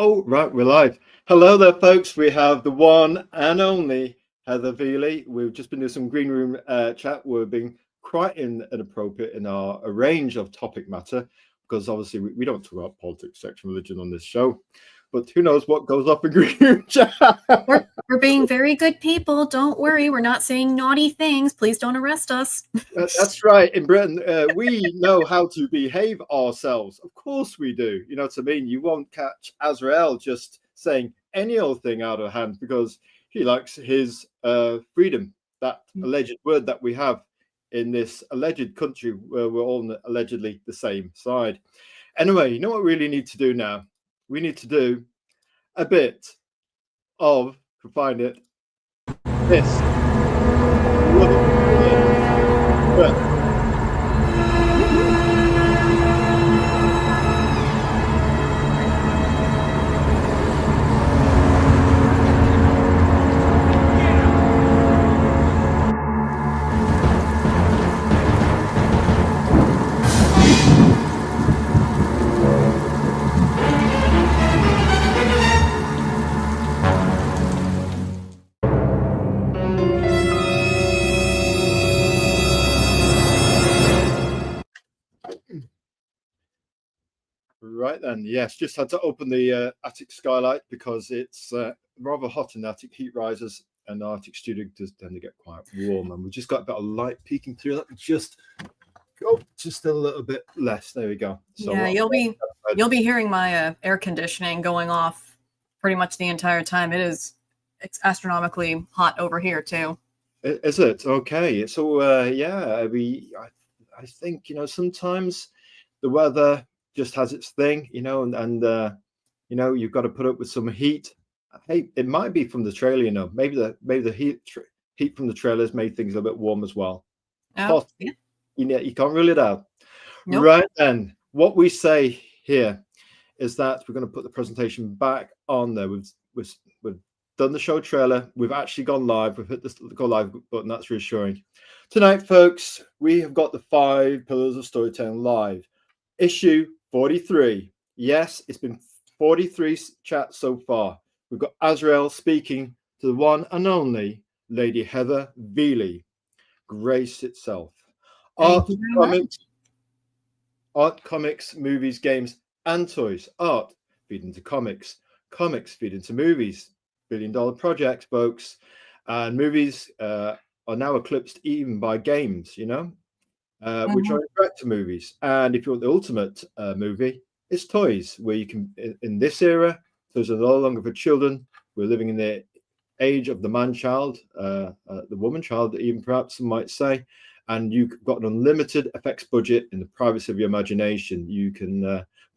Oh, right, we're live. Hello there, folks. We have the one and only Heather Veley. We've just been doing some green room chat. We're being quite inappropriate in our range of topic matter because obviously we don't talk about politics, sex, and religion on this show. But who knows what goes up in green room chat? We're being very good people. Don't worry. We're not saying naughty things. Please don't arrest us. That's right. In Britain, we know how to behave ourselves. Of course we do. You know what I mean? You won't catch Azrael just saying any old thing out of hand because he likes his freedom, that alleged word that we have in this alleged country where we're all allegedly the same side. Anyway, you know what we really need to do now? We need to do a bit of, to find it, this. Right then, yes, just had to open the attic skylight because it's rather hot in the attic. Heat rises and the Arctic studio does tend to get quite warm, and we just got a bit of light peeking through. Let me just go just a little bit less. There we go. So yeah, you'll be hearing my air conditioning going off pretty much the entire time. It's astronomically hot over here too. Is it? Okay. So yeah, I think sometimes the weather just has its thing, and you've got to put up with some heat. Hey, it might be from the trailer, maybe the heat from the trailers made things a little bit warm as well. Oh, yeah. You can't rule it out. Nope. Right then, what we say here is that we're going to put the presentation back on there. We've done the show trailer. We've actually gone live. We've hit the go live button. That's reassuring. Tonight, folks, we have got the 5 Pillars of Storytelling live. Issue 43. Yes, it's been 43 chats so far. We've got Azrael speaking to the one and only Lady Heather Veley. Grace itself. Art, comics, movies, games, and toys. Art feed into comics. Comics feed into movies. $1 billion projects, folks. And movies are now eclipsed even by games, which are interactive movies. And if you want the ultimate movie, it's toys, where you can, in this era, toys are no longer for children. We're living in the age of the man-child, the woman-child, even perhaps some might say. And you've got an unlimited effects budget in the privacy of your imagination. You can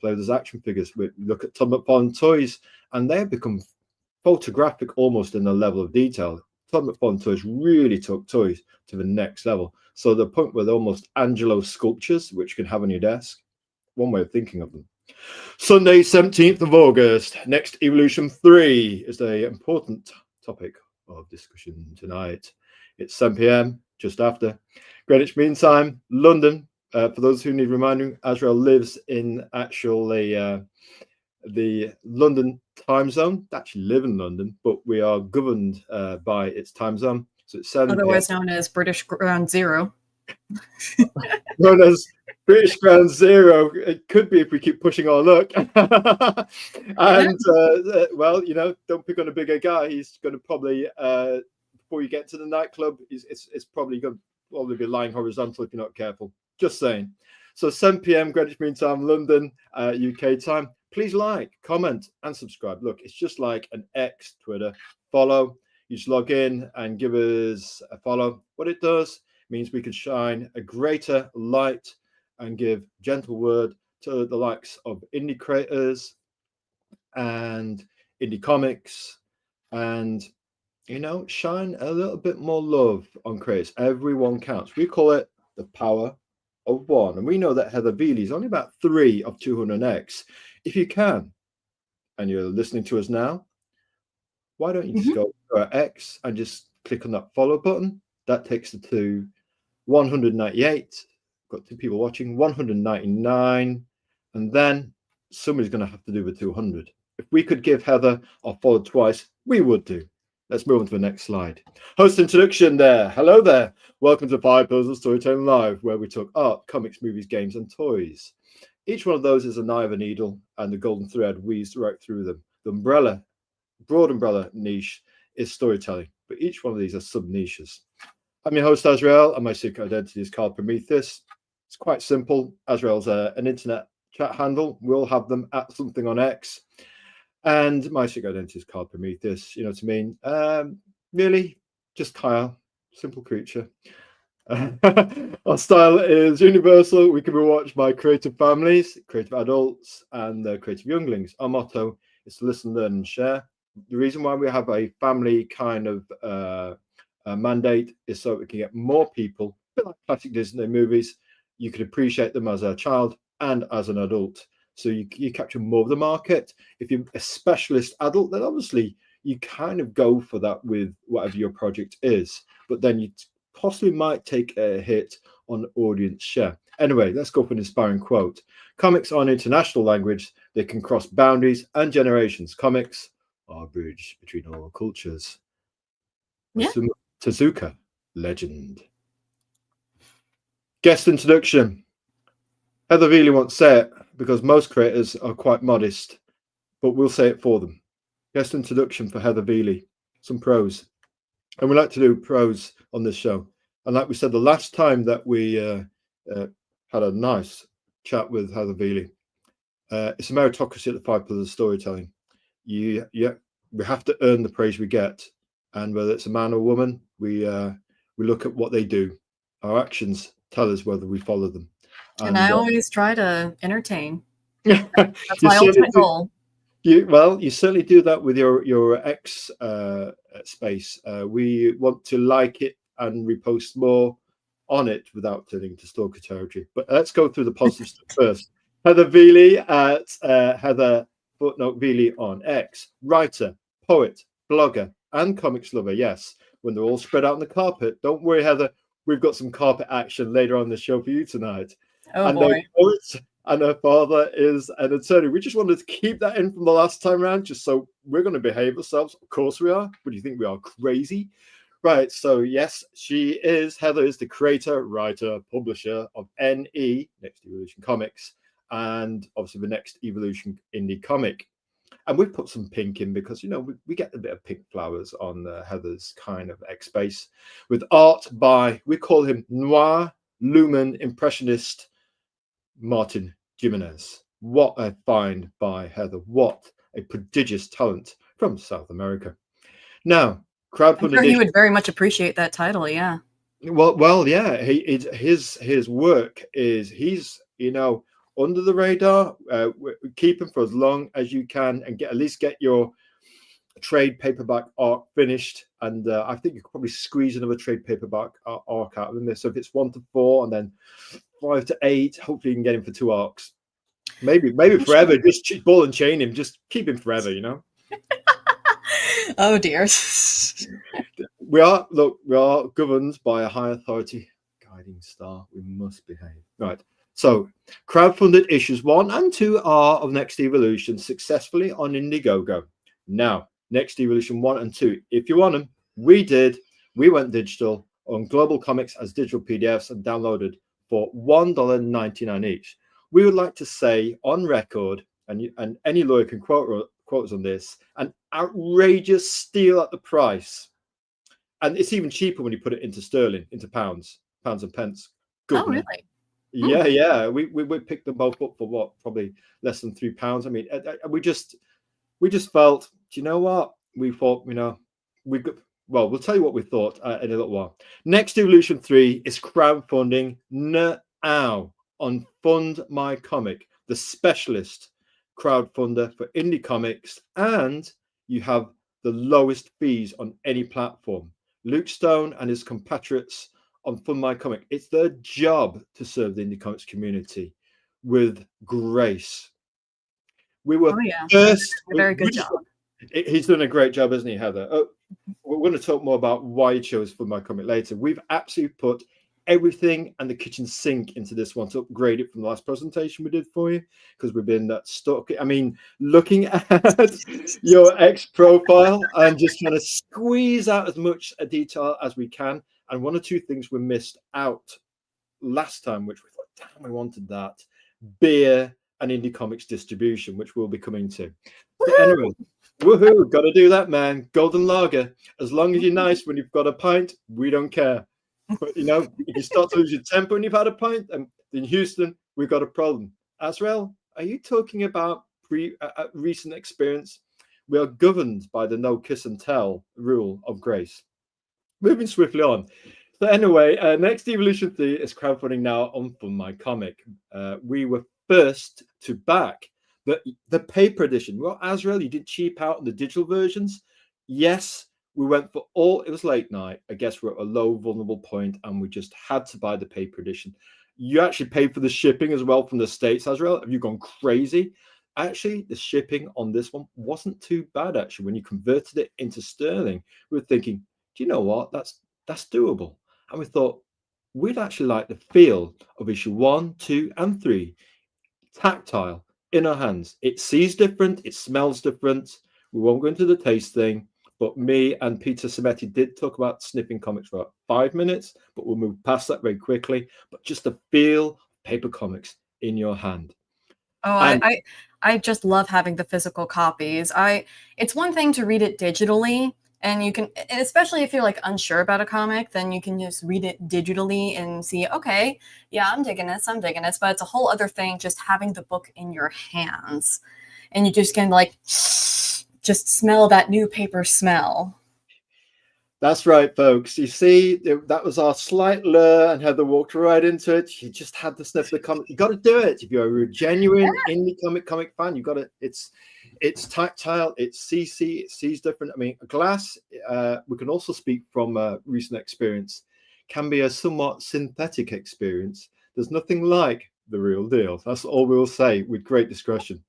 play with those action figures. We look at Tom McFarlane toys, and they have become photographic almost in the level of detail. Tom McFarlane toys really took toys to the next level. So the point where they're almost Angelo sculptures, which you can have on your desk. One way of thinking of them. Sunday, 17th of August. Next Evolution 3 is the important topic of discussion tonight. It's 7 p.m, just after Greenwich Mean Time, London. For those who need reminding, Azrael lives in actually the London time zone. They actually live in London, but we are governed by its time zone. So it's 7 otherwise known as British Ground Zero. Known as British Ground Zero. It could be if we keep pushing our luck. And well, don't pick on a bigger guy. He's going to probably before you get to the nightclub, it's probably going to be lying horizontal if you're not careful. Just saying. So 7 p.m. Greenwich Mean Time, London, UK time. Please like, comment, and subscribe. Look, it's just like an X, Twitter. Follow. You just log in and give us a follow. What it does means we can shine a greater light and give gentle word to the likes of indie creators and indie comics, and shine a little bit more love on creators. Everyone counts. We call it the power of one, and we know that Heather Veley is only about 3 of 200x. If you can, and you're listening to us now, why don't you just go to our X and just click on that follow button? That takes it to 198. Got 2 people watching, 199, and then somebody's going to have to do the 200. If we could give Heather our follow twice, we would do. Let's move on to the next slide. Host introduction there. Hello there. Welcome to 5 Pillars of Storytelling Live, where we talk art, comics, movies, games, and toys. Each one of those is an eye of a needle, and the golden thread weaves right through them. The broad umbrella niche is storytelling, but each one of these are sub-niches. I'm your host, Azrael, and my secret identity is called Prometheus. It's quite simple. Azrael's an internet chat handle. We'll have them at something on X. And my secret identity is called Prometheus. You know what I mean? Really, just Kyle, simple creature. Our style is universal. We can be watched by creative families, creative adults, and creative younglings. Our motto is to listen, learn, and share. The reason why we have a family kind of mandate is so we can get more people, a bit like classic Disney movies. You can appreciate them as a child and as an adult. So you capture more of the market. If you're a specialist adult, then obviously you kind of go for that with whatever your project is. But then you possibly might take a hit on audience share. Anyway, let's go for an inspiring quote. Comics are an international language. They can cross boundaries and generations. Comics are a bridge between all cultures. Yeah. Tezuka, legend. Guest introduction. Heather Veley won't say it because most creators are quite modest, but we'll say it for them. Guest introduction for Heather Veley. Some pros. And we like to do pros on this show. And like we said, the last time that we had a nice chat with Heather Veley, it's a meritocracy at the 5 Pillars of Storytelling. We have to earn the praise we get. And whether it's a man or woman, we look at what they do. Our actions tell us whether we follow them. And I always try to entertain. That's my ultimate goal. You certainly do that with your X space. We want to like it and repost more on it without turning into stalker territory. But let's go through the positive stuff first. Heather Veley at Heather Veley on X. Writer, poet, blogger, and comics lover. Yes, when they're all spread out on the carpet. Don't worry, Heather. We've got some carpet action later on the show for you tonight. Oh, boy. And her father is an attorney. We just wanted to keep that in from the last time around, just so we're going to behave ourselves. Of course we are. What do you think? We are crazy? Right. So, yes, Heather is the creator, writer, publisher of NE, Next Evolution Comics, and obviously the Next Evolution Indie Comic. And we've put some pink in because, you know, we get a bit of pink flowers on Heather's kind of X space with art by, we call him Noir Lumen Impressionist Martin Jimenez. What a find by Heather. What a prodigious talent from South America. Now, crowdfunding. I'm sure he would very much appreciate that title, yeah. Well, yeah. His work is, he's, you know, under the radar. Keep him for as long as you can and at least get your trade paperback arc finished. And I think you could probably squeeze another trade paperback arc out of him. So if it's 1 to 4 and then 5 to 8, hopefully you can get him for 2 arcs. Maybe forever. Just ball and chain him. Just keep him forever, you know. Oh dear. We are governed by a high authority, guiding star. We must behave. Right. So, crowdfunded issues 1 and 2 are of Next Evolution successfully on Indiegogo. Now, Next Evolution 1 and 2, if you want them, we went digital on Global Comics as digital PDFs and downloaded for $1.99 each. We would like to say on record, and any lawyer can quote us on this, an outrageous steal at the price. And it's even cheaper when you put it into sterling, into pounds and pence. Good. Oh, really? Yeah. We picked them both up for what, probably less than £3. I mean, we just felt, do you know what? We thought, you know, we'll tell you what we thought in a little while. Next Evolution 3 is crowdfunding now on Fund My Comic, the specialist crowdfunder for indie comics, and you have the lowest fees on any platform. Luke Stone and his compatriots on Fund My Comic, it's their job to serve the indie comics community with grace. We were first. A very good job. He's done a great job, hasn't he, Heather? We're going to talk more about why he chose Fund My Comic later. We've absolutely put everything and the kitchen sink into this one to upgrade it from the last presentation we did for you, because we've been stuck. I mean, looking at your X profile and just trying to squeeze out as much detail as we can. And one or two things we missed out last time, which we thought, damn, we wanted that. Beer and indie comics distribution, which we'll be coming to. But anyway, woohoo, got to do that, man. Golden lager. As long as you're nice when you've got a pint, we don't care. But, you know, if you start to lose your temper when you've had a pint, and in Houston, we've got a problem. Azrael, are you talking about recent experience? We are governed by the no kiss and tell rule of grace. Moving swiftly on. So anyway, Next Evolution 3 is crowdfunding now on Fund My Comic. We were first to back the paper edition. Well, Azrael, you did cheap out on the digital versions. Yes, we went for all. It was late night. I guess we're at a low vulnerable point, and we just had to buy the paper edition. You actually paid for the shipping as well from the States, Azrael. Have you gone crazy? Actually, the shipping on this one wasn't too bad. Actually, when you converted it into sterling, we were thinking, do you know what? That's doable. And we thought we'd actually like the feel of issue 1, 2, and 3, tactile in our hands. It sees different, it smells different. We won't go into the taste thing, but me and Peter Sameti did talk about sniffing comics for about 5 minutes, but we'll move past that very quickly. But just the feel of paper comics in your hand. Oh, I just love having the physical copies. It's one thing to read it digitally. And you can, and especially if you're like unsure about a comic, then you can just read it digitally and see, okay, yeah, I'm digging this. But it's a whole other thing just having the book in your hands. And you just can like just smell that new paper smell. That's right, folks. You see, that was our slight lure, and Heather walked right into it. She just had to sniff the comic. You got to do it if you're a genuine indie comic fan. You got to. It's tactile. It's CC. It sees different. I mean, glass. We can also speak from recent experience. Can be a somewhat synthetic experience. There's nothing like the real deal. That's all we'll say with great discretion.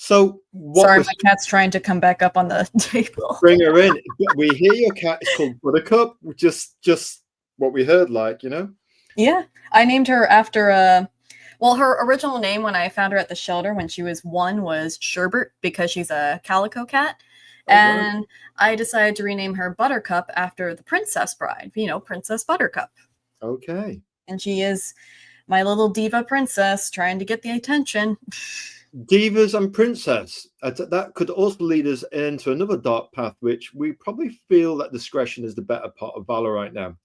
So, sorry, my cat's trying to come back up on the table. Bring her in. We hear your cat is called Buttercup. Just what we heard, like, you know. Yeah, I named her after well, her original name when I found her at the shelter when she was 1 was Sherbert, because she's a calico cat. Oh, and right. I decided to rename her Buttercup after the Princess Bride, you know, Princess Buttercup. Okay. And she is my little diva princess trying to get the attention. Divas and princess. That could also lead us into another dark path, which we probably feel that discretion is the better part of valor right now.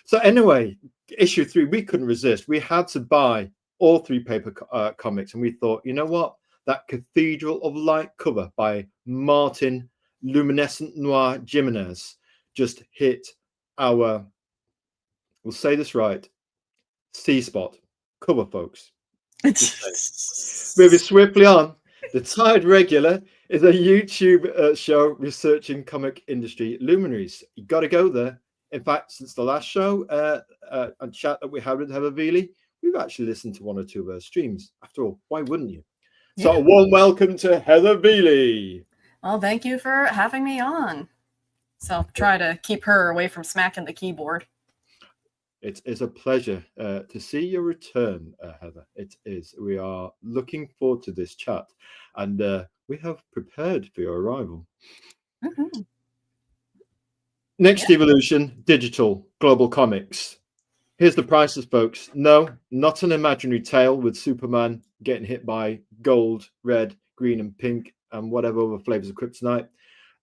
So anyway, issue 3, we couldn't resist. We had to buy all 3 paper comics, and we thought, you know what? That Cathedral of Light cover by Martin Luminescent Noir Jimenez just hit our, we'll say this right, C-spot cover, folks. Moving swiftly on, The Tide Regular is a YouTube show researching comic industry luminaries. You got to go there. In fact, since the last show and chat that we had with Heather Veley, we've actually listened to 1 or 2 of her streams. After all, why wouldn't you? Yeah. So a warm welcome to Heather Veley. Well, thank you for having me on. So try to keep her away from smacking the keyboard. It is a pleasure to see your return, Heather. It is. We are looking forward to this chat, and we have prepared for your arrival. Mm-hmm. Next Evolution, digital, global comics. Here's the prices, folks. No, not an imaginary tale with Superman getting hit by gold, red, green, and pink, and whatever other flavors of kryptonite.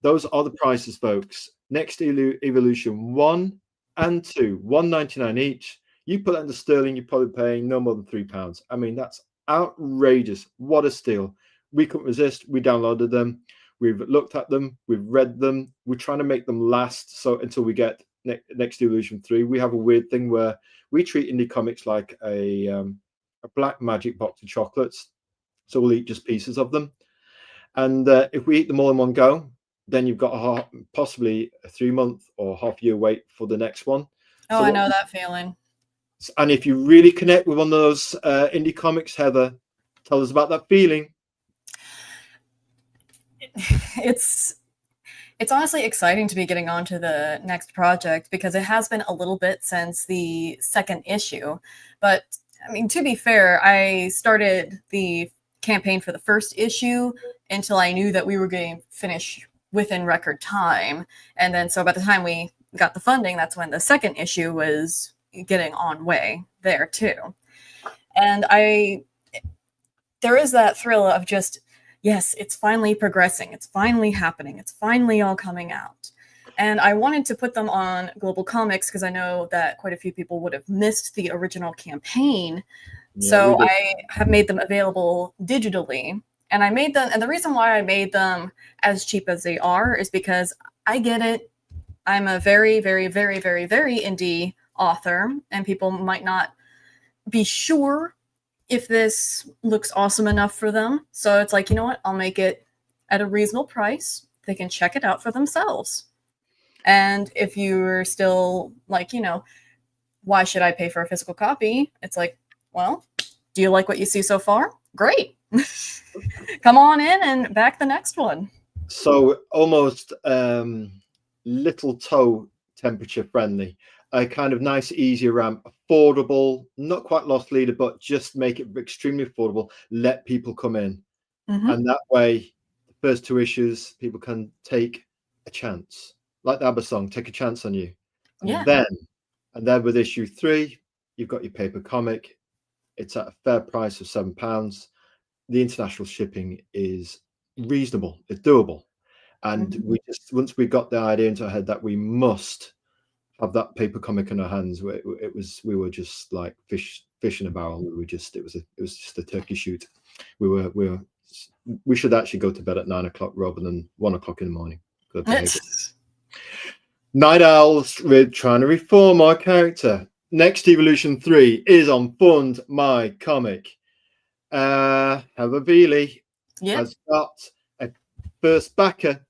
Those are the prices, folks. Next Evolution 1 and 2, $1.99 each. You put that into sterling, you're probably paying no more than £3. I mean, that's outrageous. What a steal. We couldn't resist. We downloaded them. We've looked at them. We've read them. We're trying to make them last. So until we get Next Evolution 3, we have a weird thing where we treat indie comics like a black magic box of chocolates. So we'll eat just pieces of them. And if we eat them all in one go, then you've got possibly a 3-month or half-year wait for the next one. Oh, so I know that feeling. And if you really connect with one of those indie comics, Heather, tell us about that feeling. It's honestly exciting to be getting on to the next project because it has been a little bit since the second issue. But I mean, to be fair, I started the campaign for the first issue until I knew that we were going to finish within record time. And then, so by the time we got the funding, that's when the second issue was getting on way there too. And there is that thrill of just, yes, it's finally progressing. It's finally happening. It's finally all coming out. And I wanted to put them on Global Comics because I know that quite a few people would have missed the original campaign. Yeah, so I have made them available digitally. And I made them, and the reason why I made them as cheap as they are is because I get it. I'm a very, very, very, very, very indie author, and people might not be sure if this looks awesome enough for them. So it's like, you know what? I'll make it at a reasonable price. They can check it out for themselves. And if you're still like, you know, why should I pay for a physical copy? It's like, well, do you like what you see so far? Great. Come on in and back the next one. So almost little toe temperature friendly, a kind of nice, easy ramp, affordable, not quite loss leader, but just make it extremely affordable. Let people come in. And that way, the first two issues, people can take a chance. Like the ABBA song, take a chance on you. Yeah. And then with issue 3, you've got your paper comic. It's at a fair price of £7. The international shipping is reasonable. It's doable. And we just, once we got the idea into our head that we must have that paper comic in our hands, we were just like fish in a barrel. We were just, it was just a turkey shoot. We should actually go to bed at 9 o'clock rather than 1 o'clock in the morning. Night Owls, we're trying to reform our character. Next Evolution 3 is on Fund My Comic. Heather Veley has got a first backer.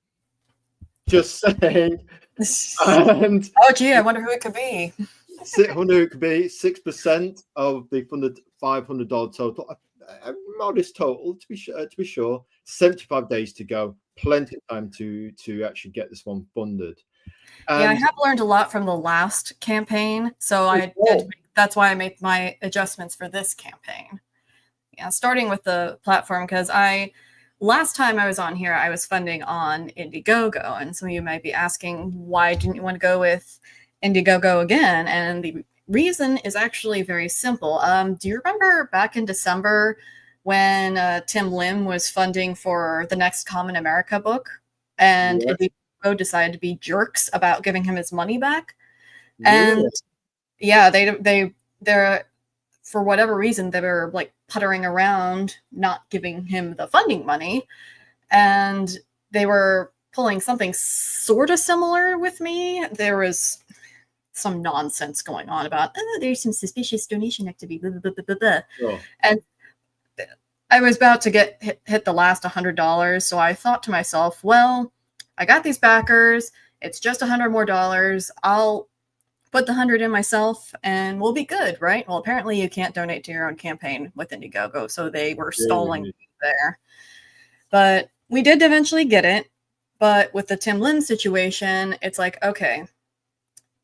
Just saying. And oh gee, I wonder who it could be. I wonder who it could be. 6% of the funded $500 total. A modest total, to be sure. 75 days to go. Plenty of time to actually get this one funded. And yeah, I have learned a lot from the last campaign, so that's why I made my adjustments for this campaign. Yeah, starting with the platform, because last time I was on here, I was funding on Indiegogo, and some of you might be asking, why didn't you want to go with Indiegogo again? And the reason is actually very simple. Do you remember back in December when Tim Lim was funding for the next Common America book, and Indiegogo decided to be jerks about giving him his money back? Really? And yeah, they're for whatever reason, they were like puttering around, not giving him the funding money. And they were pulling something sort of similar with me. There was some nonsense going on about, there's some suspicious donation activity, blah, blah, blah, blah, blah. Oh. And I was about to hit the last $100. So I thought to myself, well, I got these backers. It's just $100 more. I'll put the 100 in myself and we'll be good, right? Well, apparently you can't donate to your own campaign with Indiegogo, so they were stalling there. But we did eventually get it. But with the Tim Lim situation, it's like, okay,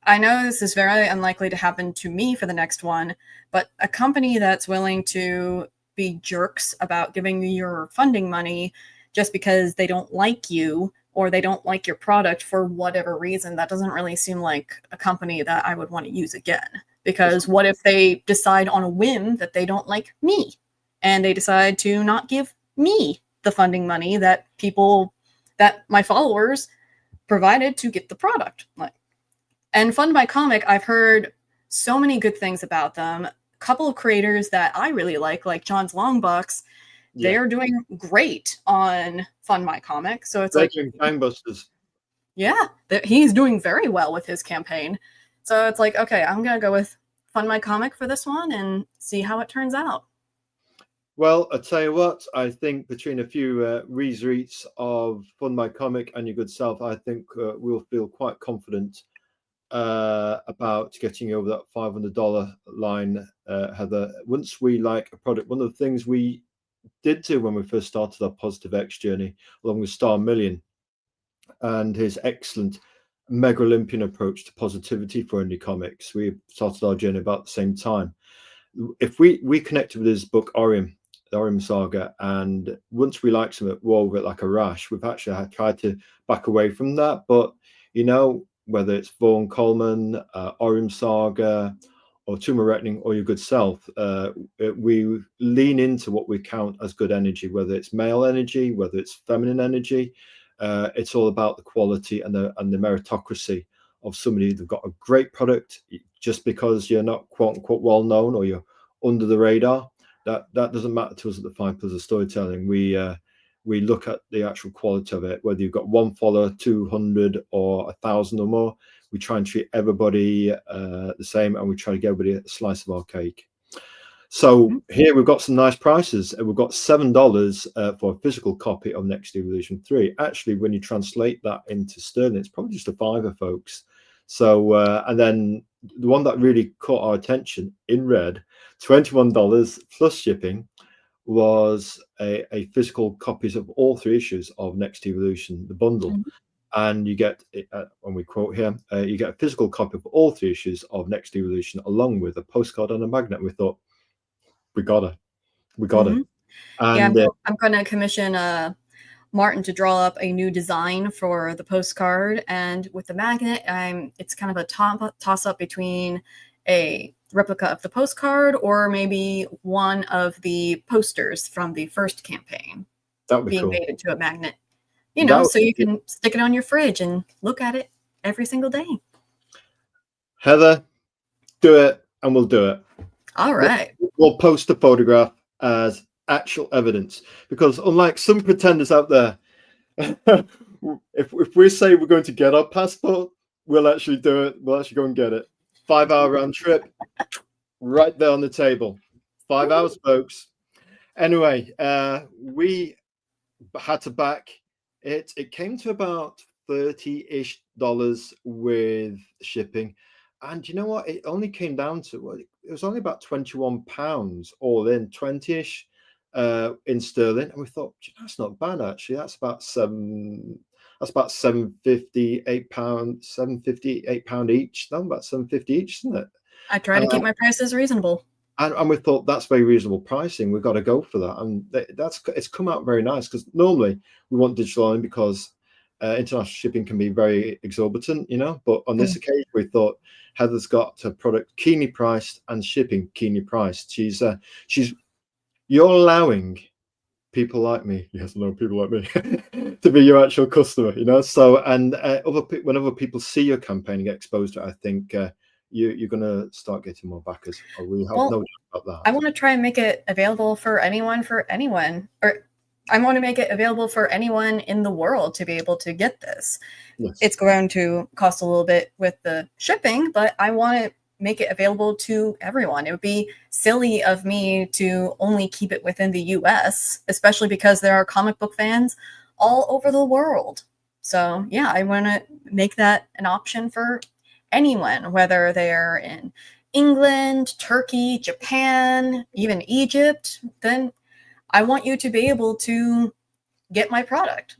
I know this is very unlikely to happen to me for the next one, but a company that's willing to be jerks about giving you your funding money just because they don't like you or they don't like your product for whatever reason, that doesn't really seem like a company that I would want to use again. Because what if they decide on a whim that they don't like me and they decide to not give me the funding money that my followers provided to get the product? And Fund My Comic, I've heard so many good things about them. A couple of creators that I really like John's Longbox, they're doing great on Fund My Comic. So it's doing gangbusters. Yeah, he's doing very well with his campaign. So it's like, okay, I'm going to go with Fund My Comic for this one and see how it turns out. Well, I'll tell you what, I think between a few retweets of Fund My Comic and your good self, I think we'll feel quite confident about getting over that $500 line, Heather. Once we like a product, one of the things we did do when we first started our Positive X journey, along with Star Million, and his excellent Mega Olympian approach to positivity for indie comics. We started our journey about the same time. If we connected with his book Orium, the Orium Saga, and once we liked something, wove it like a rash. We've actually tried to back away from that, but whether it's Vaughan Coleman, Orium Saga, or Tomb of Reckoning, or Your Good Self, we lean into what we count as good energy, whether it's male energy, whether it's feminine energy. It's all about the quality and the meritocracy of somebody that's got a great product. Just because you're not quote unquote well known or you're under the radar, that doesn't matter to us at the 5 Pillars of Storytelling. We look at the actual quality of it, whether you've got 1 follower, 200, or 1,000 or more. We try and treat everybody the same, and we try to give everybody a slice of our cake. So here we've got some nice prices. We've got $7 for a physical copy of Next Evolution 3. Actually, when you translate that into sterling, it's probably just a $5, folks. So, and then the one that really caught our attention in red, $21 plus shipping, was a physical copies of all 3 issues of Next Evolution, the bundle. And you get, when we quote here, you get a physical copy of all 3 issues of Next Evolution, along with a postcard and a magnet. We thought, we got it. And yeah, I'm going to commission Martin to draw up a new design for the postcard, and with the magnet, it's kind of a toss up between a replica of the postcard or maybe one of the posters from the first campaign. That would be being cool. made into a magnet, so you can stick it on your fridge and look at it every single day. Heather, do it, and we'll do it. All right. We'll post the photograph as actual evidence, because unlike some pretenders out there, if we say we're going to get our passport, we'll actually do it. We'll actually go and get it. 5-hour round trip, right there on the table. 5 hours, folks. Anyway, we had to back it. It came to about $30-ish with shipping. And you know what? It only came down to, it was only about £21 all in, 20-ish in sterling. And we thought, that's not bad, actually. That's about £7.50, £8 each. No, about £7.50 each, isn't it? I try to keep my prices reasonable. And we thought that's very reasonable pricing. We've got to go for that. And it's come out very nice, because normally we want digital only because international shipping can be very exorbitant, But on this occasion, we thought Heather's got a product keenly priced and shipping keenly priced. You're allowing people like me, yes, no, people like me, to be your actual customer, So, and when other people see your campaign and get exposed to it, I think you're going to start getting more backers. We have no doubt about that. I want to try and make it available for anyone, or I want to make it available for anyone in the world to be able to get this. Yes. It's going to cost a little bit with the shipping, but I want to make it available to everyone. It would be silly of me to only keep it within the US, especially because there are comic book fans all over the world. So yeah, I want to make that an option for anyone, whether they're in England, Turkey, Japan, even Egypt. Then I want you to be able to get my product.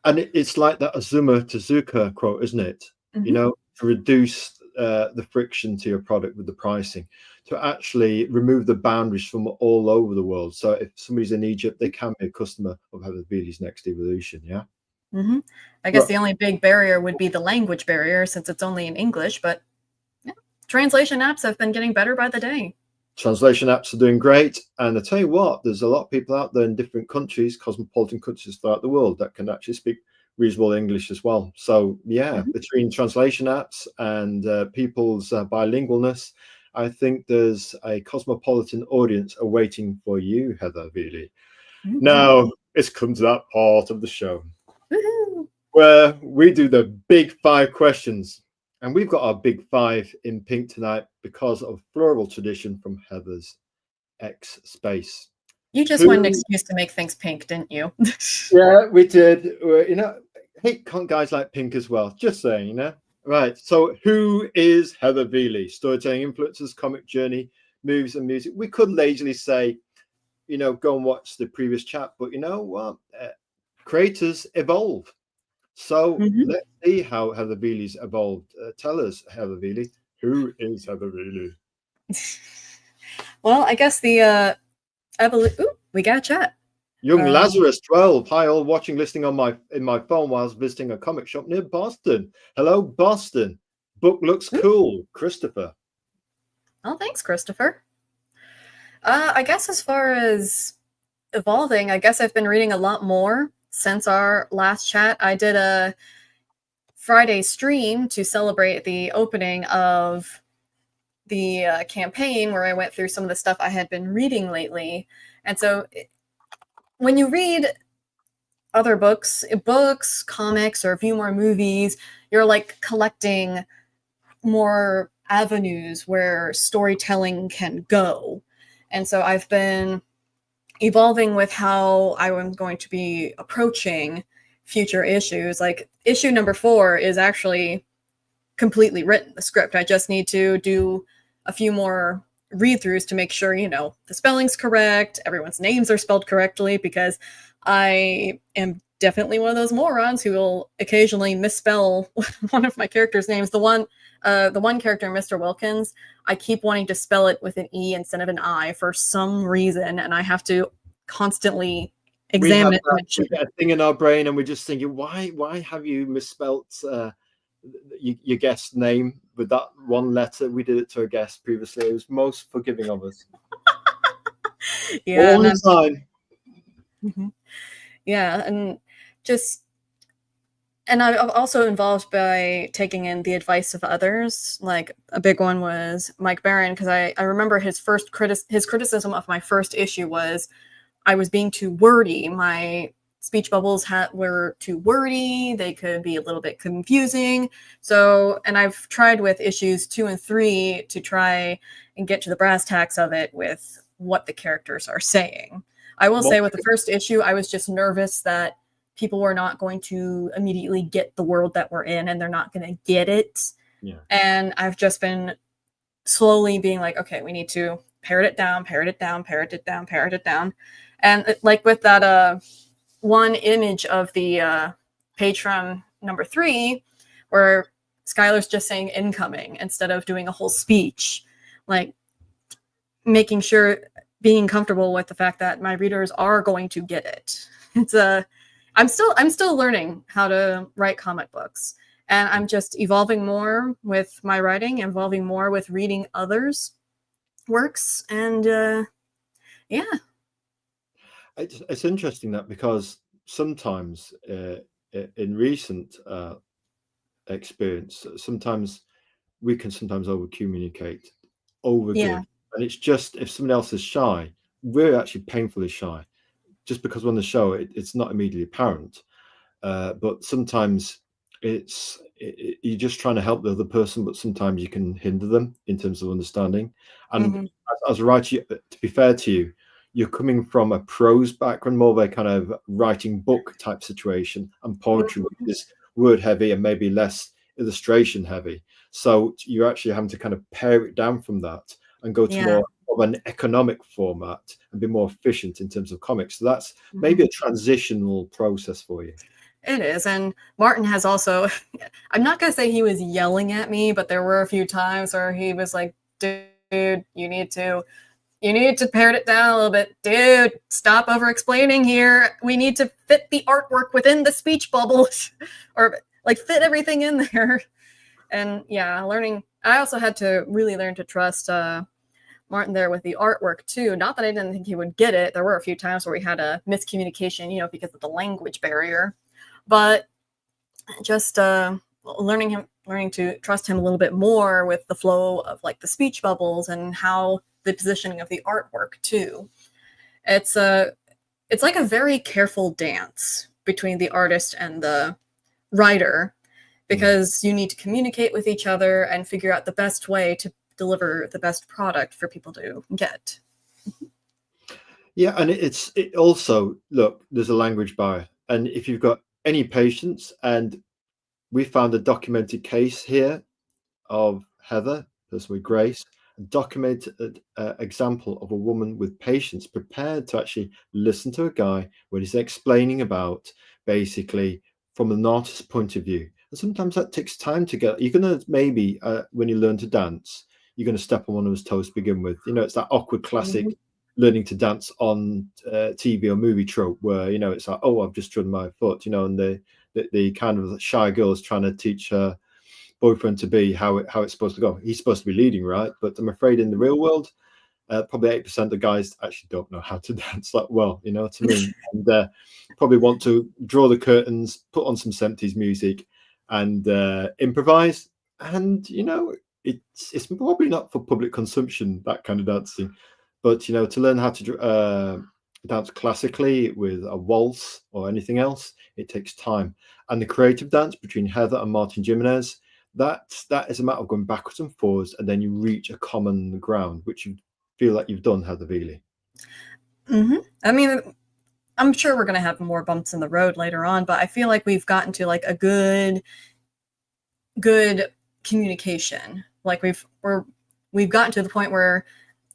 And it's like that Azuma Tezuka quote, isn't it? To reduce the friction to your product with the pricing, to actually remove the boundaries from all over the world. So if somebody's in Egypt, they can be a customer of Heather Veley's Next Evolution. Yeah. I guess the only big barrier would be the language barrier, since it's only in English, but yeah, translation apps have been getting better by the day. Translation apps are doing great. And I tell you what, there's a lot of people out there in different countries, cosmopolitan countries throughout the world, that can actually speak reasonable English as well. So yeah, between translation apps and people's bilingualness, I think there's a cosmopolitan audience awaiting for you, Heather Veley. Now it's come to that part of the show where we do the big 5 questions. And we've got our big 5 in pink tonight because of floral tradition from Heather's X Space. You just want an excuse to make things pink, didn't you? Yeah, we did. Hey, guys like pink as well. Just saying, Right. So who is Heather Veley? Storytelling influencers, comic journey, movies and music. We could lazily say, go and watch the previous chat, but you know what? Creators evolve. So Mhm. let's see how Heather Veley's evolved. Tell us, Heather Veley, who is Heather Veley? Well, I guess the Ooh, we got a chat. Young Um, Lazarus 12. Hi, all watching, listening on my phone whilst visiting a comic shop near Boston. Hello, Boston. Book looks cool. Christopher. oh, thanks, Christopher. I guess as far as evolving, I guess I've been reading a lot more since our last chat. I did a Friday stream to celebrate the opening of the campaign where I went through some of the stuff I had been reading lately. And so when you read other books, comics, or view more movies, you're like collecting more avenues where storytelling can go. And so I've been evolving with how I am going to be approaching future issues. Like issue number 4 is actually completely written, the script. I just need to do a few more read throughs to make sure, the spelling's correct, everyone's names are spelled correctly, because I am definitely one of those morons who will occasionally misspell one of my characters' names. The one character, Mr. Wilkins, I keep wanting to spell it with an E instead of an I for some reason, and I have to constantly We examine have it to that make sure. a thing in our brain, and we're just thinking, why have you misspelt your guest name with that one letter? We did it to a guest previously. It was most forgiving of us. Yeah, All and in time. Mhm. Yeah, and just and I'm also involved by taking in the advice of others. Like a big one was Mike Barron, because I remember his criticism of my first issue was I was being too wordy. My speech bubbles were too wordy. They could be a little bit confusing. So, and I've tried with issues 2 and 3 to try and get to the brass tacks of it with what the characters are saying. I will say with the first issue, I was just nervous that people were not going to immediately get the world that we're in, and they're not going to get it. Yeah. And I've just been slowly being like, okay, we need to parrot it down, parrot it down, parrot it down, parrot it down. And like with that one image of the page from number 3, where Skylar's just saying incoming instead of doing a whole speech, like making sure, being comfortable with the fact that my readers are going to get it. I'm still learning how to write comic books, and I'm just evolving more with my writing, evolving more with reading others' works, and yeah. It's interesting that, because sometimes in recent experience, sometimes we can sometimes over communicate, overgive, Yeah. and it's just, if someone else is shy, we're actually painfully shy, just because on the show it's not immediately apparent. But sometimes you're just trying to help the other person, but sometimes you can hinder them in terms of understanding. And Mm-hmm. as a writer, to be fair to you, you're coming from a prose background, more of a kind of writing book type situation, and poetry, which is word heavy and maybe less illustration heavy. So you're actually having to kind of pare it down from that and go to Yeah. more of an economic format and be more efficient in terms of comics. So that's Mm-hmm. maybe a transitional process for you. It is. And Martin has also, I'm not going to say he was yelling at me, but there were a few times where he was like, dude, you need to pare it down a little bit. Dude, stop over explaining here. We need to fit the artwork within the speech bubbles or like fit everything in there. And yeah, I also had to really learn to trust Martin there with the artwork too. Not that I didn't think he would get it. There were a few times where we had a miscommunication, because of the language barrier. But just learning to trust him a little bit more with the flow of like the speech bubbles and how the positioning of the artwork too. It's like a very careful dance between the artist and the writer, because you need to communicate with each other and figure out the best way to deliver the best product for people to get. Yeah, and it also, look, there's a language barrier, and if you've got any patience, and we found a documented case here of Heather, person with grace, a documented example of a woman with patience, prepared to actually listen to a guy when he's explaining about basically from an artist's point of view. And sometimes that takes time to get. You're going to maybe, when you learn to dance, you're going to step on one of his toes to begin with. It's that awkward classic learning to dance on TV or movie trope where, it's like, oh, I've just turned my foot, and the kind of shy girl is trying to teach her boyfriend to be how it's supposed to go. He's supposed to be leading, right? But I'm afraid in the real world, probably 8% of guys actually don't know how to dance that well, you know what I mean? And probably want to draw the curtains, put on some 70s music and improvise. And, it's probably not for public consumption, that kind of dancing. But, to learn how to dance classically with a waltz or anything else, it takes time. And the creative dance between Heather and Martin Jimenez, that is a matter of going backwards and forwards, and then you reach a common ground, which you feel like you've done, Heather Veley. I mean, I'm sure we're going to have more bumps in the road later on, but I feel like we've gotten to like a good communication. Like we've gotten to the point where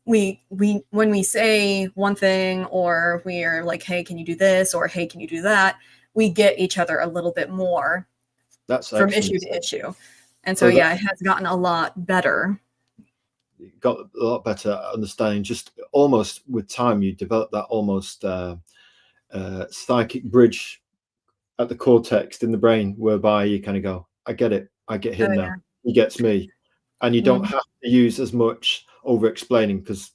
we when we say one thing, or we are like, hey, can you do this, or hey, can you do that, we get each other a little bit more. That's from issue to issue. And so yeah, it has gotten a lot better. Got a lot better understanding. Just almost with time, you develop that almost psychic bridge at the cortex in the brain, whereby you kind of go, I get it, I get him now, yeah. He gets me. And you don't have to use as much over explaining, because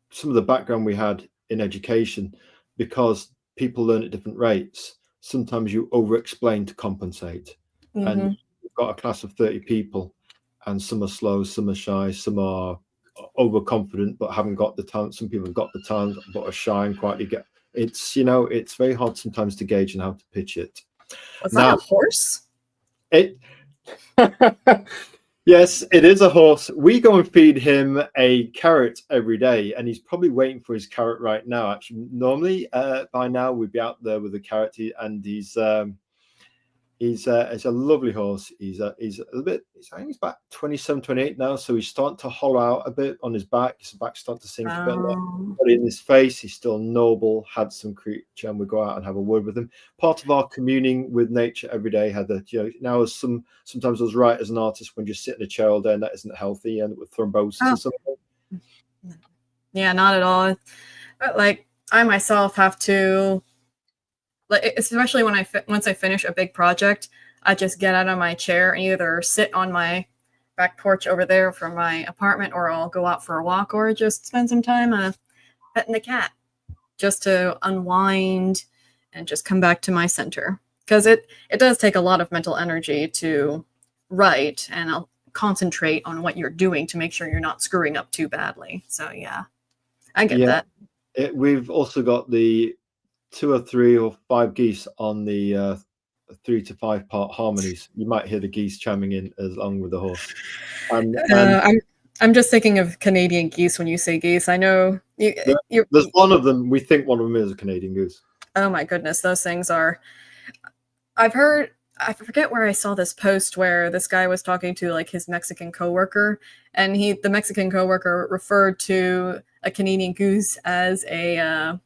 some of the background we had in education, because people learn at different rates, sometimes you over explain to compensate. And you've got a class of 30 people, and some are slow, some are shy, some are overconfident but haven't got the talent. Some people have got the talent but are shy and quietly get. It's it's very hard sometimes to gauge and how to pitch it. Was that a horse? Yes, it is a horse. We go and feed him a carrot every day, and he's probably waiting for his carrot right now. Actually, normally by now we'd be out there with the carrot, and he's a lovely horse. He's a little bit, I think he's about 27, 28 now, so he's starting to hollow out a bit on his back. His back's starting to sink a bit. But in his face, he's still noble, handsome creature, and we go out and have a word with him. Part of our communing with nature every day, Heather. Now as sometimes as right as an artist, when you sit in a chair all day, and that isn't healthy, you end up with thrombosis or something. Yeah, not at all. Like, I myself have to, like, especially when once I finish a big project, I just get out of my chair and either sit on my back porch over there from my apartment, or I'll go out for a walk, or just spend some time petting the cat, just to unwind and just come back to my center. Because it does take a lot of mental energy to write, and I'll concentrate on what you're doing to make sure you're not screwing up too badly. So yeah, I get that. We've also got the 2 or 3 or 5 geese on the 3 to 5 part harmonies. You might hear the geese chiming in along with the horse. I'm just thinking of Canadian geese when you say geese. I know there's one of them. We think one of them is a Canadian goose. Oh my goodness, those things are. I've heard. I forget where I saw this post where this guy was talking to like his Mexican coworker, and the Mexican coworker referred to a Canadian goose as the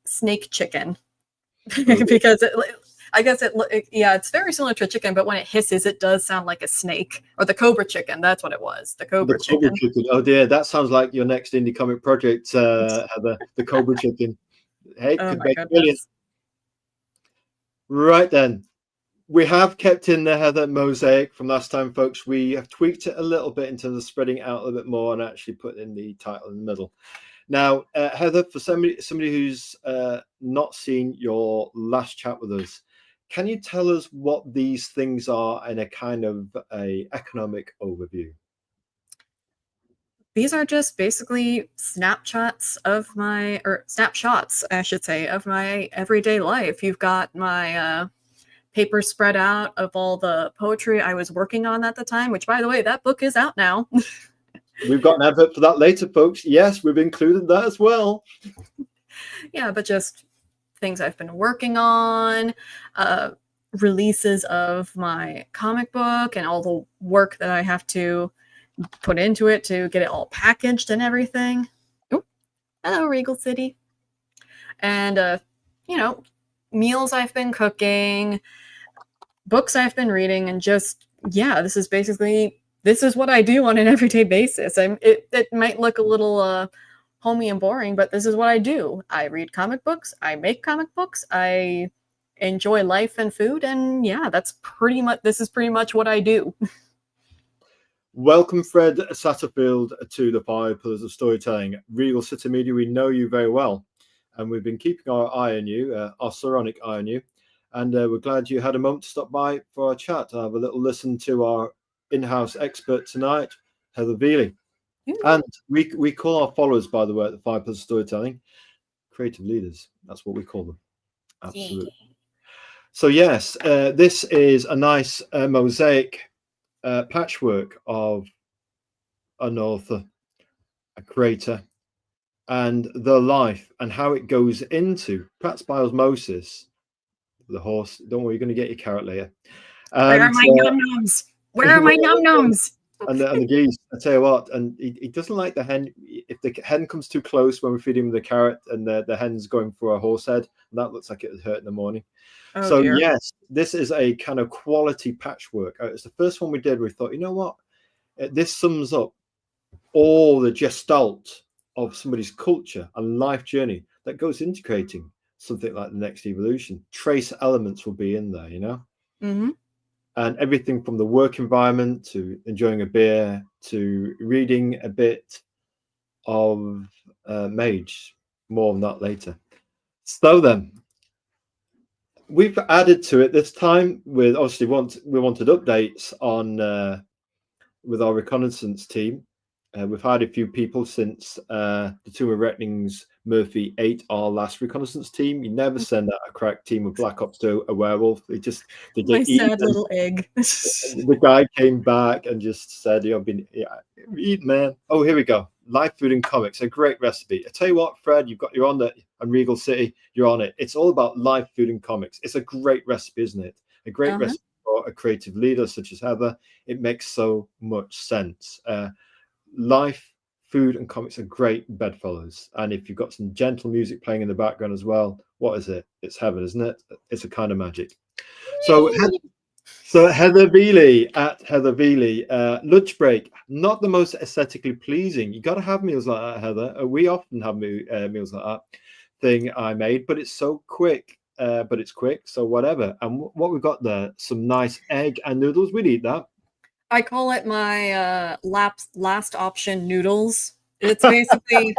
snake chicken, because I guess it's very similar to a chicken, but when it hisses, it does sound like a snake. Or the cobra chicken, that's what it was. The cobra chicken. Oh dear, that sounds like your next indie comic project, Heather. The cobra chicken. Hey, could make millions. Right then, we have kept in the Heather mosaic from last time, folks. We have tweaked it a little bit in terms of spreading it out a little bit more and actually putting in the title in the middle. Now, Heather, for somebody who's not seen your last chat with us, can you tell us what these things are in a kind of a economic overview? These are just basically snapshots, I should say, of my everyday life. You've got my paper spread out of all the poetry I was working on at the time, which, by the way, that book is out now. We've got an advert for that later, folks. Yes, we've included that as well. Yeah, but just things I've been working on, releases of my comic book, and all the work that I have to put into it to get it all packaged and everything. Oh, hello, Regal City. And, meals I've been cooking, books I've been reading, and just, yeah, this is what I do on an everyday basis. It might look a little homey and boring, but this is what I do. I read comic books, I make comic books, I enjoy life and food, and yeah, this is pretty much what I do. Welcome, Fred Satterfield, to the Five Pillars of Storytelling. Regal City Media, we know you very well, and we've been keeping our eye on you, our Saronic eye on you, and we're glad you had a moment to stop by for our chat, have a little listen to our in-house expert tonight, Heather Veley. And we call our followers, by the way, at the Five Pillars of Storytelling, creative leaders. That's what we call them. Absolutely. Yeah. So yes, this is a nice mosaic patchwork of an author, a creator, and their life and how it goes into, perhaps by osmosis, the horse. Don't worry, you're going to get your carrot later. Where are my num-nums? Where are my num-nums? And the geese, I tell you what, and he doesn't like the hen. If the hen comes too close when we feed him the carrot, and the hen's going for a horse head, that looks like it was hurt in the morning. Oh, so dear. Yes, this is a kind of quality patchwork. It's the first one we did. We thought, you know what, this sums up all the gestalt of somebody's culture and life journey that goes into creating something like the next evolution. Trace elements will be in there, you know. Mm-hmm. And everything from the work environment to enjoying a beer to reading a bit of Mage. More on that later. So then, we've added to it this time with, obviously, we wanted updates on with our reconnaissance team. We've had a few people since the Tomb of Reckoning's Murphy ate our last reconnaissance team. You never send out a crack team of Black Ops to a werewolf. They get my sad little egg. The guy came back and just said, "I've been eating, man." Oh, here we go. Live food and comics, a great recipe. I tell you what, Fred, you're on the on Regal City. You're on it. It's all about live food and comics. It's a great recipe, isn't it? A great recipe for a creative leader such as Heather. It makes so much sense. Life, food, and comics are great bedfellows. And if you've got some gentle music playing in the background as well, what is it? It's heaven, isn't it? It's a kind of magic. So Heather Veley at Heather Veley. Lunch break, not the most aesthetically pleasing. You got to have meals like that, Heather. We often have meals like that thing I made, but it's so quick. But it's quick, so whatever. And what we've got there, some nice egg and noodles. We'd eat that. I call it my last option noodles. It's basically,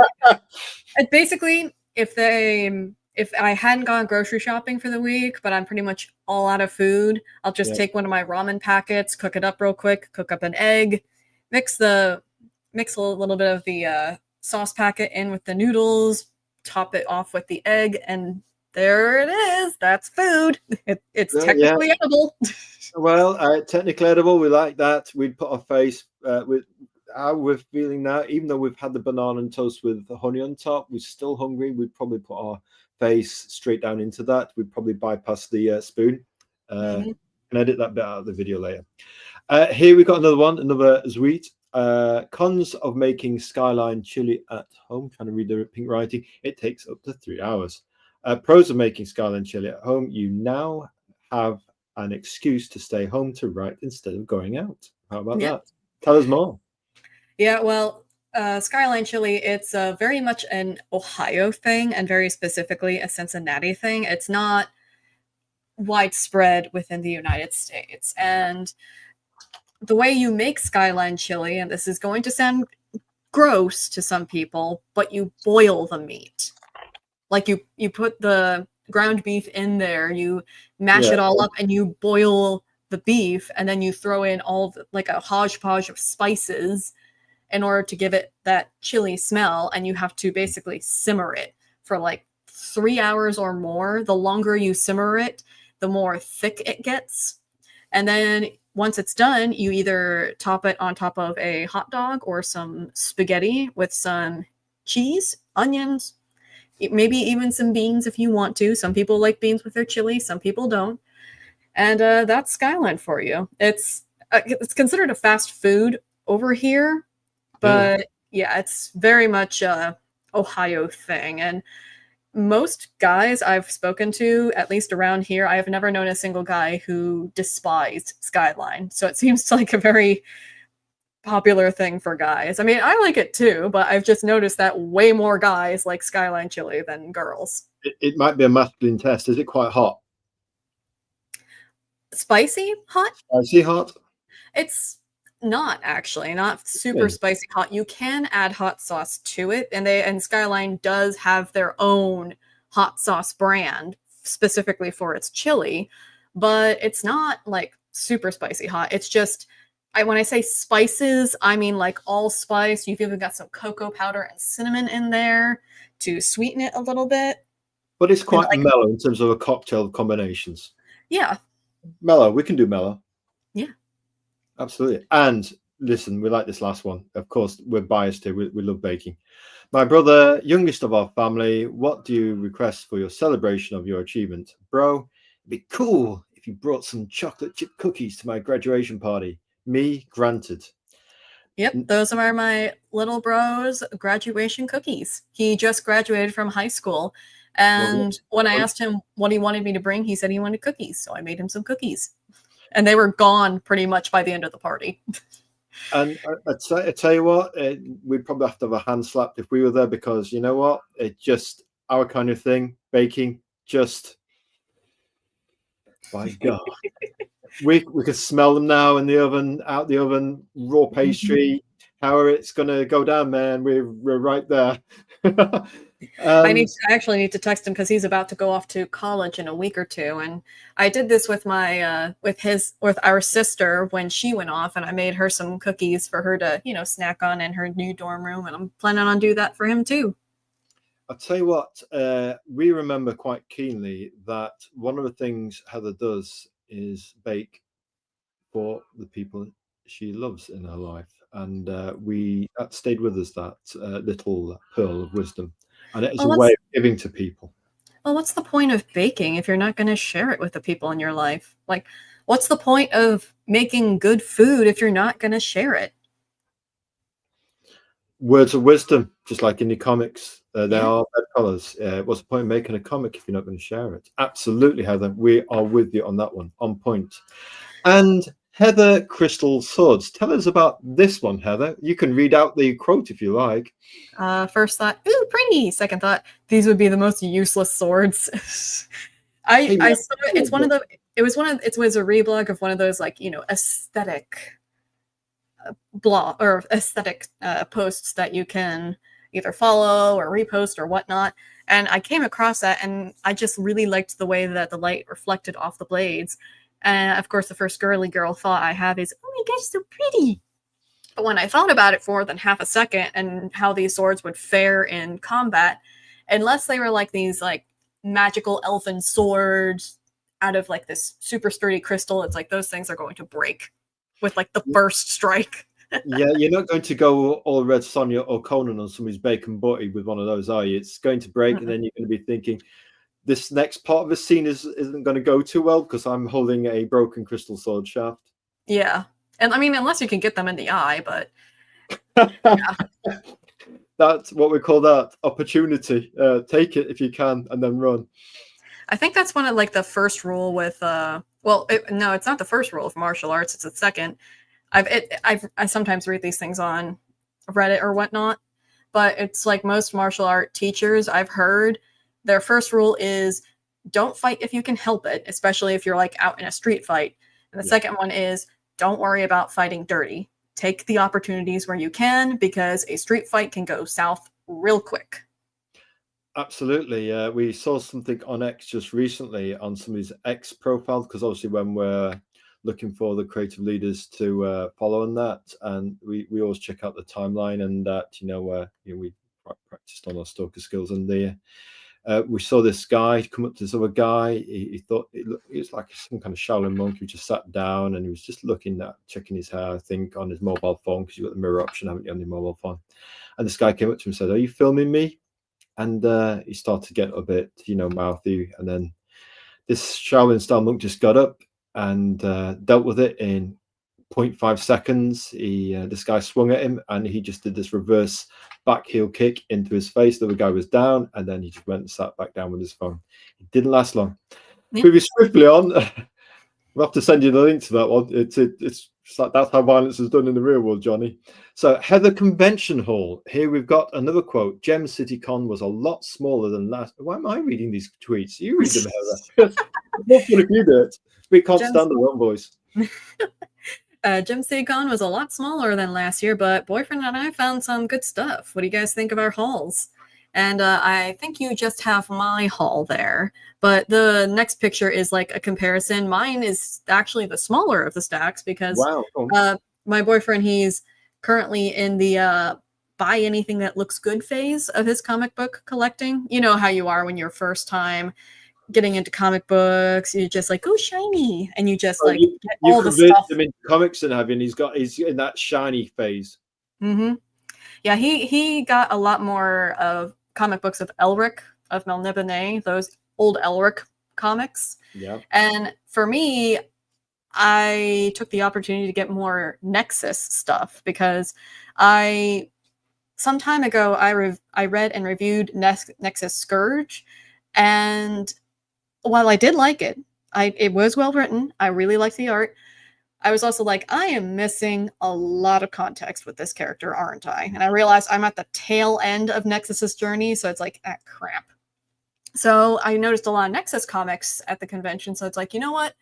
if I hadn't gone grocery shopping for the week, but I'm pretty much all out of food, I'll just take one of my ramen packets, cook it up real quick, cook up an egg, mix a little bit of the sauce packet in with the noodles, top it off with the egg, and there it is. That's food. It's technically edible. Well, technically edible. We like that. We'd put our face with how we're feeling now. Even though we've had the banana and toast with the honey on top, we're still hungry. We'd probably put our face straight down into that. We'd probably bypass the spoon. And edit that bit out of the video later. Here we got another one, another sweet. Cons of making skyline chili at home. Trying to read the pink writing. It takes up to 3 hours. Pros of making skyline chili at home. You now have an excuse to stay home to write instead of going out. How about that? Tell us more. Yeah, well, skyline chili, it's very much an Ohio thing, and very specifically a Cincinnati thing. It's not widespread within the United States. And the way you make skyline chili, and this is going to sound gross to some people, but you boil the meat. Like you put the ground beef in there, you mash it all up, and you boil the beef, and then you throw in like a hodgepodge of spices in order to give it that chili smell, and you have to basically simmer it for like 3 hours or more. The longer you simmer it, the more thick it gets. And then once it's done, you either top it on top of a hot dog or some spaghetti with some cheese, onions, maybe even some beans if you want to. Some people like beans with their chili, some people don't. And that's skyline for you. It's considered a fast food over here, but yeah, it's very much a Ohio thing. And most guys I've spoken to, at least around here, I have never known a single guy who despised Skyline. So it seems like a very popular thing for guys. I mean, I like it too, but I've just noticed that way more guys like Skyline chili than girls. It might be a masculine test. Is it quite hot? Spicy hot? Spicy hot? It's not actually, not super spicy hot. You can add hot sauce to it, and Skyline does have their own hot sauce brand specifically for its chili, but it's not like super spicy hot. It's just when I say spices, I mean like allspice. You've even got some cocoa powder and cinnamon in there to sweeten it a little bit. But it's quite mellow in terms of a cocktail combinations. Yeah. Mellow. We can do mellow. Yeah. Absolutely. And listen, we like this last one. Of course, we're biased here. We love baking. My brother, youngest of our family, what do you request for your celebration of your achievement? Bro, it'd be cool if you brought some chocolate chip cookies to my graduation party. Me, granted. Yep, those are my little bro's graduation cookies. He just graduated from high school. And when I asked him what he wanted me to bring, he said he wanted cookies. So I made him some cookies. And they were gone pretty much by the end of the party. And I tell you what, we'd probably have to have a hand slapped if we were there, because you know what? It's just our kind of thing. Baking, just by God. we could smell them now in the oven, out the oven, raw pastry. However it's going to go down, man. We're right there. I actually need to text him because he's about to go off to college in a week or two, and I did this with my with our sister when she went off, and I made her some cookies for her to snack on in her new dorm room, and I'm planning on do that for him too. I'll tell you what, we remember quite keenly that one of the things Heather does is bake for the people she loves in her life, and that stayed with us, that little pearl of wisdom. And it is a way of giving to people. Well, what's the point of baking if you're not going to share it with the people in your life? Like, what's the point of making good food if you're not going to share it? Words of wisdom, just like in the comics, there are bedfellows. What's the point of making a comic if you're not going to share it? Absolutely, Heather. We are with you on that one. On point. And Heather Crystal Swords. Tell us about this one, Heather. You can read out the quote if you like. First thought, ooh, pretty. Second thought, these would be the most useless swords. I saw it. It was a reblog of one of those aesthetic blog or aesthetic posts that you can either follow or repost or whatnot. And I came across that, and I just really liked the way that the light reflected off the blades. And of course, the first girly girl thought I have is, oh my gosh, so pretty. But when I thought about it for more than half a second and how these swords would fare in combat, unless they were like these like magical elfin swords out of like this super sturdy crystal, it's like those things are going to break with like the first strike. Yeah, you're not going to go all Red Sonja or Conan on somebody's bacon butty with one of those, are you? It's going to break, and then you're going to be thinking, this next part of the scene isn't going to go too well because I'm holding a broken crystal sword shaft. Yeah. And I mean, unless you can get them in the eye, but yeah. That's what we call that opportunity. Take it if you can, and then run. I think that's one of like the first rule with no, it's not the first rule of martial arts. It's the second. I sometimes read these things on Reddit or whatnot, but it's like most martial art teachers I've heard, their first rule is don't fight if you can help it, especially if you're like out in a street fight. And the second one is don't worry about fighting dirty. Take the opportunities where you can, because a street fight can go south real quick. Absolutely. We saw something on X just recently on somebody's X profile, because obviously when we're looking for the creative leaders to follow on that, and we always check out the timeline, and that we practiced on our stalker skills, and we saw this guy come up to this other guy. He thought it was like some kind of Shaolin monk who just sat down, and he was just checking his hair, I think, on his mobile phone, because you've got the mirror option, haven't you, on your mobile phone. And this guy came up to him and said, "Are you filming me?" And he started to get a bit, mouthy. And then this Shaolin style monk just got up and dealt with it in 0.5 seconds. This guy swung at him, and he just did this reverse back heel kick into his face. The other guy was down, and then he just went and sat back down with his phone. It didn't last long. Yeah. Moving swiftly on, we'll have to send you the link to that one. It's like that's how violence is done in the real world, Johnny. So Heather Convention Hall. Here we've got another quote. Gem City Con was a lot smaller than last. Why am I reading these tweets? You read them, Heather. More fun if you do it. We can't stand the wrong voice. Gem City Con was a lot smaller than last year, but boyfriend and I found some good stuff. What do you guys think of our hauls? And I think you just have my haul there. But the next picture is like a comparison. Mine is actually the smaller of the stacks because wow. My boyfriend, he's currently in the buy anything that looks good phase of his comic book collecting. You know how you are when you're first time getting into comic books. You're just like, oh, shiny. And you just get all the stuff. Him into comics and having he's in that shiny phase. Mm-hmm. Yeah, he got a lot more of comic books of Elric, of Melniboné, those old Elric comics. Yeah. And for me, I took the opportunity to get more Nexus stuff because some time ago I read and reviewed Nexus Scourge, and while I did like it, it was well written. I really liked the art. I was also like, I am missing a lot of context with this character, aren't I? And I realized I'm at the tail end of Nexus's journey, so it's like, crap. So I noticed a lot of Nexus comics at the convention, so it's like, you know what?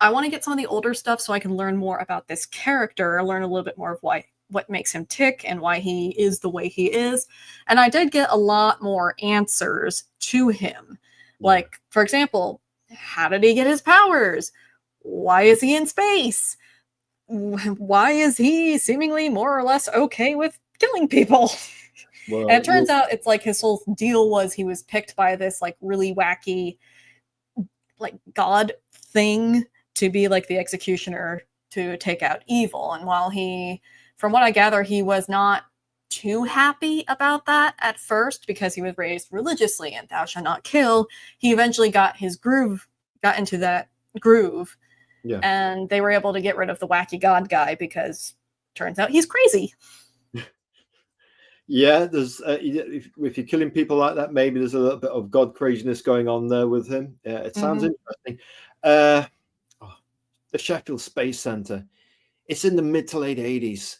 I want to get some of the older stuff so I can learn more about this character, learn a little bit more of what makes him tick and why he is the way he is. And I did get a lot more answers to him. Like, for example, how did he get his powers? Why is he in space? Why is he seemingly more or less okay with killing people? Well, and it turns out it's like his whole deal was he was picked by this like really wacky like god thing to be like the executioner to take out evil. And while from what I gather, he was not too happy about that at first because he was raised religiously and thou shalt not kill, he eventually got into that groove. Yeah. And they were able to get rid of the wacky god guy because turns out he's crazy. Yeah, there's if you're killing people like that, maybe there's a little bit of god craziness going on there with him. It sounds interesting. The Sheffield Space Center. It's in the mid to late 80s.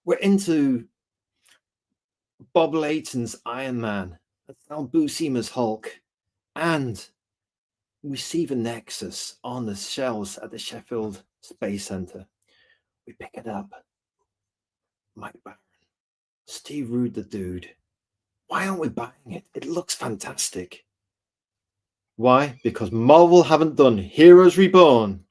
We're into Bob Layton's Iron Man, Al Buscema's Hulk, and we see the Nexus on the shelves at the Sheffield Space Center. We pick it up. Mike Baron, Steve Rude, the dude. Why aren't we buying it? It looks fantastic. Why? Because Marvel haven't done Heroes Reborn.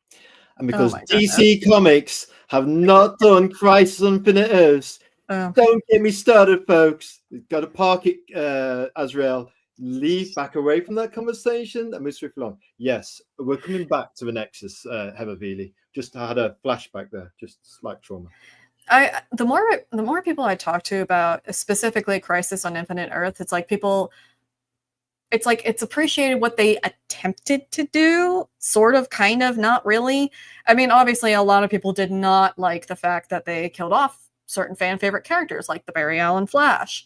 And because DC Comics have not done Crisis on Infinite Earths. Don't get me started, folks. We've got to park it, Azrael. Leave back away from that conversation and move swiftly on. Yes, we're coming back to the Nexus, Heather Veley. Just had a flashback there, just slight trauma. The more people I talk to about specifically Crisis on Infinite Earth, it's like it's appreciated what they attempted to do, sort of, kind of, not really. I mean, obviously, a lot of people did not like the fact that they killed off certain fan favorite characters like the Barry Allen Flash.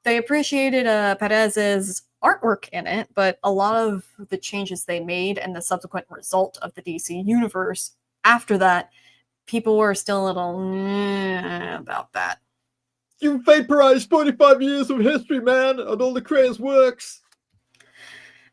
They appreciated Perez's artwork in it, but a lot of the changes they made and the subsequent result of the DC universe after that, people were still a little about that. You vaporized 45 years of history, man, and all the creators' works.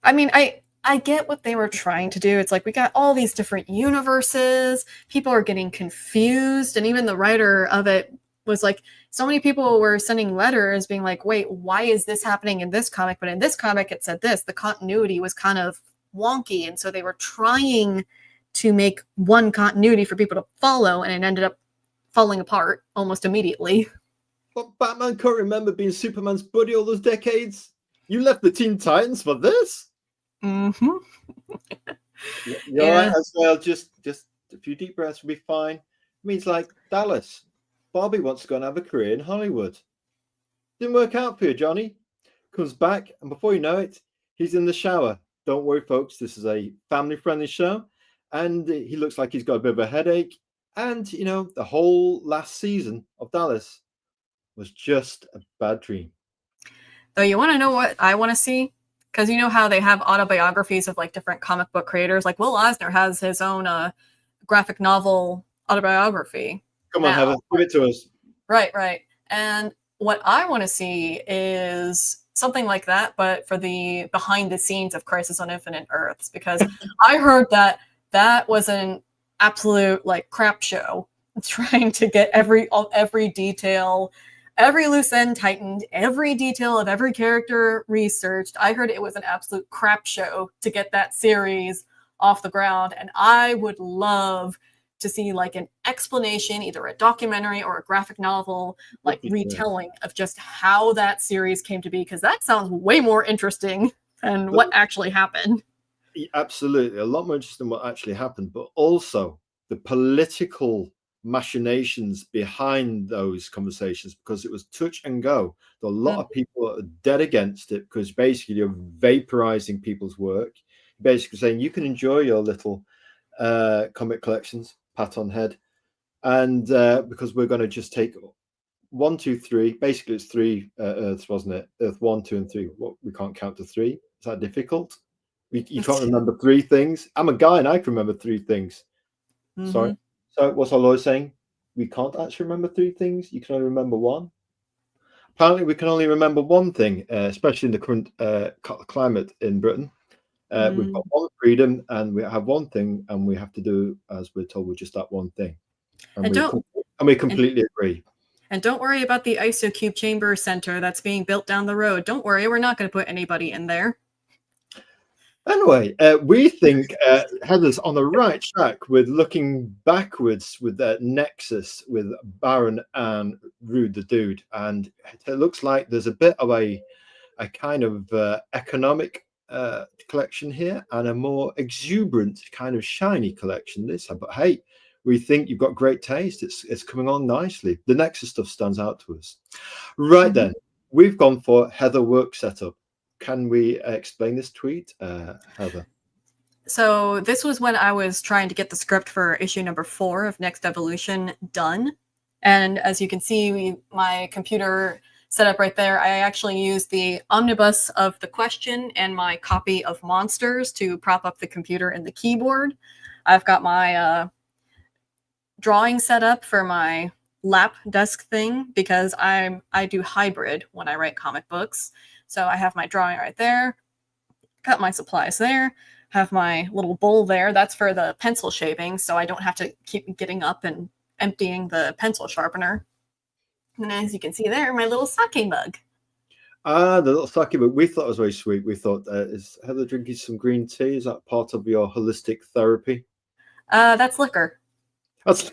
I mean, I get what they were trying to do. It's like we got all these different universes. People are getting confused. And even the writer of it was like, so many people were sending letters being like, wait, why is this happening in this comic? But in this comic, it said this. The continuity was kind of wonky. And so they were trying to make one continuity for people to follow. And it ended up falling apart almost immediately. But Batman can't remember being Superman's buddy all those decades. You left the Teen Titans for this? Mm-hmm. You're right as well. Just a few deep breaths will be fine. It means like Dallas. Bobby wants to go and have a career in Hollywood. Didn't work out for you, Johnny. Comes back, and before you know it, he's in the shower. Don't worry, folks. This is a family-friendly show, and he looks like he's got a bit of a headache. And you know, the whole last season of Dallas was just a bad dream. Though, you want to know what I want to see? Because you know how they have autobiographies of like different comic book creators. Like Will Eisner has his own graphic novel autobiography. Come on, Heather, give it to us. Right, right. And what I want to see is something like that, but for the behind the scenes of Crisis on Infinite Earths, because I heard that that was an absolute like crap show, trying to get every detail, every loose end tightened, every detail of every character researched. I heard it was an absolute crap show to get that series off the ground, and I would love to see like an explanation, either a documentary or a graphic novel, like retelling of just how that series came to be, because that sounds way more interesting than what actually happened. Absolutely, a lot more interesting than what actually happened, but also the political machinations behind those conversations, because it was touch and go. There were a lot of people that are dead against it, because basically you're vaporizing people's work, basically saying you can enjoy your little comic collections, pat on head, and because we're going to just take 1, 2, 3. Basically, it's 3 Earths, wasn't it? Earth 1, 2, and 3. What, we can't count to 3? Is that difficult? You can't remember 3 things. I'm a guy and I can remember 3 things. Sorry. So what's our lawyer saying? We can't actually remember 3 things. You can only remember 1. Apparently, we can only remember 1 thing, especially in the current climate in Britain. We've got 1 freedom, and we have 1 thing, and we have to do as we're told with just that 1 thing. And we completely agree. And don't worry about the IsoCube Chamber Center that's being built down the road. Don't worry, we're not going to put anybody in there. Anyway, we think Heather's on the right track with looking backwards with that nexus with Baron and Rude the Dude. And it looks like there's a bit of a kind of economic collection here, and a more exuberant kind of shiny collection this time. But hey, we think you've got great taste. It's coming on nicely. The Nexus stuff stands out to us. Right then, we've gone for Heather work setup. Can we explain this tweet, Heather? So this was when I was trying to get the script for issue number 4 of Next Evolution done. And as you can see, my computer set up right there, I actually used the omnibus of The Question and my copy of Monsters to prop up the computer and the keyboard. I've got my drawing set up for my lap desk thing, because I do hybrid when I write comic books. So I have my drawing right there, got my supplies there, have my little bowl there. That's for the pencil shaving, so I don't have to keep getting up and emptying the pencil sharpener. And as you can see there, my little sake mug. Ah, the little sake mug. We thought it was very sweet. We thought, is Heather drinking some green tea? Is that part of your holistic therapy? That's liquor. That's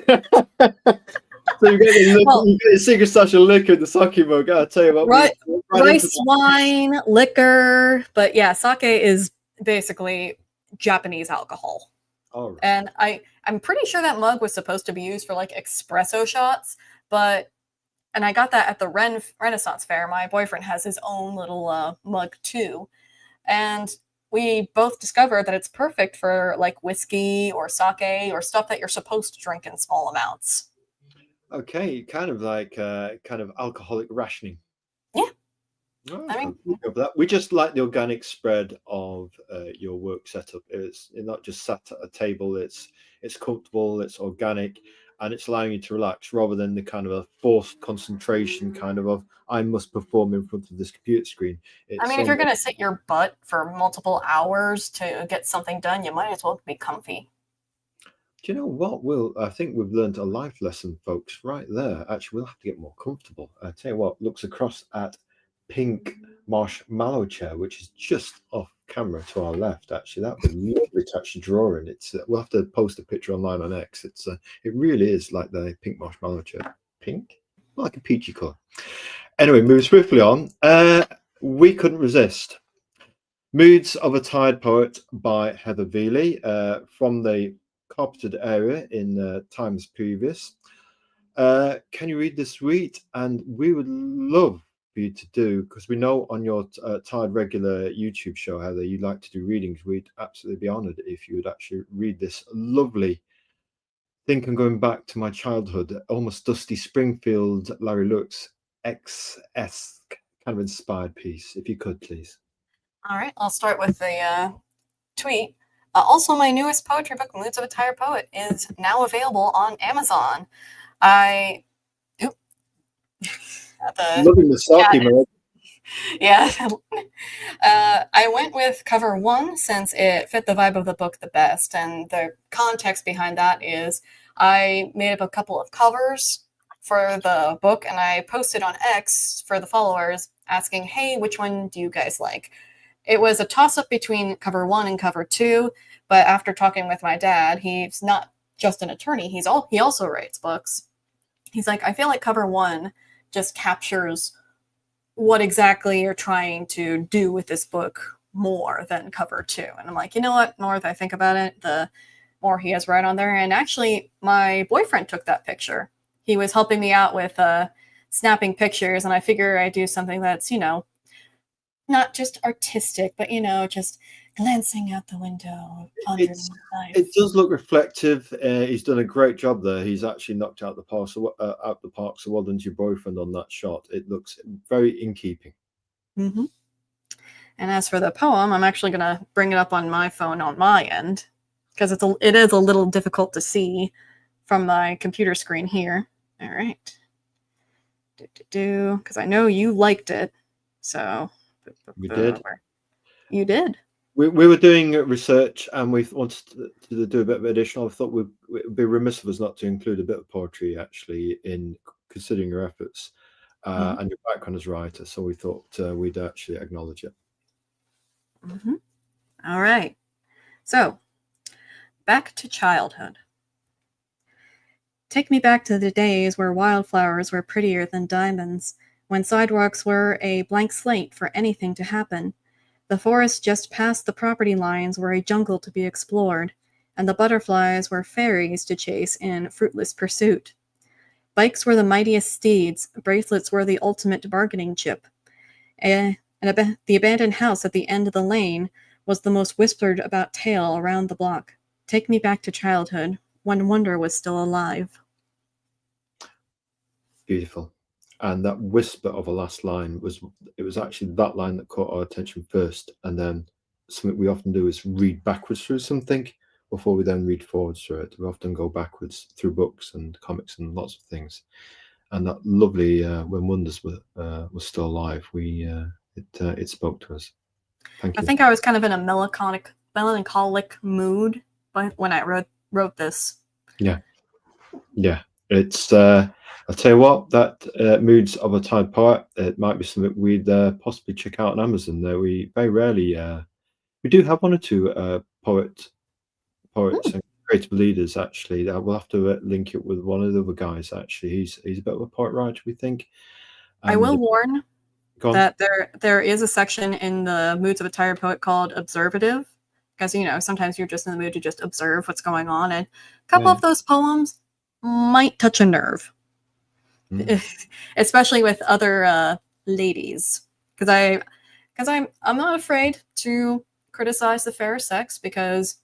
so you get a secret stash of liquor in the sake mug. I'll tell you what. Right, rice wine, liquor. But yeah, sake is basically Japanese alcohol. All right. And I'm pretty sure that mug was supposed to be used for like espresso shots, and I got that at the Renaissance Fair. My boyfriend has his own little mug too. And we both discovered that it's perfect for like whiskey or sake or stuff that you're supposed to drink in small amounts. Okay, kind of like kind of alcoholic rationing. Yeah. Oh, I mean, we just like the organic spread of your work setup. It's not just sat at a table. It's comfortable. It's organic, and it's allowing you to relax rather than the kind of a forced concentration kind of I must perform in front of this computer screen. I mean, if you're going to sit your butt for multiple hours to get something done, you might as well be comfy. Do you know what, I think we've learned a life lesson, folks, right there. Actually, we'll have to get more comfortable. I tell you what, looks across at pink marshmallow chair, which is just off camera to our left. Actually, that would be lovely to actually draw in. It's we'll have to post a picture online on X. It's it really is like the pink marshmallow chair. Pink, like a peachy color. Anyway, move swiftly on. We couldn't resist. Moods of a Tired Poet by Heather Veley from the carpeted area in times previous. Can you read this tweet? And we would love for you to do, because we know on your Tired Regular YouTube show, Heather, you like to do readings. We'd absolutely be honoured if you would actually read this lovely. I think I'm going back to my childhood, almost Dusty Springfield, Larry Lewis esque kind of inspired piece. If you could, please. All right, I'll start with the tweet. Also, my newest poetry book, Moods of a Tired Poet, is now available on Amazon. Loving the selfie mode. Yeah. I went with cover 1 since it fit the vibe of the book the best. And the context behind that is I made up a couple of covers for the book and I posted on X for the followers asking, hey, which one do you guys like? It was a toss-up between cover 1 and cover 2, but after talking with my dad, he's not just an attorney, he also writes books. He's like, I feel like cover 1 just captures what exactly you're trying to do with this book more than cover 2. And I'm like, you know what, the more I think about it, the more he has right on there. And actually, my boyfriend took that picture. He was helping me out with snapping pictures, and I figure I do something that's, not just artistic, but, just glancing out the window. It does look reflective. He's done a great job there. He's actually knocked out the park. So well done to your boyfriend on that shot. It looks very in keeping. Mm-hmm. And as for the poem, I'm actually going to bring it up on my phone on my end because it is a little difficult to see from my computer screen here. All right. Because I know you liked it. So we did. You did. We were doing research and we wanted to do a bit of additional. I thought it would be remiss of us not to include a bit of poetry actually in considering your efforts and your background as a writer. So we thought we'd actually acknowledge it. Mm-hmm. All right. So back to childhood. Take me back to the days where wildflowers were prettier than diamonds, when sidewalks were a blank slate for anything to happen. The forest just past the property lines were a jungle to be explored, and the butterflies were fairies to chase in fruitless pursuit. Bikes were the mightiest steeds, bracelets were the ultimate bargaining chip. The abandoned house at the end of the lane was the most whispered about tale around the block. Take me back to childhood, when wonder was still alive. Beautiful. And that whisper of a last line was actually that line that caught our attention first. And then something we often do is read backwards through something before we then read forwards through it. We often go backwards through books and comics and lots of things. And that lovely when wonders was still alive, it spoke to us. Thank you. I think I was kind of in a melancholic mood when I wrote this. Yeah. It's I'll tell you what, that Moods of a Tired Poet, it might be something we'd possibly check out on Amazon. There, we very rarely we do have one or two poets and creative leaders actually. We'll have to link it with one of the other guys. Actually, he's a bit of a poet writer, we think. And I will warn that there is a section in the Moods of a Tired Poet called Observative, because sometimes you're just in the mood to just observe what's going on, and a couple of those poems might touch a nerve. Especially with other ladies, because I'm not afraid to criticize the fair sex, because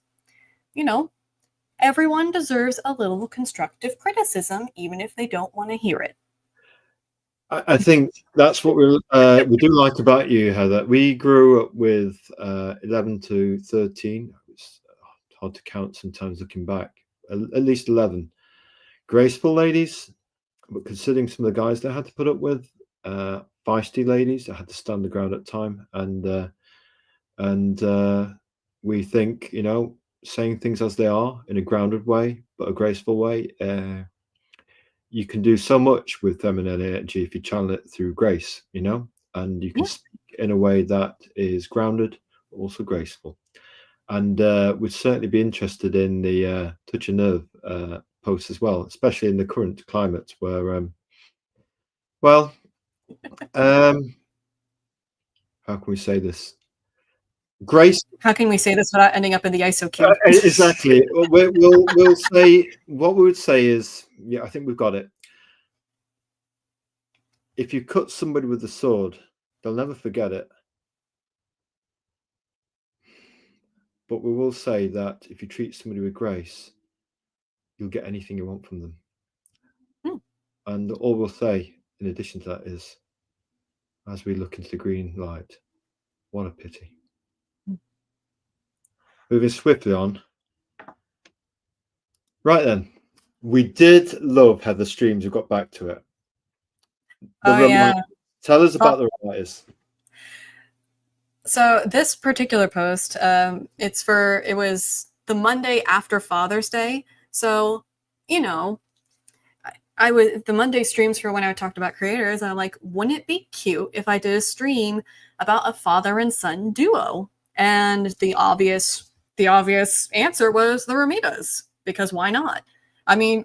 everyone deserves a little constructive criticism, even if they don't want to hear it. I think that's what we do like about you, Heather. We grew up with 11 to 13. It's hard to count sometimes looking back. At least 11 graceful ladies. But considering some of the guys they had to put up with, feisty ladies that had to stand the ground at time, and we think saying things as they are in a grounded way but a graceful way, you can do so much with feminine energy if you channel it through grace, and you can speak in a way that is grounded but also graceful. And we'd certainly be interested in the touch a nerve posts as well, especially in the current climate where how can we say this? Grace. How can we say this without ending up in the ISO cube? Exactly. We'll say what we would say is, I think we've got it. if you cut somebody with a sword, they'll never forget it. But we will say that if you treat somebody with grace, you'll get anything you want from them. Hmm. And all we'll say in addition to that is, as we look into the green light, what a pity. Moving swiftly on. Right then, we did love Heather's streams. We got back to it. Oh yeah. Tell us about the reminders. So this particular post, it was the Monday after Father's Day. So, you know, I was the Monday streams for when I talked about creators, and I'm like, wouldn't it be cute if I did a stream about a father and son duo? And the obvious answer was the Ramitas, because why not? I mean,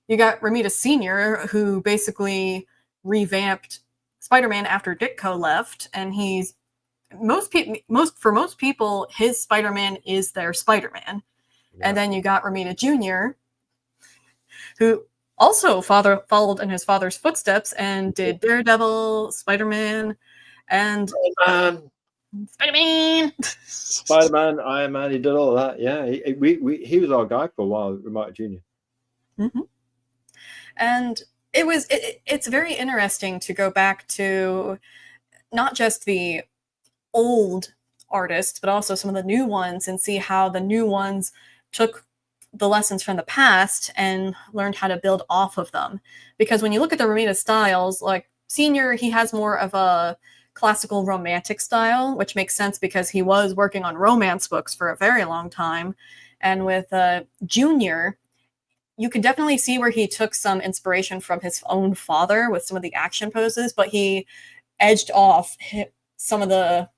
you got Ramita Sr., who basically revamped Spider-Man after Ditko left, and he's most people, his Spider-Man is their Spider-Man. Yeah. And then you got Ramita Jr., who also followed in his father's footsteps and did Daredevil, Spider-Man, and Spider-Man, Iron Man. He did all of that. Yeah, he was our guy for a while, Ramita Jr. Mm-hmm. And it's very interesting to go back to not just the old artists, but also some of the new ones, and see how the new ones took the lessons from the past and learned how to build off of them. Because when you look at the Ramita styles, like Senior, he has more of a classical romantic style, which makes sense because he was working on romance books for a very long time. And with Junior, you can definitely see where he took some inspiration from his own father with some of the action poses, but he edged off some of the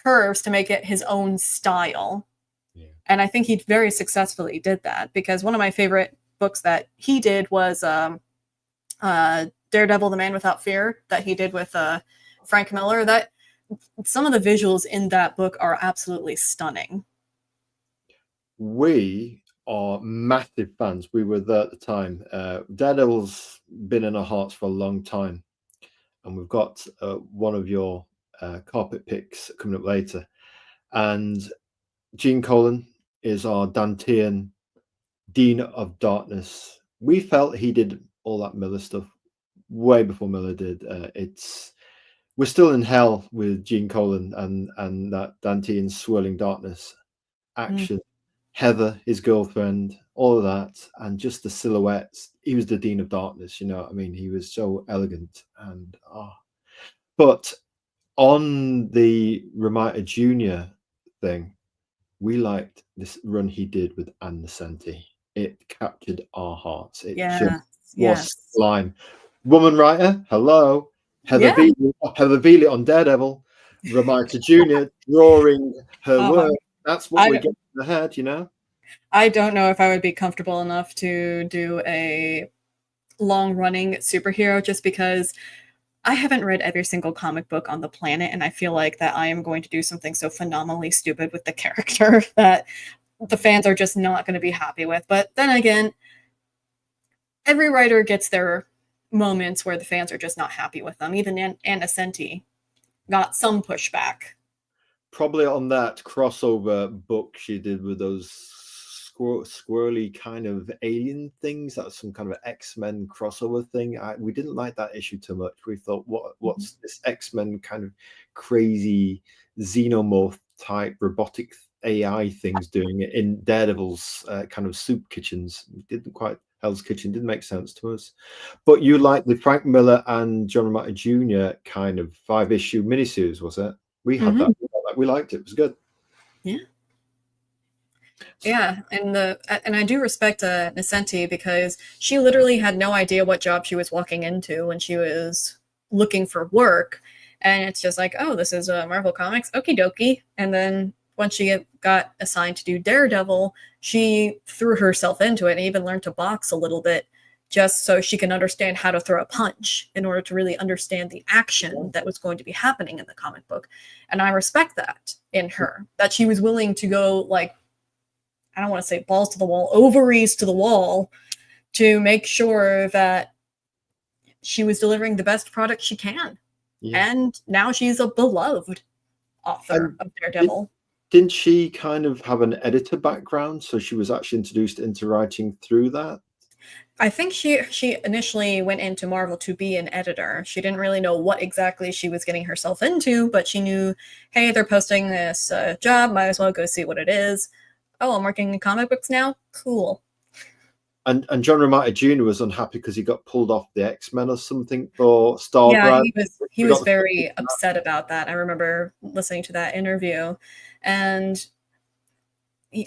curves to make it his own style. Yeah. And I think he very successfully did that, because one of my favorite books that he did was Daredevil, the Man Without Fear, that he did with Frank Miller. That some of the visuals in that book are absolutely stunning. We are massive fans. We were there at the time. Daredevil's been in our hearts for a long time, and we've got one of your carpet picks coming up later. And Gene Colan is our Dantean Dean of Darkness. We felt he did all that Miller stuff way before Miller did. We're still in hell with Gene Colan and that Dantean swirling darkness action. Heather, his girlfriend, all of that, and just the silhouettes. He was the Dean of Darkness, you know what I mean? He was so elegant. And but on the Ramita Jr. thing, we liked this run he did with Ann Nesenti. It captured our hearts. It just was sublime. Woman writer, hello. Heather Veley on Daredevil. Ramita Jr. drawing her work. That's what we're getting in the head, you know? I don't know if I would be comfortable enough to do a long-running superhero, just because I haven't read every single comic book on the planet, and I feel like that I am going to do something so phenomenally stupid with the character that the fans are just not going to be happy with. But then again, every writer gets their moments where the fans are just not happy with them. Even Ann Nesenti got some pushback. Probably on that crossover book she did with those squirrely kind of alien things. That was some kind of X-Men crossover thing. We didn't like that issue too much. We thought, what's this X-Men kind of crazy xenomorph type robotic AI things doing it in Daredevil's kind of soup kitchens? Didn't quite, Hell's Kitchen didn't make sense to us. But you like the Frank Miller and John Romita Jr. kind of 5-issue miniseries, was it? We had that. We liked it. It was good. Yeah. Yeah, and I do respect Nesenti, because she literally had no idea what job she was walking into when she was looking for work, and it's just like, oh, this is Marvel Comics, okie dokie. And then once she got assigned to do Daredevil, she threw herself into it and even learned to box a little bit, just so she can understand how to throw a punch in order to really understand the action that was going to be happening in the comic book. And I respect that in her, that she was willing to go, like, I don't want to say balls to the wall, ovaries to the wall, to make sure that she was delivering the best product she can. Yeah. And now she's a beloved author of Daredevil. Didn't she kind of have an editor background? So she was actually introduced into writing through that? I think she initially went into Marvel to be an editor. She didn't really know what exactly she was getting herself into, but she knew, hey, they're posting this job, might as well go see what it is. Oh, I'm working in comic books now? Cool. And John Romita Jr. was unhappy because he got pulled off the X-Men or something for Stargrad. Yeah, he was very upset about that. I remember listening to that interview, and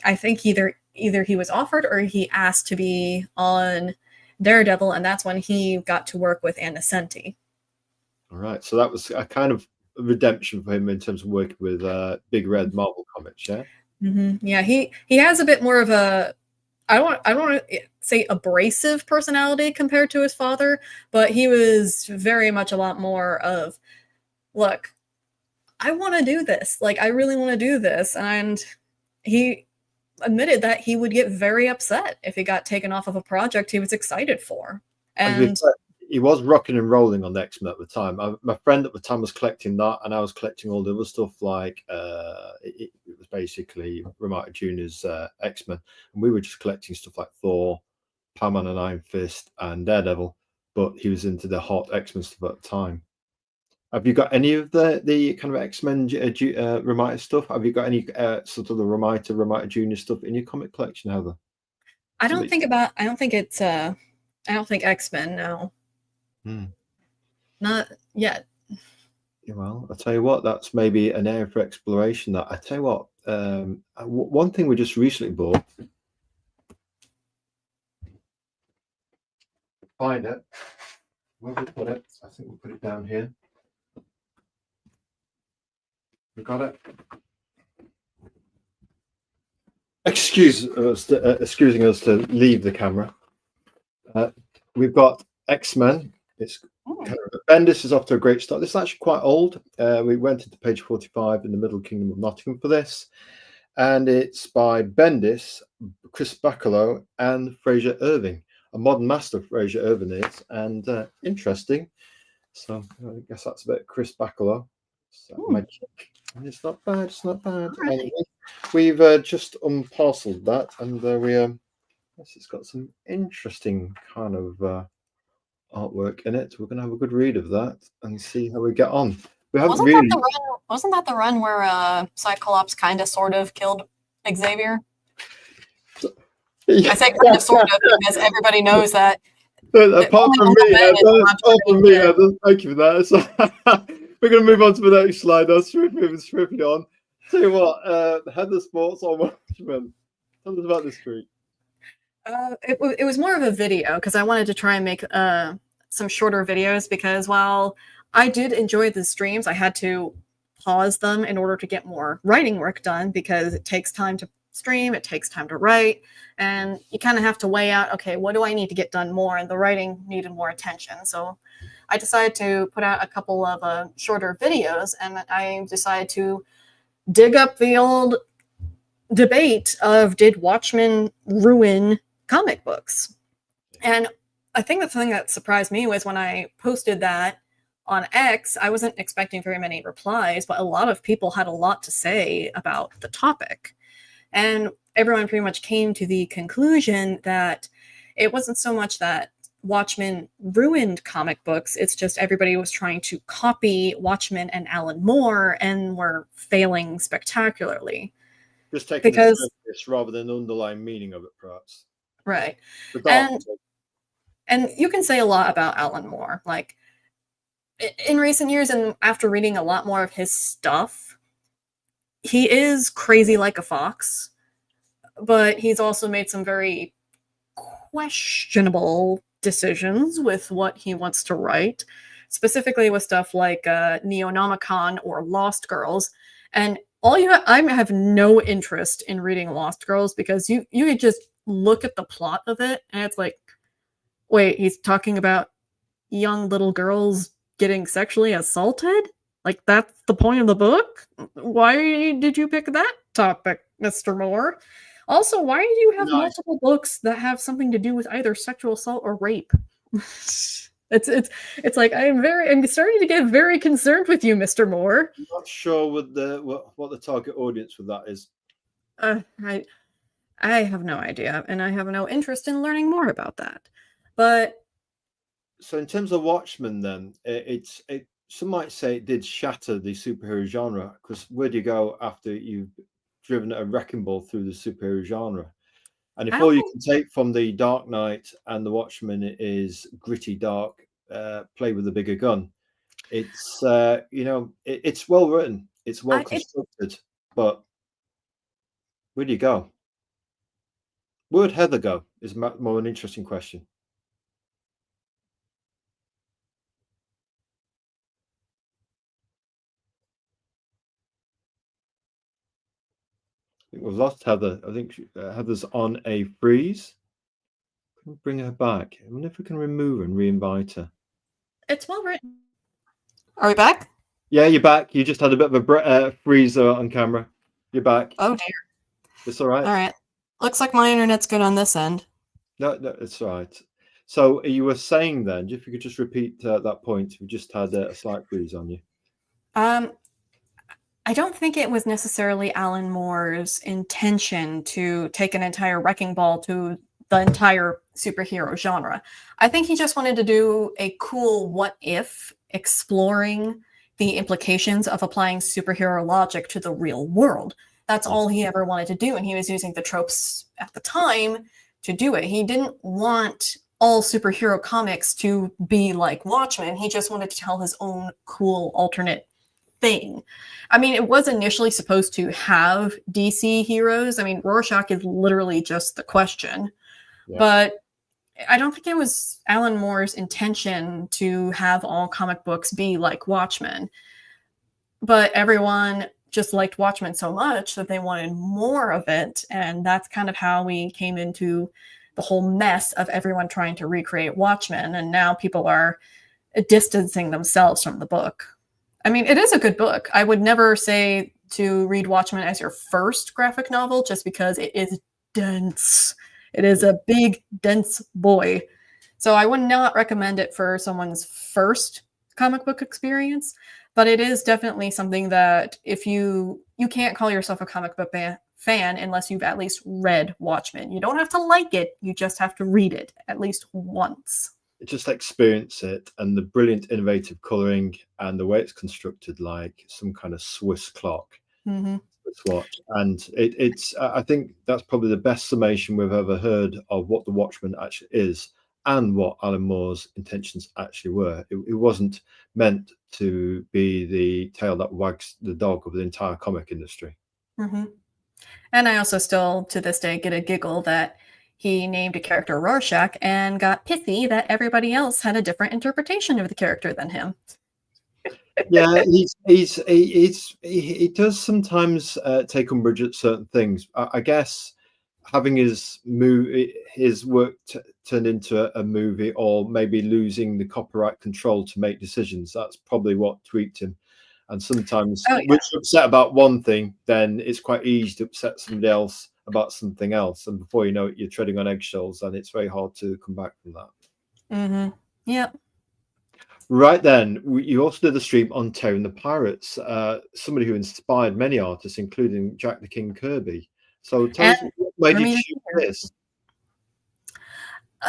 I think either he was offered or he asked to be on Daredevil, and that's when he got to work with Anna Senti. All right, so that was a kind of redemption for him in terms of working with Big Red Marvel Comics, yeah. Mm-hmm. Yeah, he has a bit more of a I don't want to say abrasive personality compared to his father, but he was very much a lot more of, look, I want to do this. Like, I really want to do this. And he admitted that he would get very upset if he got taken off of a project he was excited for. And he was rocking and rolling on the X-Men at the time. My friend at the time was collecting that, and I was collecting all the other stuff, like it was basically Romita Jr.'s X-Men, and we were just collecting stuff like Thor, Power Man and Iron Fist, and Daredevil, but he was into the hot X-Men stuff at the time. Have you got any of the kind of X-Men Romita stuff? Have you got any sort of the Romita Jr. stuff in your comic collection, Heather? I don't think X-Men, no. Not yet. Well, I'll tell you what, that's maybe an area for exploration. That I tell you what, one thing we just recently bought. Find it. Where have we put it? I think we'll put it down here. We got it. Excusing us to leave the camera. We've got X-Men. It's kind of, Bendis is off to a great start. This is actually quite old. We went into page 45 in the Middle Kingdom of Nottingham for this, and it's by Bendis, Chris Bachalo, and Fraser Irving. A modern master, Fraser Irving is, and interesting. So I guess that's a bit Chris Bachalo. So it's not bad. It's not bad. Right. We've just unparceled that, and it's got some interesting kind of artwork in it. We're going to have a good read of that and see how we get on. We haven't wasn't that the run where Cyclops kind of sort of killed Xavier? Yeah. I say kind of sort of because everybody knows that. Apart from me, thank you for that. So, we're going to move on to the next slide. I'll swiftly on. Tell you what, Heather's thoughts on Watchmen. Tell us about this week. It was more of a video because I wanted to try and make some shorter videos, because while I did enjoy the streams, I had to pause them in order to get more writing work done, because it takes time to stream, it takes time to write, and you kind of have to weigh out, okay, what do I need to get done more? And the writing needed more attention. So I decided to put out a couple of shorter videos, and I decided to dig up the old debate of, did Watchmen ruin comic books? And I think the thing that surprised me was when I posted that on X, I wasn't expecting very many replies, but a lot of people had a lot to say about the topic. And everyone pretty much came to the conclusion that it wasn't so much that Watchmen ruined comic books, it's just everybody was trying to copy Watchmen and Alan Moore and were failing spectacularly. Just taking the surface rather than the underlying meaning of it, perhaps. Right. And you can say a lot about Alan Moore. Like, in recent years, and after reading a lot more of his stuff, he is crazy like a fox, but he's also made some very questionable decisions with what he wants to write, specifically with stuff like Neonomicon or Lost Girls. And I have no interest in reading Lost Girls, because you could just look at the plot of it and it's like, wait, he's talking about young little girls getting sexually assaulted? Like, that's the point of the book? Why did you pick that topic, Mr. Moore? Also, why do you have multiple books that have something to do with either sexual assault or rape? It's like I'm starting to get very concerned with you, Mr. Moore. I'm not sure what the target audience for that is. Uh, I I have no idea, and I have no interest in learning more about that. But So in terms of Watchmen, then some might say it did shatter the superhero genre, because where do you go after you've driven a wrecking ball through the superhero genre? And I if don't all you think can take from the Dark Knight and the Watchmen is gritty, dark, play with a bigger gun, it's it's well written, it's well I it constructed, but where do you go? Where would Heather go? Is more an interesting question. I think we've lost Heather. I think Heather's on a freeze. Can we bring her back? I wonder if we can remove her and re-invite her. it's well written. Are we back? Yeah, you're back. You just had a bit of a freeze on camera. You're back. Oh dear. It's all right. All right. Looks like my internet's good on this end. No, it's all right. So you were saying then, if you could just repeat that point, we just had a slight freeze on you. Um, I don't think it was necessarily Alan Moore's intention to take an entire wrecking ball to the entire superhero genre. I think he just wanted to do a cool what if, exploring the implications of applying superhero logic to the real world. That's all he ever wanted to do. And he was using the tropes at the time to do it. He didn't want all superhero comics to be like Watchmen. He just wanted to tell his own cool alternate thing. I mean, it was initially supposed to have DC heroes. I mean, Rorschach is literally just the Question, Yeah. but I don't think it was Alan Moore's intention to have all comic books be like Watchmen. But everyone just liked Watchmen so much that they wanted more of it. And that's kind of how we came into the whole mess of everyone trying to recreate Watchmen. And now people are distancing themselves from the book. I mean, it is a good book. I would never say to read Watchmen as your first graphic novel just because it is dense. It is a big, dense boy. So I would not recommend it for someone's first comic book experience, but it is definitely something that if you can't call yourself a comic book fan unless you've at least read Watchmen. You don't have to like it, you just have to read it at least once. Just experience it, and the brilliant innovative coloring and the way it's constructed like some kind of Swiss clock. Mm-hmm. Watch, and it's I think that's probably the best summation we've ever heard of what the Watchmen actually is and what Alan Moore's intentions actually were. It wasn't meant to be the tail that wags the dog of the entire comic industry. Mm-hmm. And I also still to this day get a giggle that he named a character Rorschach and got pissy that everybody else had a different interpretation of the character than him. Yeah, he does sometimes take umbrage at certain things. I guess having his work turned into a movie, or maybe losing the copyright control to make decisions, that's probably what tweaked him. And sometimes, which upset about one thing, then it's quite easy to upset somebody else about something else, and before you know it, you're treading on eggshells, and it's very hard to come back from that. Mm-hmm. Yep. Right then, you also did a stream on Terry and the Pirates, somebody who inspired many artists, including Jack the King Kirby. So tell us, why did you shoot this?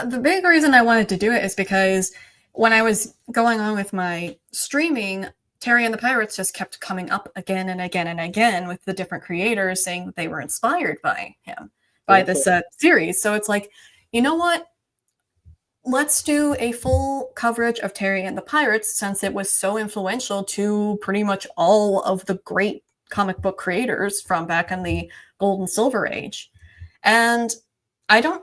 The big reason I wanted to do it is because when I was going on with my streaming, Terry and the Pirates just kept coming up again and again and again with the different creators saying that they were inspired by him, by this series. So it's like, you know what? Let's do a full coverage of Terry and the Pirates, since it was so influential to pretty much all of the great comic book creators from back in the Gold and Silver Age. And I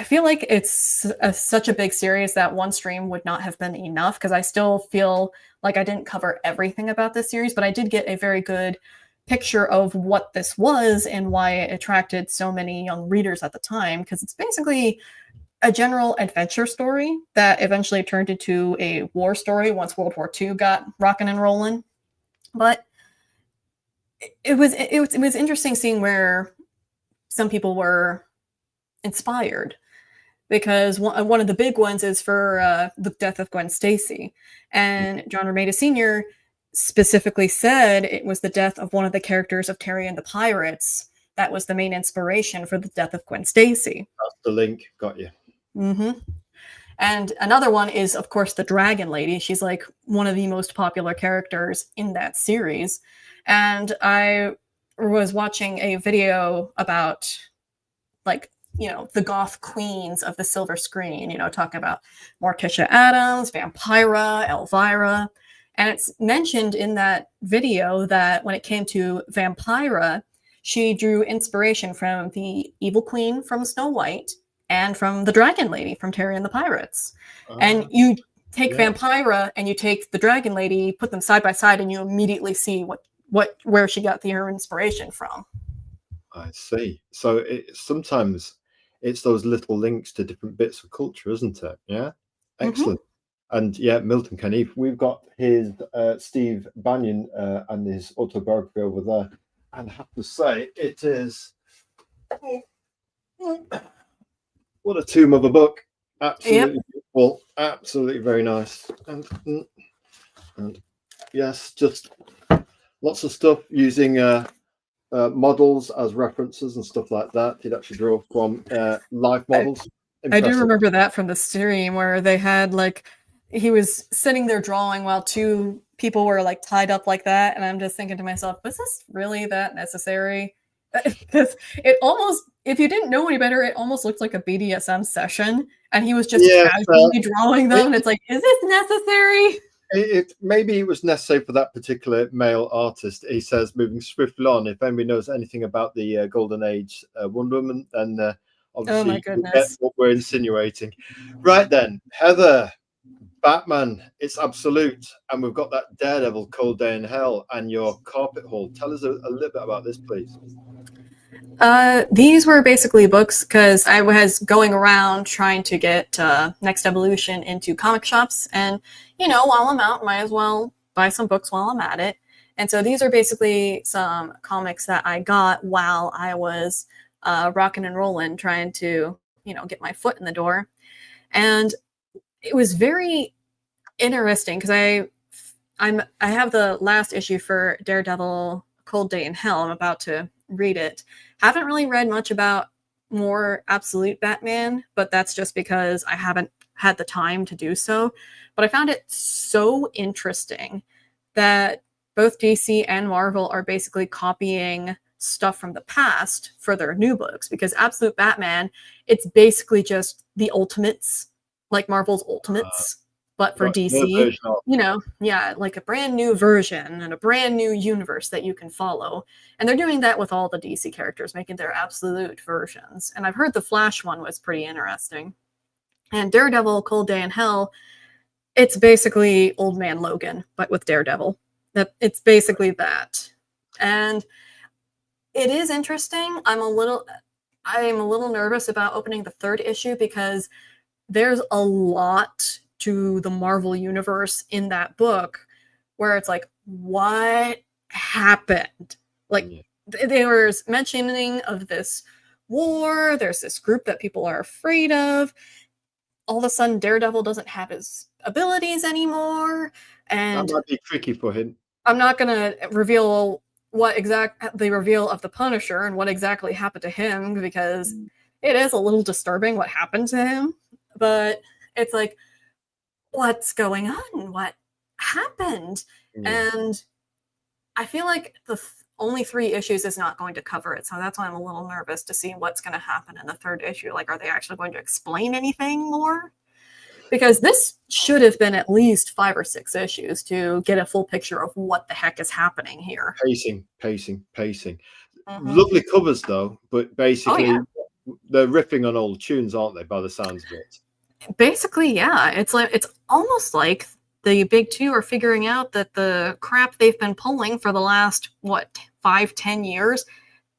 feel like it's such a big series that one stream would not have been enough, because I still feel like I didn't cover everything about this series, but I did get a very good picture of what this was and why it attracted so many young readers at the time, because it's basically a general adventure story that eventually turned into a war story once World War II got rocking and rolling. But it was interesting seeing where some people were inspired. because one of the big ones is for the death of Gwen Stacy. And John Romita Sr. specifically said it was the death of one of the characters of Terry and the Pirates that was the main inspiration for the death of Gwen Stacy. That's the link. Got you. Mm-hmm. And another one is, of course, the Dragon Lady. She's like one of the most popular characters in that series. And I was watching a video about, like, the goth queens of the silver screen, talking about Morticia Addams, Vampira, Elvira. And it's mentioned in that video that when it came to Vampira, she drew inspiration from the evil queen from Snow White and from the Dragon Lady from Terry and the Pirates. And you take Vampira and you take the Dragon Lady, put them side by side, and you immediately see where she got her inspiration from. I see. So sometimes it's those little links to different bits of culture, isn't it? Yeah. Excellent. And yeah, Milton Caniff. We've got his Steve Bannon and his autobiography over there. And I have to say, it is what a tomb of a book. Absolutely beautiful. Absolutely very nice. And yes, just lots of stuff using models as references and stuff like that. He'd actually draw from life models. I do remember that from the stream where they had, like, he was sitting there drawing while two people were like tied up like that, and I'm just thinking to myself, was this really that necessary? Because it almost, if you didn't know any better, it almost looked like a BDSM session, and he was just casually drawing them, and it's like, is this necessary? Maybe it was necessary for that particular male artist. He says, moving swiftly on, if anybody knows anything about the Golden Age Wonder Woman, then obviously oh my goodness, what we're insinuating. Right then, Heather, Batman, it's absolute, and we've got that Daredevil, Cold Day in Hell, and your carpet haul. Tell us a little bit about this, please. These were basically books because I was going around trying to get Next Evolution into comic shops, and while I'm out, might as well buy some books while I'm at it. And so these are basically some comics that I got while I was rocking and rolling, trying to get my foot in the door. And it was very interesting because I have the last issue for Daredevil, Cold Day in Hell. I'm about to read it. Haven't really read much about more absolute Batman, but that's just because I haven't had the time to do so. But I found it so interesting that both DC and Marvel are basically copying stuff from the past for their new books, because absolute Batman, it's basically just the Ultimates, like Marvel's Ultimates, but for DC, like a brand new version and a brand new universe that you can follow. And they're doing that with all the DC characters, making their absolute versions. And I've heard the Flash one was pretty interesting. And Daredevil, Cold Day in Hell, it's basically Old Man Logan, but with Daredevil. It's basically that. And it is interesting. I'm a little nervous about opening the third issue because there's a lot to the Marvel universe in that book where it's like, what happened? Like, there was mentioning of this war. There's this group that people are afraid of. All of a sudden, Daredevil doesn't have his abilities anymore. And that might be tricky for him. I'm not going to reveal the reveal of the Punisher and what exactly happened to him, because it is a little disturbing what happened to him. But it's like, what's going on? What happened? And I feel like the only 3 issues is not going to cover it. So that's why I'm a little nervous to see what's going to happen in the third issue. Like, are they actually going to explain anything more? Because this should have been at least 5 or 6 issues to get a full picture of what the heck is happening here. Pacing. Lovely covers, though, but basically they're riffing on old tunes, aren't they, by the sounds of it? Basically, yeah. It's almost like the big two are figuring out that the crap they've been pulling for the last 5-10 years,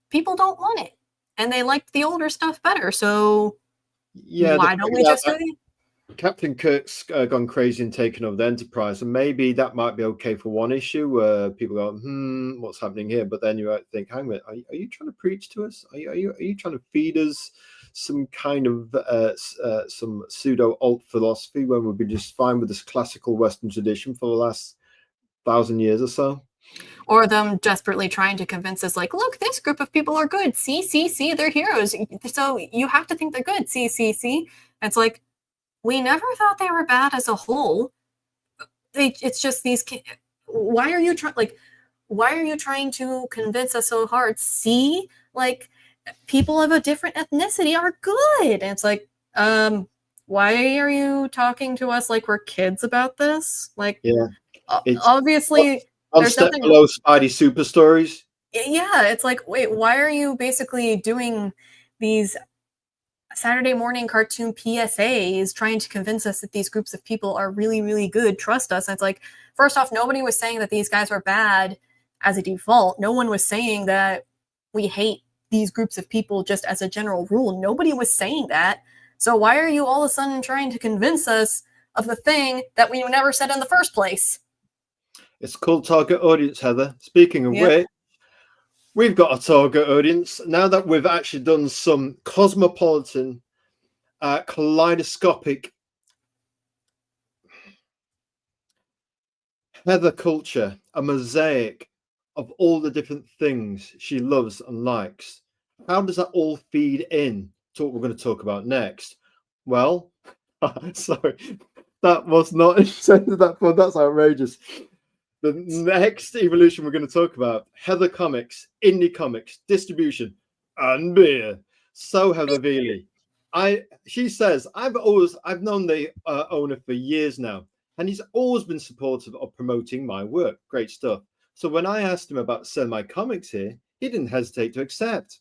people don't want it, and they like the older stuff better. So why don't we just Captain Kirk's gone crazy and taken over the Enterprise, and maybe that might be okay for one issue where people go, what's happening here? But then you think, hang on, are you trying to preach to us? Are you trying to feed us some kind of some pseudo alt philosophy when we've been just fine with this classical Western tradition for the last 1,000 years or so? Or them desperately trying to convince us, like, look, this group of people are good. See, they're heroes. So you have to think they're good. See. It's like, we never thought they were bad as a whole. It's just these. Why are you trying to convince us so hard? See, like, people of a different ethnicity are good. And it's like, why are you talking to us like we're kids about this? Like, Yeah, it's obviously one there's step nothing. below Spidey super stories. Yeah, it's like, wait, why are you basically doing these Saturday morning cartoon PSAs trying to convince us that these groups of people are really, really good? Trust us. And it's like, first off, nobody was saying that these guys were bad as a default. No one was saying that we hate these groups of people just as a general rule. Nobody was saying that. So why are you all of a sudden trying to convince us of the thing that we never said in the first place? It's called target audience, Heather. Speaking of which, we've got a target audience. Now that we've actually done some cosmopolitan, kaleidoscopic Heather culture, a mosaic of all the different things she loves and likes. How does that all feed in to what we're going to talk about next? Well, sorry, that was not intended that fun. That's outrageous. The next evolution we're going to talk about: Heather comics, indie comics, distribution, and beer. So Heather Veley, she says I've known the owner for years now, and he's always been supportive of promoting my work. Great stuff. So when I asked him about selling my comics here, he didn't hesitate to accept.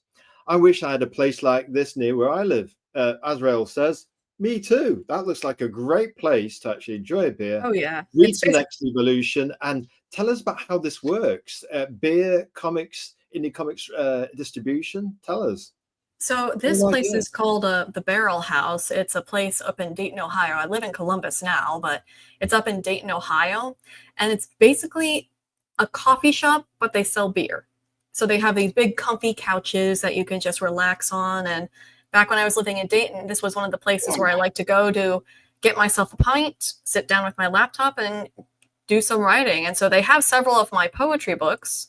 I wish I had a place like this near where I live. Azrael says, me too. That looks like a great place to actually enjoy a beer. Oh yeah. Read some next evolution and tell us about how this works. Beer, comics, indie comics distribution. Tell us. So this place is called the Barrel House. It's a place up in Dayton, Ohio. I live in Columbus now, but it's up in Dayton, Ohio. And it's basically a coffee shop, but they sell beer. So they have these big comfy couches that you can just relax on. And back when I was living in Dayton, this was one of the places where I like to go to get myself a pint, sit down with my laptop, and do some writing. And so they have several of my poetry books.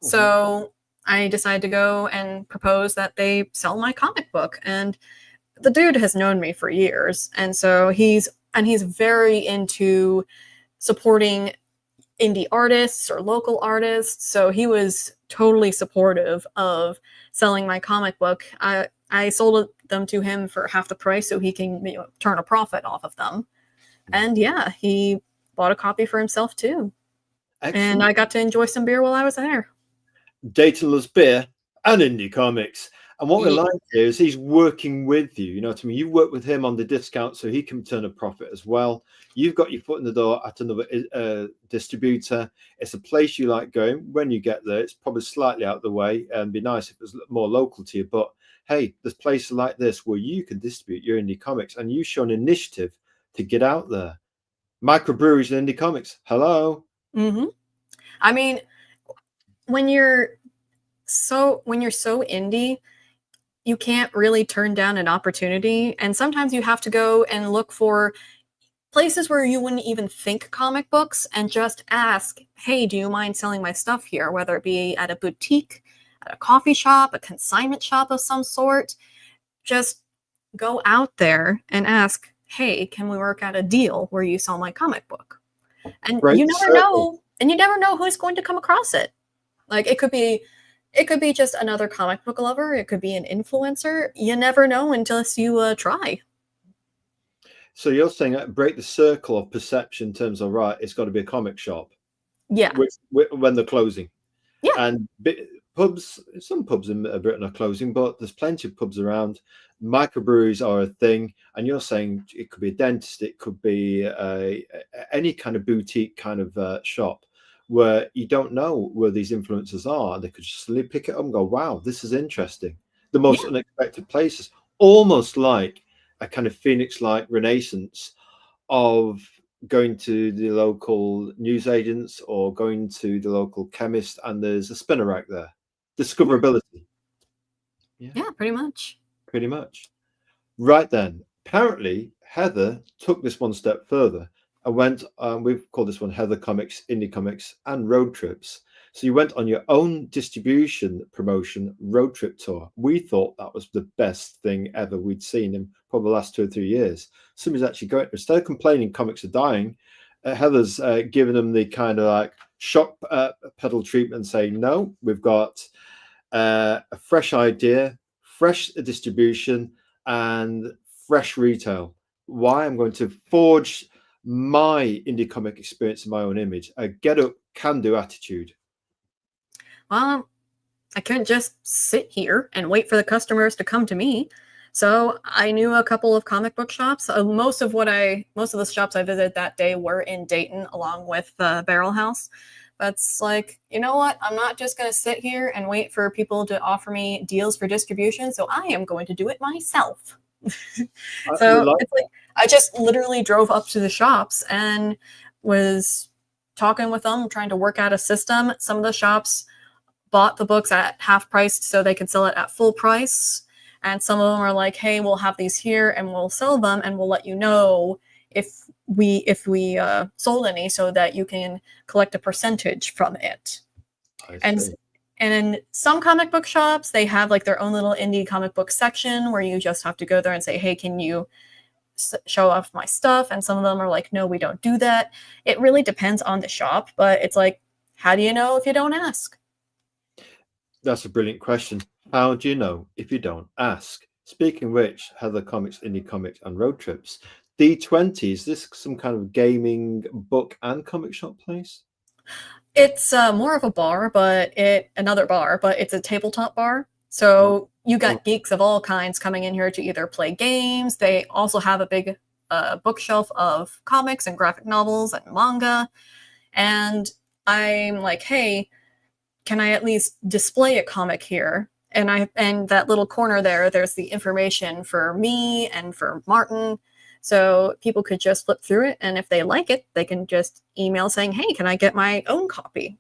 Mm-hmm. So I decided to go and propose that they sell my comic book. And the dude has known me for years. And so he's very into supporting indie artists or local artists. So he was totally supportive of selling my comic book. I sold them to him for half the price so he can turn a profit off of them. And yeah, he bought a copy for himself too. Excellent. And I got to enjoy some beer while I was there. Dayton loves beer and indie comics. And what we like here is he's working with you. You know what I mean? You work with him on the discount so he can turn a profit as well. You've got your foot in the door at another distributor. It's a place you like going. When you get there, it's probably slightly out of the way, and be nice if it was more local to you. But hey, there's places like this where you can distribute your indie comics, and you show an initiative to get out there. Microbreweries and indie comics. Hello. Mm-hmm. I mean, when you're so indie, you can't really turn down an opportunity. And sometimes you have to go and look for places where you wouldn't even think comic books and just ask, hey, do you mind selling my stuff here? Whether it be at a boutique, at a coffee shop, a consignment shop of some sort. Just go out there and ask, hey, can we work out a deal where you sell my comic book? And you never know. And you never know who's going to come across it. Like it could be just another comic book lover. It could be an influencer. You never know until you try. So you're saying break the circle of perception in terms of, right, it's got to be a comic shop. Yeah. When they're closing. Yeah. And pubs, some pubs in Britain are closing, but there's plenty of pubs around. Microbreweries are a thing. And you're saying it could be a dentist. It could be any kind of boutique kind of shop where you don't know where these influencers are. They could just pick it up and go, wow, this is interesting. The most unexpected places, almost like a kind of Phoenix-like renaissance of going to the local newsagents or going to the local chemist, and there's a spinner rack there. Discoverability. Yeah, pretty much. Pretty much. Right then, apparently Heather took this one step further and went. We've called this one Heather Comics, Indie Comics, and Road Trips. So you went on your own distribution promotion road trip tour. We thought that was the best thing ever we'd seen in probably the last 2 or 3 years. Somebody's actually going. Instead of complaining comics are dying, Heather's giving them the kind of like shock pedal treatment, saying, "No, we've got a fresh idea, fresh distribution, and fresh retail. Why? I'm going to forge my indie comic experience in my own image, a get up, can do attitude." Well, I couldn't just sit here and wait for the customers to come to me. So I knew a couple of comic book shops. Most of the shops I visited that day were in Dayton, along with Barrel House. But it's like, you know what? I'm not just going to sit here and wait for people to offer me deals for distribution. So I am going to do it myself. So it's like I just literally drove up to the shops and was talking with them, trying to work out a system. Some of the shops bought the books at half price so they could sell it at full price. And some of them are like, hey, we'll have these here and we'll sell them and we'll let you know if we sold any so that you can collect a percentage from it. And in some comic book shops, they have like their own little indie comic book section where you just have to go there and say, hey, can you show off my stuff? And some of them are like, no, we don't do that. It really depends on the shop, but it's like, how do you know if you don't ask? That's a brilliant question. How do you know if you don't ask? Speaking of which, Heather Comics, Indie Comics, and Road Trips, D20, is this some kind of gaming book and comic shop place? It's more of a bar, but another bar, but it's a tabletop bar. So you got geeks of all kinds coming in here to either play games. They also have a big bookshelf of comics and graphic novels and manga. And I'm like, hey, can I at least display a comic here? And that little corner there's the information for me and for Martin. So people could just flip through it. And if they like it, they can just email saying, hey, can I get my own copy?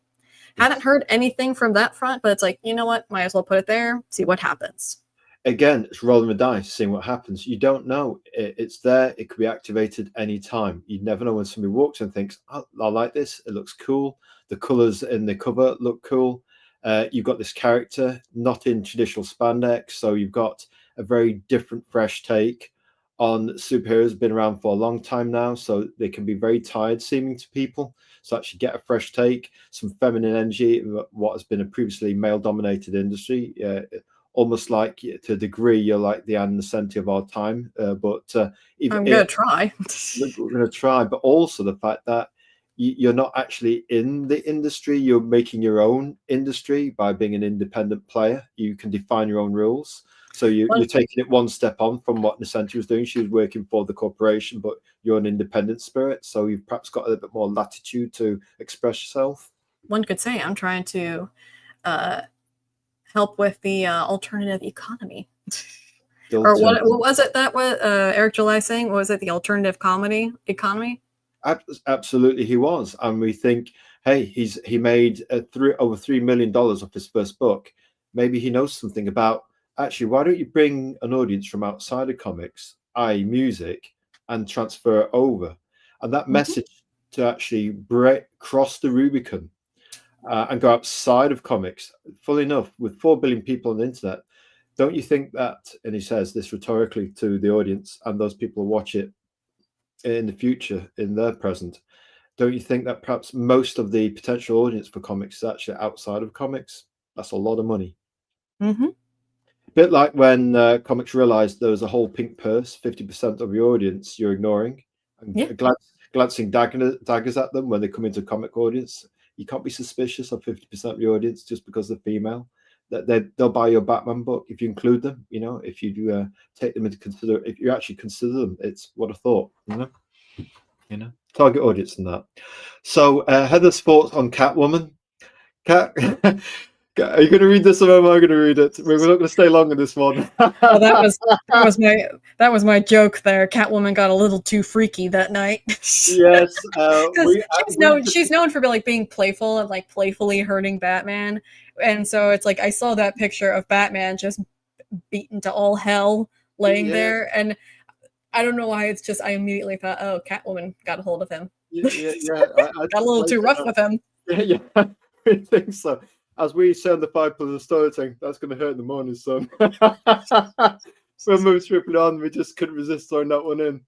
Haven't heard anything from that front, but it's like, you know what? Might as well put it there, see what happens. Again, it's rolling the dice, seeing what happens. You don't know. It's there. It could be activated anytime. You never know when somebody walks and thinks, oh, I like this. It looks cool. The colors in the cover look cool. You've got this character not in traditional spandex, so you've got a very different, fresh take on superheroes. Been around for a long time now, so they can be very tired seeming to people. So actually get a fresh take, some feminine energy in what has been a previously male-dominated industry. Almost like, to a degree, you're like the Anne Nesenti of our time. But I'm going to try. We're going to try, but also the fact that you're not actually in the industry. You're making your own industry by being an independent player. You can define your own rules. So you're taking it one step on from what Nesenti was doing. She was working for the corporation, but you're an independent spirit. So you've perhaps got a little bit more latitude to express yourself. One could say I'm trying to help with the alternative economy. Or what was it that was Eric July saying? What was it, the alternative comedy economy? Absolutely, he was. And we think, hey, he made over $3 million off his first book. Maybe he knows something about, actually, why don't you bring an audience from outside of comics, i.e. music, and transfer it over? And that message to actually cross the Rubicon and go outside of comics. Full enough, with 4 billion people on the internet, don't you think that, and he says this rhetorically to the audience and those people who watch it in the future, in their present, don't you think that perhaps most of the potential audience for comics is actually outside of comics? That's a lot of money. A bit like when comics realized there was a whole pink purse, 50% of your audience you're ignoring, and glancing daggers at them when they come into a comic audience. You can't be suspicious of 50% of your audience just because they're female. That they'll buy your Batman book if you include them. You know, if you do take them into consider, if you actually consider them, it's what I thought. You know, target audience and that. So Heather's thoughts on Catwoman. Cat. Are you going to read this, or am I going to read it? We're not going to stay long in this one. Oh, that was my joke there. Catwoman got a little too freaky that night. Yes, she's known for being playful and like playfully hurting Batman, and so it's like I saw that picture of Batman just beaten to all hell laying there, and I don't know why, it's just I immediately thought, oh, Catwoman got a hold of him. Yeah. Got a little too rough with him. Yeah, I think so. As we say on the 5 Plus story thing, that's going to hurt in the morning, son. When we were stripping on, we just couldn't resist throwing that one in.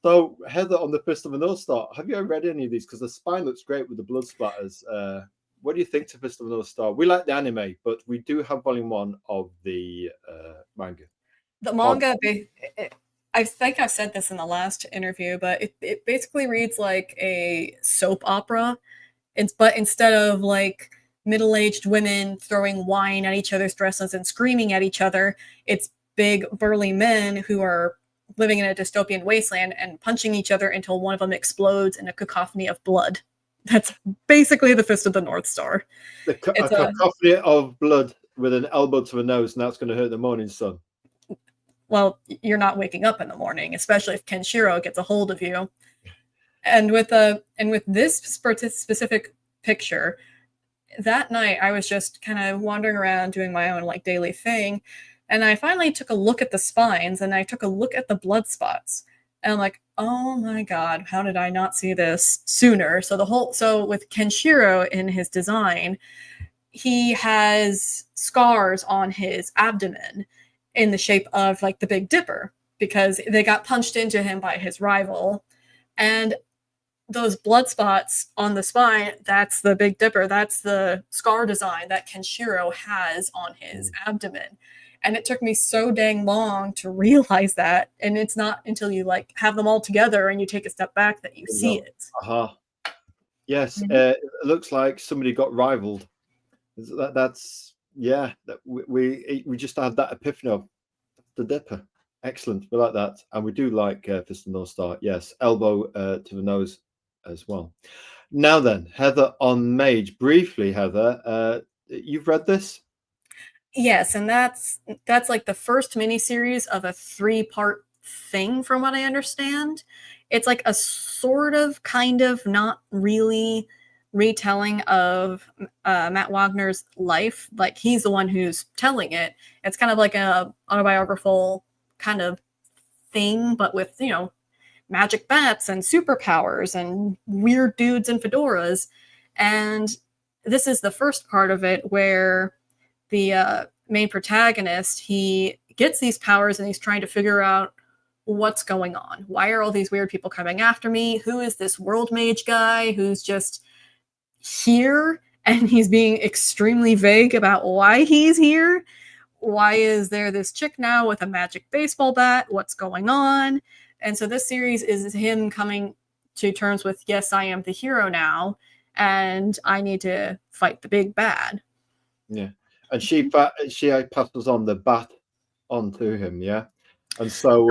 So, Heather, on the Fist of the North Star, have you ever read any of these? Because the spine looks great with the blood splatters. What do you think to Fist of the North Star? We like the anime, but we do have volume 1 of the manga. The manga, I think I said this in the last interview, but it basically reads like a soap opera. But instead of like middle-aged women throwing wine at each other's dresses and screaming at each other, it's big burly men who are living in a dystopian wasteland and punching each other until one of them explodes in a cacophony of blood. That's basically the Fist of the North Star. A cacophony of blood with an elbow to the nose, and that's going to hurt in the morning, son. Well, you're not waking up in the morning, especially if Kenshiro gets a hold of you. And with this specific picture, that night I was just kind of wandering around doing my own like daily thing, and I finally took a look at the spines and I took a look at the blood spots, and I'm like, oh my god, how did I not see this sooner? So with Kenshiro in his design, he has scars on his abdomen in the shape of like the Big Dipper, because they got punched into him by his rival. And those blood spots on the spine, that's the Big Dipper. That's the scar design that Kenshiro has on his abdomen. And it took me so dang long to realize that. And it's not until you like have them all together and you take a step back that you see it. Yes, it looks like somebody got rivaled. We just had that epiphany of the Dipper. Excellent, we like that, and we do like Fist of the North Star. Yes, elbow to the nose as well. Now then, Heather on Mage. Briefly, Heather, you've read this? Yes, and that's like the first miniseries of a 3-part thing, from what I understand. It's like a sort of, kind of, not really retelling of Matt Wagner's life. Like, he's the one who's telling it. It's kind of like a autobiographical kind of thing, but with, you know, magic bats and superpowers and weird dudes in fedoras. And this is the first part of it where the main protagonist, he gets these powers and he's trying to figure out what's going on. Why are all these weird people coming after me? Who is this world mage guy who's just here? And he's being extremely vague about why he's here. Why is there this chick now with a magic baseball bat? What's going on? And so this series is him coming to terms with, yes, I am the hero now, and I need to fight the big bad. Yeah. And she passes on the bat onto him, yeah? And so...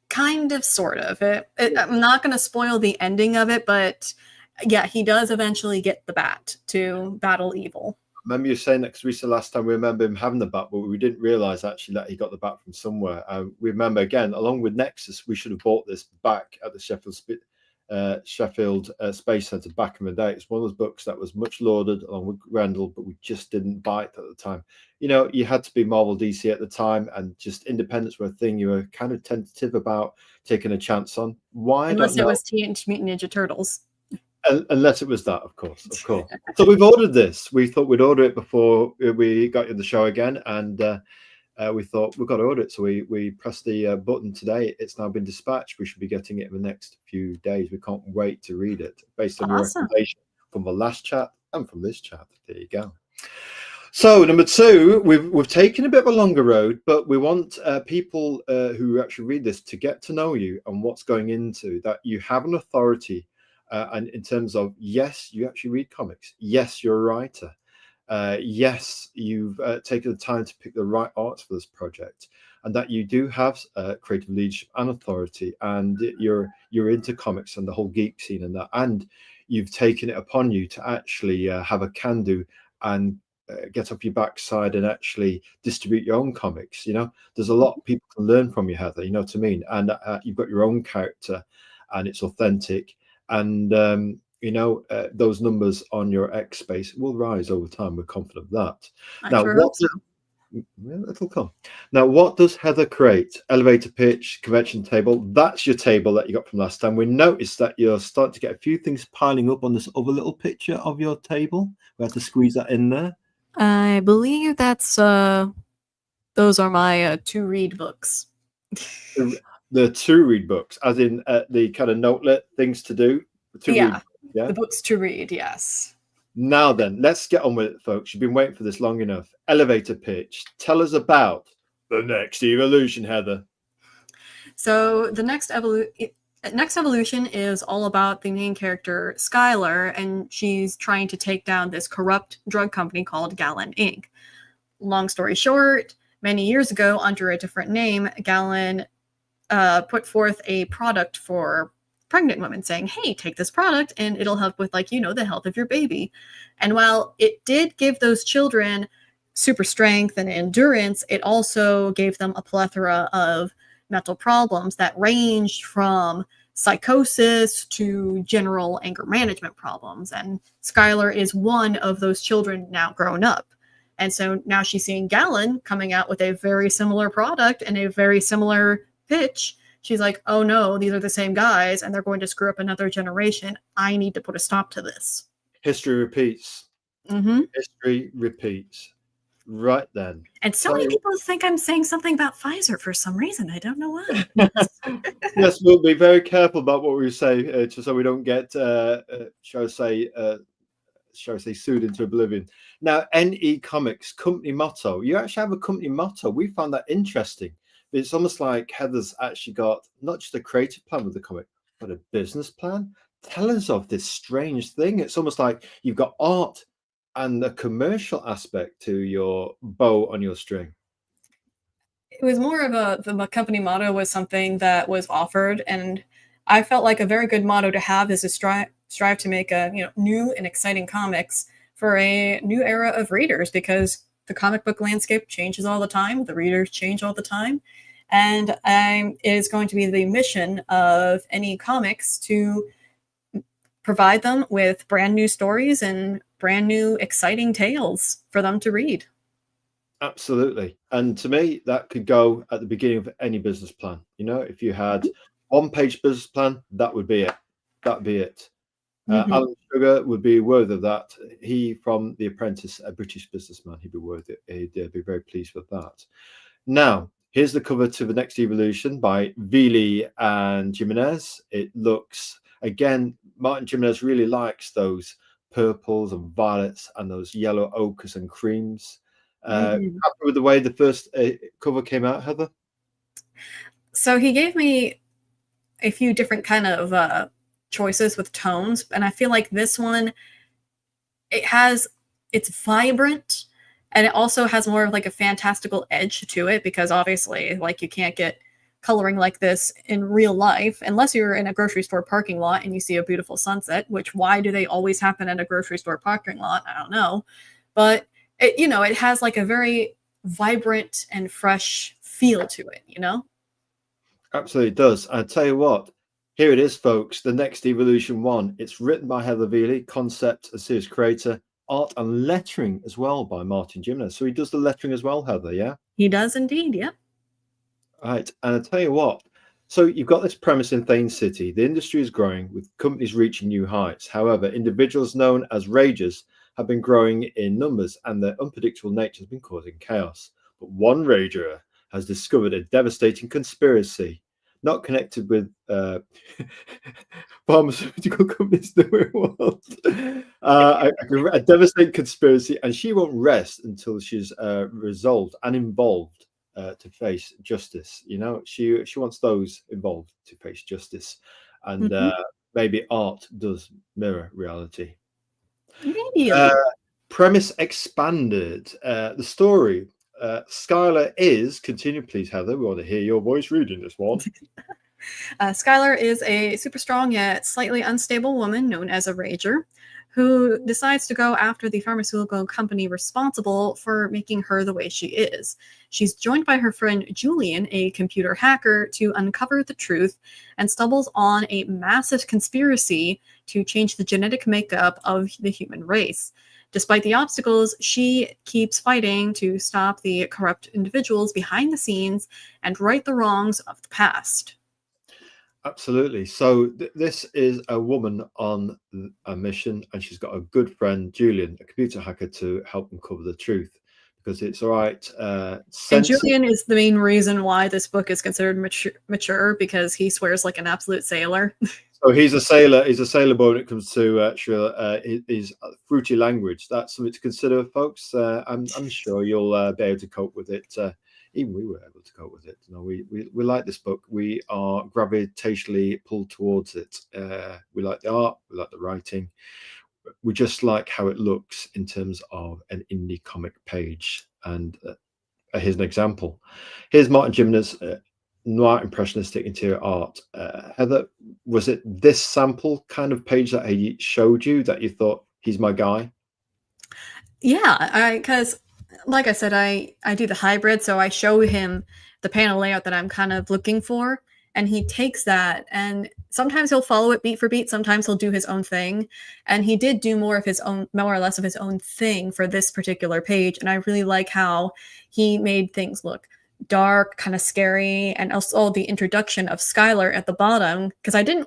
kind of, sort of. I'm not going to spoil the ending of it, but yeah, he does eventually get the bat to battle evil. I remember you saying that, because we said last time we remember him having the bat, but we didn't realise actually that he got the bat from somewhere. We remember, again, along with Nexus, we should have bought this back at the Sheffield Space Centre back in the day. It's one of those books that was much lauded along with Grendel, but we just didn't buy it at the time. You know, you had to be Marvel DC at the time, and just independents were a thing you were kind of tentative about taking a chance on. Why? Unless it was Teenage Mutant Ninja Turtles. Unless it was that, of course. So we've ordered this. We thought we'd order it before we got in the show again, and we thought we've got to order it. So we pressed the button today. It's now been dispatched. We should be getting it in the next few days. We can't wait to read it, based on your recommendation from the last chat and from this chat. There you go. So number 2, we've taken a bit of a longer road, but we want people who actually read this to get to know you and what's going into that. You have an authority. And in terms of, yes, you actually read comics. Yes, you're a writer. Yes, you've taken the time to pick the right arts for this project, and that you do have creative leadership and authority, and you're into comics and the whole geek scene and that, and you've taken it upon you to actually have a can-do and get off your backside and actually distribute your own comics. You know, there's a lot people can learn from you, Heather. You know what I mean? And you've got your own character, and it's authentic. And, you know, those numbers on your X space will rise over time. We're confident of that. Now, It'll come. Now, what does Heather create? Elevator pitch, convention table. That's your table that you got from last time. We noticed that you're starting to get a few things piling up on this other little picture of your table. We had to squeeze that in there. I believe that's those are my to read books. The to read books, as in the kind of notelet things to do. To read. Yeah. The books to read, yes. Now then, let's get on with it, folks. You've been waiting for this long enough. Elevator pitch. Tell us about the next evolution, Heather. So the next evolution is all about the main character, Skylar, and she's trying to take down this corrupt drug company called Gallon Inc. Long story short, many years ago, under a different name, Gallon put forth a product for pregnant women saying, hey, take this product and it'll help with, like, the health of your baby. And while it did give those children super strength and endurance, it also gave them a plethora of mental problems that ranged from psychosis to general anger management problems. And Skylar is one of those children now grown up. And so now she's seeing Gallon coming out with a very similar product and a very similar pitch. She's like, oh no, these are the same guys and they're going to screw up another generation. I need to put a stop to this. History repeats. Mm-hmm. History repeats. Right then. And so many people think I'm saying something about Pfizer for some reason. I don't know why. Yes, we'll be very careful about what we say, just so we don't get, shall I say, sued into oblivion. Now, NE Comics company motto. You actually have a company motto. We found that interesting. It's almost like Heather's actually got not just a creative plan with the comic, but a business plan. Tell us of this strange thing. It's almost like you've got art and the commercial aspect to your bow on your string. It was more of the company motto was something that was offered, and I felt like a very good motto to have is to strive to make a new and exciting comics for a new era of readers, because the comic book landscape changes all the time, the readers change all the time, and it is going to be the mission of NE Comics to provide them with brand new stories and brand new exciting tales for them to read. Absolutely. And to me, that could go at the beginning of any business plan. If you had one-page business plan, that would be it. That'd be it. Alan Sugar would be worthy of that. He, from The Apprentice, a British businessman, he'd be worthy. He'd be very pleased with that. Now, here's the cover to The Next Evolution by Veley and Jimenez. It looks, again, Martin Jimenez really likes those purples and violets and those yellow ochres and creams. Happy with the way the first cover came out, Heather? So he gave me a few different kind of choices with tones, and I feel like this one, it's vibrant, and it also has more of like a fantastical edge to it, because obviously, like, you can't get coloring like this in real life unless you're in a grocery store parking lot and you see a beautiful sunset, which, why do they always happen at a grocery store parking lot? I don't know. But it has like a very vibrant and fresh feel to it, Absolutely does. I tell you what, here it is, folks. The Next Evolution 1. It's written by Heather Veley, concept and series creator, art and lettering as well by Martin Jimenez. So he does the lettering as well, Heather, yeah? He does indeed, yeah. Right. And I tell you what, so you've got this premise in Thane City. The industry is growing with companies reaching new heights. However, individuals known as ragers have been growing in numbers, and their unpredictable nature has been causing chaos. But one rager has discovered a devastating conspiracy, not connected with pharmaceutical companies in the world. A devastating conspiracy, and she won't rest until she's resolved and involved to face justice. She wants those involved to face justice, and maybe art does mirror reality. Maybe. Premise expanded. The story. Skylar is, continue please, Heather. We want to hear your voice reading this one. Skylar is a super strong yet slightly unstable woman known as a rager, who decides to go after the pharmaceutical company responsible for making her the way she is. She's joined by her friend Julian, a computer hacker, to uncover the truth, and stumbles on a massive conspiracy to change the genetic makeup of the human race. Despite the obstacles, she keeps fighting to stop the corrupt individuals behind the scenes and right the wrongs of the past. Absolutely. So this is a woman on a mission, and she's got a good friend, Julian, a computer hacker, to help uncover the truth. Because it's all right. And Julian is the main reason why this book is considered mature, because he swears like an absolute sailor. So he's a sailor. He's a sailor boy when it comes to his fruity language. That's something to consider, folks. I'm sure you'll be able to cope with it. Even we were able to cope with it. You know, we like this book. We are gravitationally pulled towards it. We like the art. We like the writing. We just like how it looks in terms of an indie comic page. And here's an example. Here's Martin Gimner's noir impressionistic interior art. Heather, was it this sample kind of page that he showed you that you thought, he's my guy? Yeah, because like I said, I do the hybrid, so I show him the panel layout that I'm kind of looking for, and he takes that, and sometimes he'll follow it beat for beat, sometimes he'll do his own thing, and he did do more or less of his own thing for this particular page, and I really like how he made things look dark, kind of scary, and also the introduction of Skylar at the bottom, because I didn't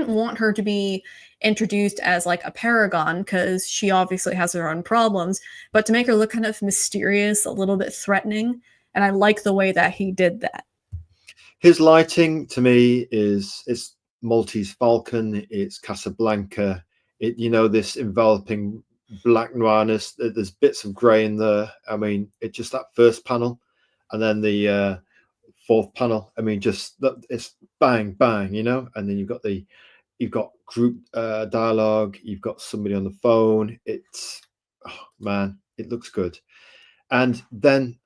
want her to be introduced as like a paragon, because she obviously has her own problems, but to make her look kind of mysterious, a little bit threatening, and I like the way that he did that. His lighting to me it's Maltese Falcon, it's Casablanca, this enveloping black noirness. There's bits of grey in there. I mean, it's just that first panel, and then the fourth panel. I mean, just that, it's bang bang, and then you've got group dialogue, you've got somebody on the phone. It's, oh man, it looks good. And then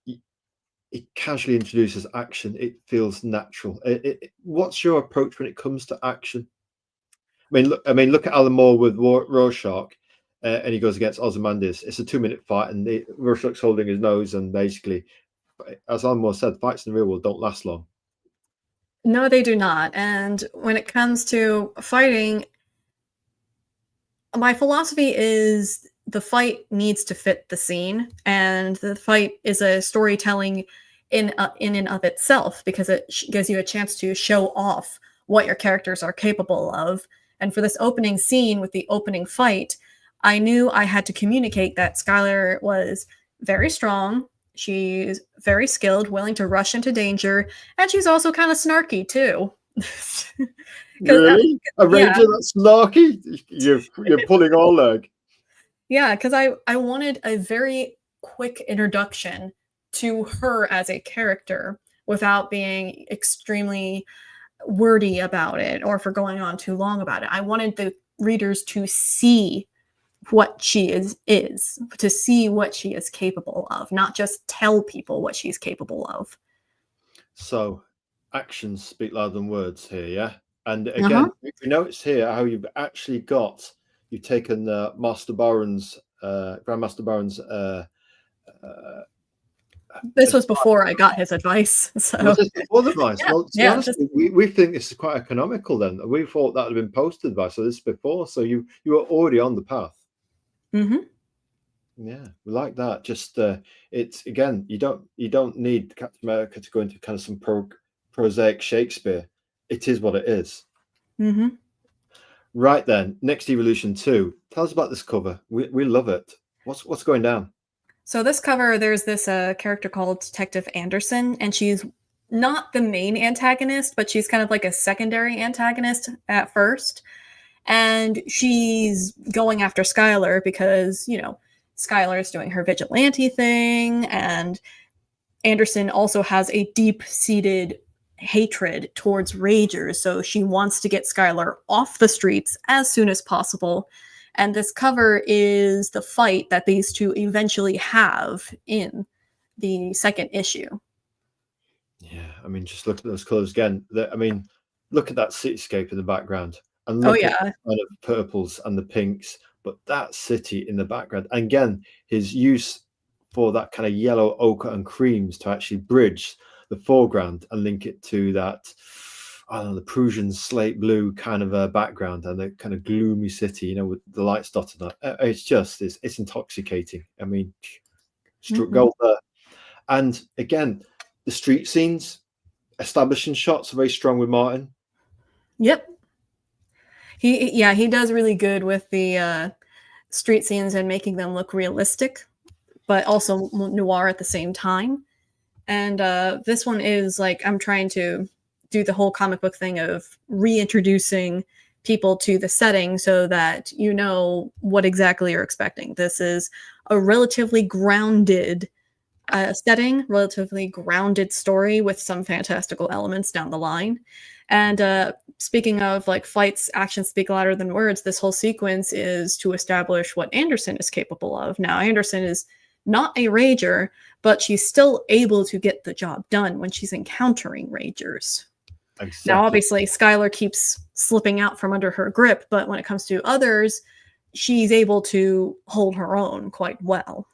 it casually introduces action. It feels natural. What's your approach when it comes to action? I mean, look at Alan Moore with Rorschach, and he goes against Ozymandias. It's a 2-minute fight, and Rorschach's holding his nose, and basically, as Alan Moore said, fights in the real world don't last long. No, they do not. And when it comes to fighting, my philosophy is the fight needs to fit the scene, and the fight is a storytelling in and of itself, because it gives you a chance to show off what your characters are capable of. And for this opening scene with the opening fight, I knew I had to communicate that Skylar was very strong, she's very skilled, willing to rush into danger, and she's also kind of snarky too. Really? A ranger that's snarky? You're pulling all leg. Yeah, because I wanted a very quick introduction to her as a character without being extremely wordy about it or for going on too long about it. I wanted the readers to see what she is, to see what she is capable of, not just tell people what she's capable of. So actions speak louder than words here, yeah? And again, we notice here how you've taken Master Baron's, Grandmaster Baron's. This was before I got his advice. So was this before the advice? Yeah, Well, to be honest, we think this is quite economical then. We thought that had been post advice, so this is before. So you were already on the path. Mm-hmm. Yeah, we like that. Just it's, again, you don't need Captain America to go into kind of some prosaic Shakespeare. It is what it is. Mm-hmm. Right then, Next Evolution 2. Tell us about this cover. We love it. What's going down? So this cover, there's this character called Detective Anderson, and she's not the main antagonist, but she's kind of like a secondary antagonist at first. And she's going after Skylar because, Skylar is doing her vigilante thing, and Anderson also has a deep-seated hatred towards Ragers, so she wants to get Skylar off the streets as soon as possible. And this cover is the fight that these two eventually have in the second issue. Yeah, I mean, just look at those colors again. I mean, look at that cityscape in the background, and look at the kind of purples and the pinks, but that city in the background. And again, his use for that kind of yellow, ochre, and creams to actually bridge the foreground and link it to that. I don't know, the Prussian slate blue kind of a background and the kind of gloomy city, you know, with the lights dotted on it. It's intoxicating. I mean, struck gold there. And again, the street scenes, establishing shots are very strong with Martin. Yep. He does really good with the street scenes and making them look realistic, but also noir at the same time. And this one is like, I'm trying to do the whole comic book thing of reintroducing people to the setting so that you know what exactly you're expecting. This is a relatively grounded setting, relatively grounded story with some fantastical elements down the line. And speaking of like fights, actions speak louder than words, this whole sequence is to establish what Anderson is capable of. Now, Anderson is not a rager, but she's still able to get the job done when she's encountering ragers. Exactly. Now, obviously, Skylar keeps slipping out from under her grip, but when it comes to others, she's able to hold her own quite well.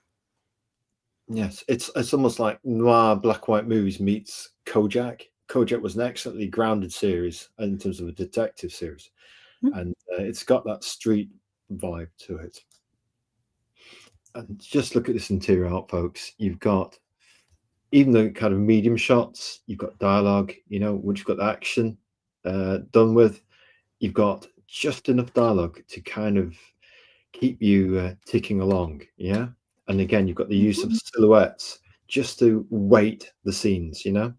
Yes, it's almost like noir black white movies meets Kojak. Kojak was an excellently grounded series in terms of a detective series, and it's got that street vibe to it. And just look at this interior art, folks. You've got, even the kind of medium shots, you've got dialogue, you know, once you've got the action done with, you've got just enough dialogue to kind of keep you ticking along, yeah? And again, you've got the use of silhouettes just to weight the scenes, you know?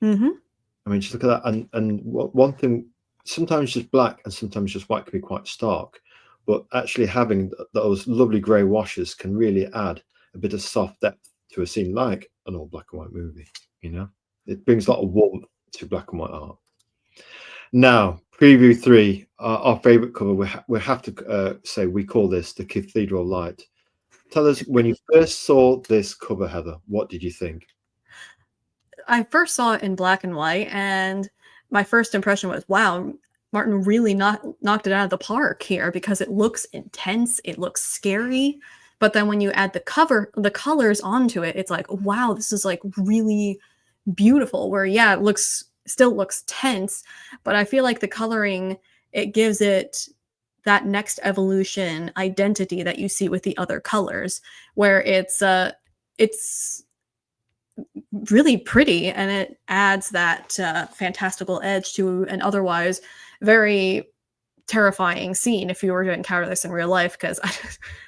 I mean, just look at that. And one thing, sometimes just black and sometimes just white can be quite stark, but actually having those lovely grey washes can really add a bit of soft depth to a scene like an old black and white movie, you know? It brings a lot of warmth to black and white art. Now, preview 3, our favourite cover, we have to say we call this the Cathedral Light. Tell us, when you first saw this cover, Heather, what did you think? I first saw it in black and white, and my first impression was, wow, Martin really knocked it out of the park here, because it looks intense, it looks scary, but then when you add the colors onto it, it's like, wow, this is like really beautiful, where yeah, it still looks tense, but I feel like the coloring, it gives it that next evolution identity that you see with the other colors, where it's really pretty, and it adds that fantastical edge to an otherwise very terrifying scene if you were to encounter this in real life, because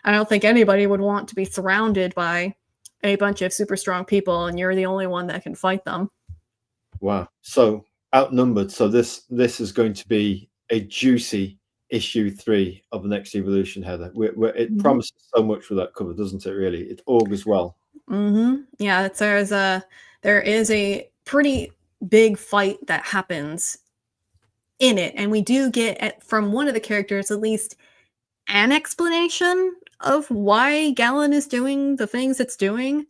I don't think anybody would want to be surrounded by a bunch of super strong people and you're the only one that can fight them. Wow. So outnumbered. So this is going to be a juicy issue 3 of the next evolution, Heather. It promises so much with that cover, doesn't it? Really, it augurs well. Yeah, there is a pretty big fight that happens in it, and we do get from one of the characters at least an explanation of why Gallon is doing the things it's doing.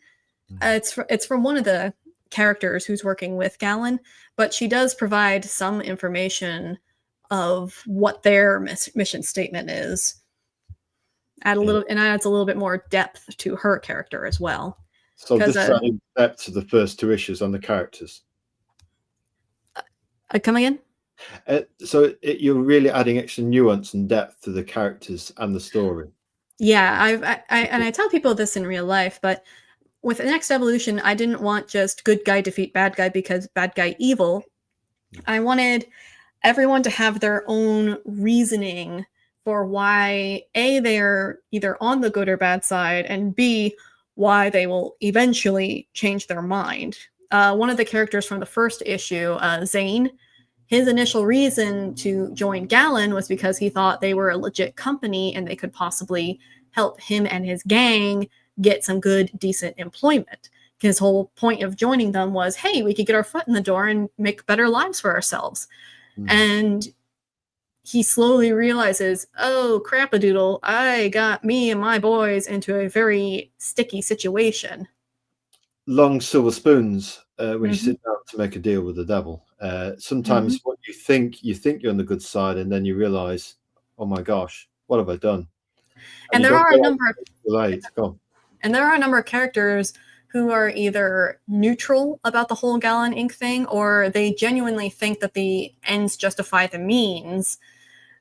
It's from one of the characters who's working with Gallon, but she does provide some information of what their mission statement is. Adds a little bit more depth to her character as well. So this is adding depth to the first 2 issues on the characters. Come again? So you're really adding extra nuance and depth to the characters and the story. Yeah, I tell people this in real life, but with the next evolution, I didn't want just good guy defeat bad guy because bad guy evil. I wanted everyone to have their own reasoning for why A, they're either on the good or bad side, and B, why they will eventually change their mind. One of the characters from the first issue, Zane, his initial reason to join Gallon was because he thought they were a legit company and they could possibly help him and his gang get some good, decent employment. His whole point of joining them was, hey, we could get our foot in the door and make better lives for ourselves. And he slowly realizes, oh, crap-a-doodle, I got me and my boys into a very sticky situation. Long silver spoons when you sit down to make a deal with the devil. Sometimes what you think you're on the good side, and then you realize, oh my gosh, what have I done? And there are a number of characters who are either neutral about the whole Gallon Ink thing, or they genuinely think that the ends justify the means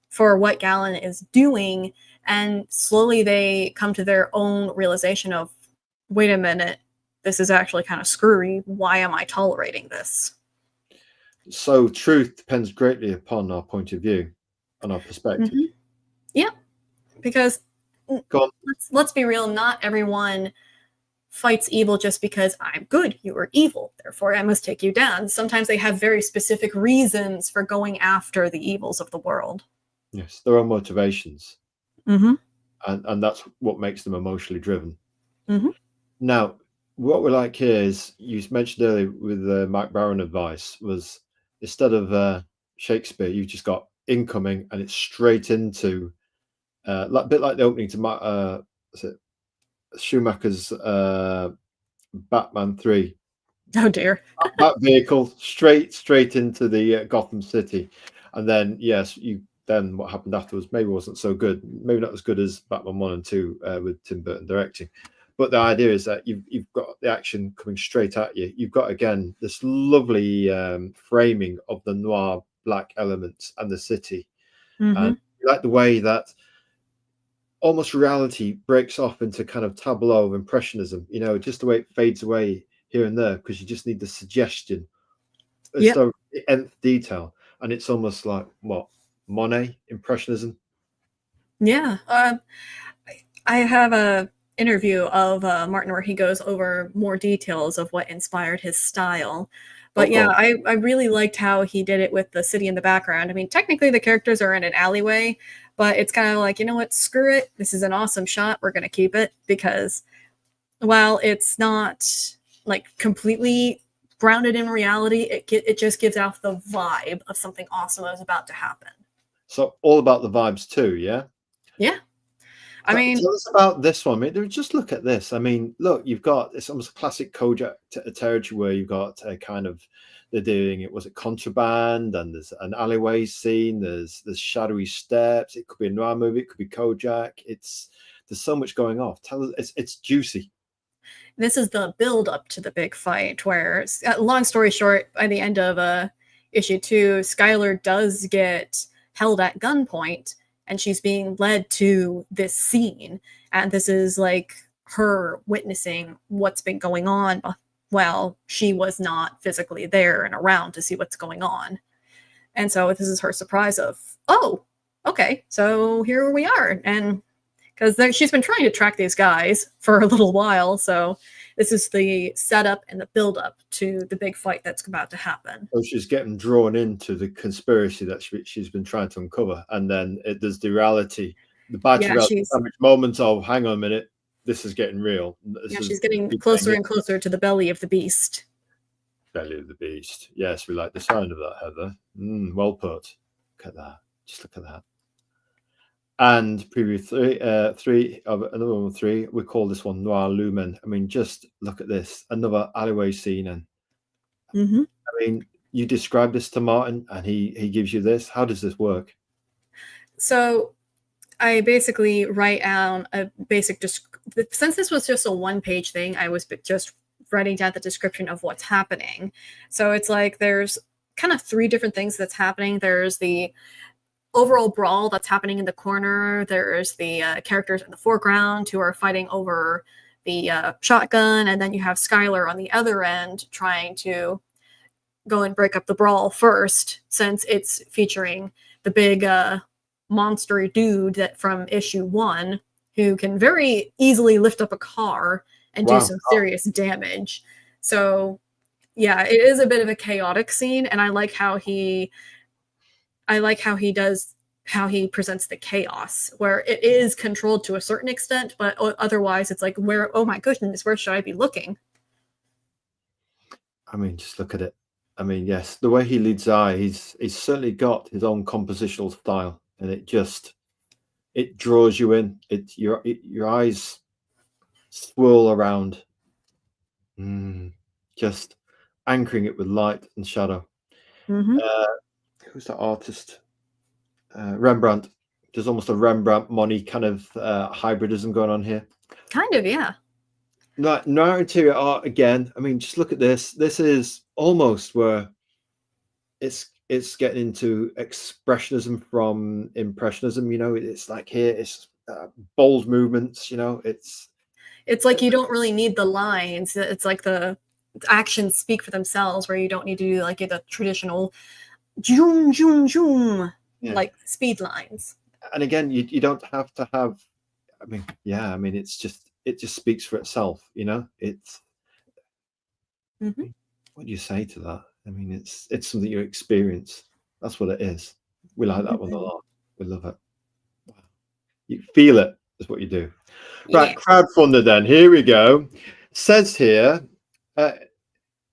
for what Gallon is doing, and slowly they come to their own realization of, wait a minute, this is actually kind of screwy. Why am I tolerating this? So truth depends greatly upon our point of view and our perspective. Mm-hmm. Yeah, because Go on. let's be real, not everyone fights evil just because I'm good, you are evil, therefore I must take you down. Sometimes they have very specific reasons for going after the evils of the world. Yes, there are motivations, Mm-hmm. and that's what makes them emotionally driven. Mm-hmm. Now, what we like here is, you mentioned earlier with the Mike Barron advice, was instead of Shakespeare, you've just got incoming and it's straight into a bit like the opening to Schumacher's Batman 3. Oh dear. That vehicle straight into the Gotham City, and then yes, then what happened afterwards maybe wasn't so good, maybe not as good as Batman 1 and 2 with Tim Burton directing. But the idea is that you've got the action coming straight at you. You've got, again, this lovely framing of the noir black elements and the city. Mm-hmm. And I like the way that almost reality breaks off into kind of tableau of impressionism, just the way it fades away here and there, because you just need the suggestion. It's the nth detail. And it's almost like, what, Monet impressionism? Yeah. I have a interview of Martin where he goes over more details of what inspired his style. But I really liked how he did it with the city in the background. I mean, technically the characters are in an alleyway, but it's kind of like, you know what, screw it. This is an awesome shot. We're going to keep it, because while it's not like completely grounded in reality, it just gives off the vibe of something awesome is about to happen. So all about the vibes too, yeah? Yeah. I mean, tell us about this one. I mean, just look at this. I mean, look, you've got, it's almost a classic Kojak territory where you've got a kind of, they're doing it, was it contraband, and there's an alleyway scene, there's shadowy steps. It could be a noir movie, it could be Kojak. There's so much going off. Tell us, it's juicy. This is the build up to the big fight, where, long story short, by the end of issue 2, Skylar does get held at gunpoint, and she's being led to this scene. And this is like her witnessing what's been going on while she was not physically there and around to see what's going on. And so this is her surprise of, oh, okay, so here we are. And because she's been trying to track these guys for a little while, so this is the setup and the build-up to the big fight that's about to happen. So she's getting drawn into the conspiracy that she's been trying to uncover, and then there's the reality, the bad moment of, hang on a minute, this is getting real. She's getting closer and closer to the belly of the beast. Belly of the beast. Yes, we like the sound of that, Heather. Well put. Look at that. Just look at that. And preview 3 of another one, 3, we call this one Noir Lumen. I mean, just look at this, another alleyway scene. And I mean, you describe this to Martin and he gives you this. How does this work? So I basically write down a basic since this was just a 1-page thing, I was just writing down the description of what's happening. So it's like there's kind of 3 different things that's happening. There's the overall brawl that's happening in the corner. There's the characters in the foreground who are fighting over the shotgun, and then you have Skylar on the other end trying to go and break up the brawl first, since it's featuring the big monster dude that from issue 1 who can very easily lift up a car and do some serious damage. So yeah, it is a bit of a chaotic scene, and I like how he presents the chaos, where it is controlled to a certain extent, but otherwise it's like, oh my goodness, where should I be looking? I mean, just look at it. I mean, yes, the way he leads eye, he's certainly got his own compositional style, and it draws you in. Your eyes swirl around, just anchoring it with light and shadow. Who's that artist? Rembrandt. There's almost a Rembrandt Monet kind of hybridism going on here. Kind of, yeah. No interior art again. I mean, just look at this. This is almost where it's getting into expressionism from impressionism. You know, it's like here, it's bold movements. You know, It's like you don't really need the lines. It's like the actions speak for themselves, where you don't need to do like the traditional zoom, zoom, zoom, yeah. like speed lines. And again, you don't have to have. I mean, yeah. I mean, it just speaks for itself. You know, it's. Mm-hmm. What do you say to that? I mean, it's something you experience. That's what it is. We like that one a lot. We love it. Wow. You feel it is what you do. Right, Yeah. crowdfunder then. Here we go. Says here, uh,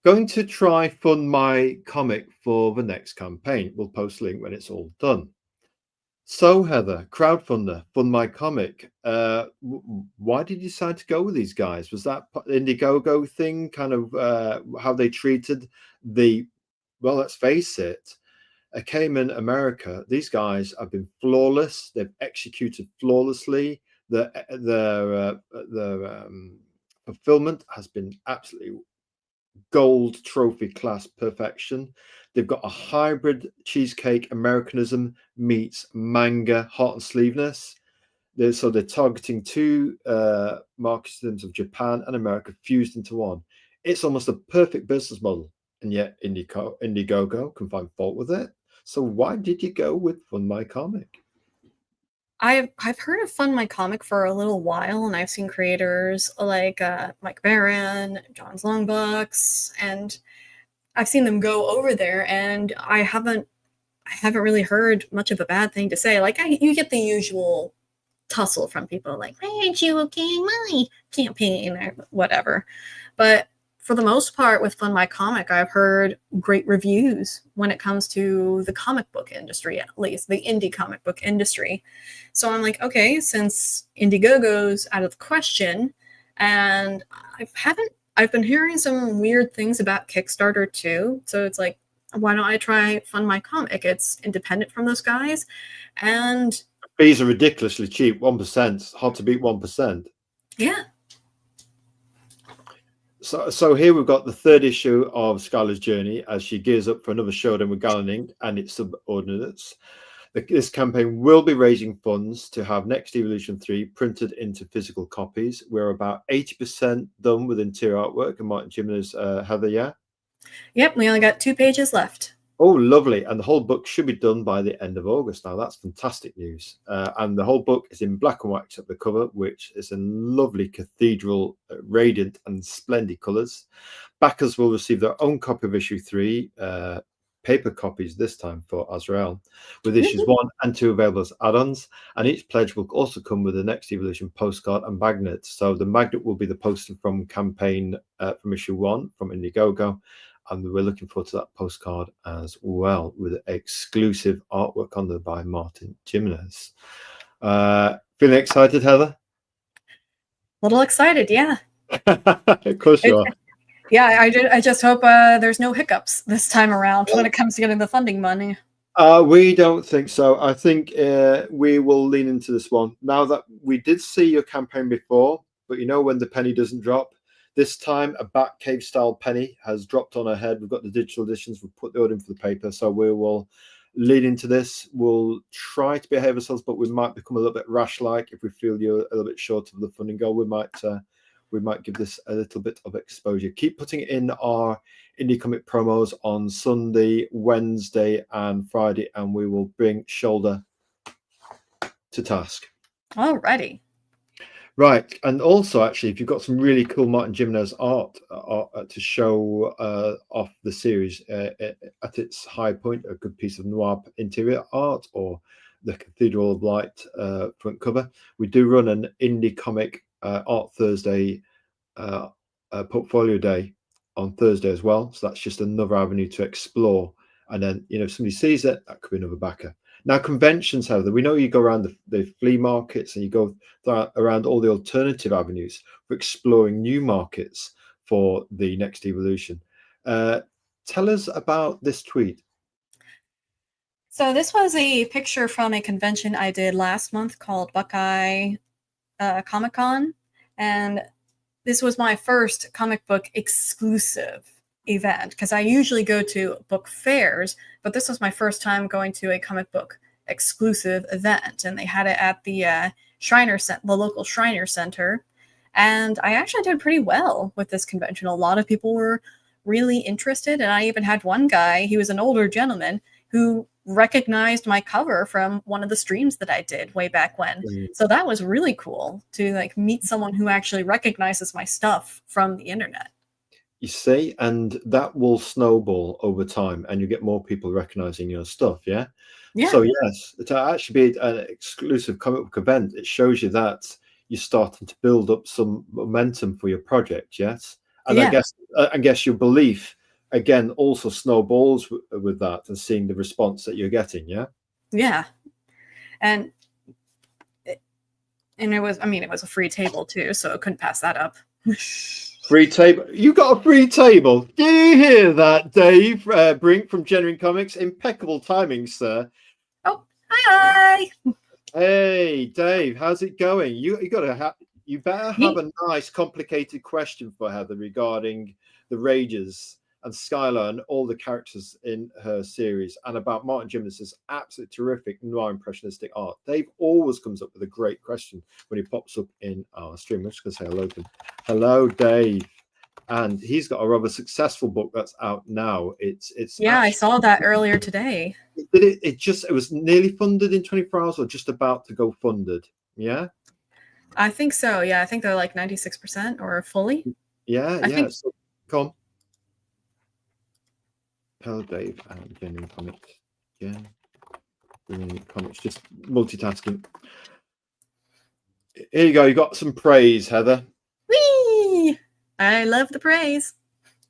going to try fund my comic for the next campaign. We'll post a link when it's all done. So Heather, crowdfunder, fund my comic. Why did you decide to go with these guys? Was that Indiegogo thing kind of how they treated the? Well, let's face it. Cayman America, these guys have been flawless. They've executed flawlessly. Their fulfillment has been absolutely gold trophy class perfection. They've got a hybrid cheesecake Americanism meets manga heart and sleeveness. So they're targeting two markets of Japan and America fused into one. It's almost a perfect business model, and yet Indiegogo can find fault with it. So why did you go with Fund My Comic? I've heard of Fund My Comic for a little while, and I've seen creators like Mike Barron, John's Longbox, and I've seen them go over there, and I haven't really heard much of a bad thing to say. Like you get the usual tussle from people like, why aren't you okaying my campaign or whatever. But for the most part, with Fund My Comic, I've heard great reviews when it comes to the comic book industry, at least the indie comic book industry. So I'm like, okay, since Indiegogo's out of the question, and I've been hearing some weird things about Kickstarter too. So it's like, why don't I try Fund My Comic? It's independent from those guys, and Fees are ridiculously cheap, 1%. Hard to beat 1%. yeah. So here we've got the third issue of Skylar's journey as she gears up for another showdown with Galaning and its subordinates. This campaign will be raising funds to have Next Evolution 3 printed into physical copies. We're about 80% done with interior artwork and Martin Jimenez, Heather, yeah? Yep, we only got 2 pages left. Oh, lovely. And the whole book should be done by the end of August. Now, that's fantastic news. And the whole book is in black and white except the cover, which is in lovely cathedral, radiant and splendid colours. Backers will receive their own copy of issue 3, paper copies this time for Azrael, with issues 1 and 2 available as add-ons. And each pledge will also come with the Next Evolution postcard and magnet. So the magnet will be the poster from campaign from issue 1 from Indiegogo. And we're looking forward to that postcard as well, with exclusive artwork on there by Martin Jimenez. Feeling excited, Heather? A little excited, yeah. Of course you are. Yeah, I just hope there's no hiccups this time around when it comes to getting the funding money. We don't think so. I think we will lean into this one. Now that we did see your campaign before, but you know when the penny doesn't drop, this time a Batcave style penny has dropped on our head. We've got the digital editions. We've put the order in for the paper. So we will lean into this. We'll try to behave ourselves, but we might become a little bit rash-like if we feel you're a little bit short of the funding goal. We might give this a little bit of exposure. Keep putting in our indie comic promos on Sunday, Wednesday, and Friday, and we will bring shoulder to task. Alrighty. Right, and also actually, if you've got some really cool Martin Jimenez art to show off the series at its high point, a good piece of noir interior art or the Cathedral of Light front cover, we do run an indie comic art Thursday portfolio day on Thursday as well. So that's just another avenue to explore. And then, you know, if somebody sees it, that could be another backer. Now, conventions, however, we know you go around the flea markets and you go around all the alternative avenues for exploring new markets for the Next Evolution. Tell us about this tweet. So this was a picture from a convention I did last month called Buckeye Comic Con, and this was my first comic book exclusive event, because I usually go to book fairs, but this was my first time going to a comic book exclusive event, and they had it at the the local Shriner Center, and I actually did pretty well with this convention. A lot of people were really interested, and I even had one guy, he was an older gentleman, who recognized my cover from one of the streams that I did way back when. So that was really cool to like meet someone who actually recognizes my stuff from the internet. You see, and that will snowball over time, and you get more people recognizing your stuff. Yeah. Yeah. So yes, to actually be an exclusive comic book event, it shows you that you're starting to build up some momentum for your project. Yes, and Yeah. I guess your belief again also snowballs with that, and seeing the response that you're getting. Yeah. Yeah. And it was, I mean, it was a free table too, so I couldn't pass that up. Free table. You got a free table. Do you hear that, Dave Brink from Genuine Comics? Impeccable timing, sir. Oh, hi. Hey, Dave, how's it going? You better have a nice, complicated question for Heather regarding the Rages and Skylar and all the characters in her series, and about Martin Gimlis's absolutely terrific noir impressionistic art. Dave always comes up with a great question when he pops up in our stream. I'm just going to say hello to him. Hello, Dave. And he's got a rather successful book that's out now. It's yeah, actually, I saw that earlier today. It was nearly funded in 24 hours, or just about to go funded. Yeah, I think so. Yeah, I think they're like 96% or fully. Yeah. Think... So, come. Hello, Dave, and Genuine Comics. Yeah, Genuine Comics. Just multitasking. Here you go. You got some praise, Heather. Whee! I love the praise.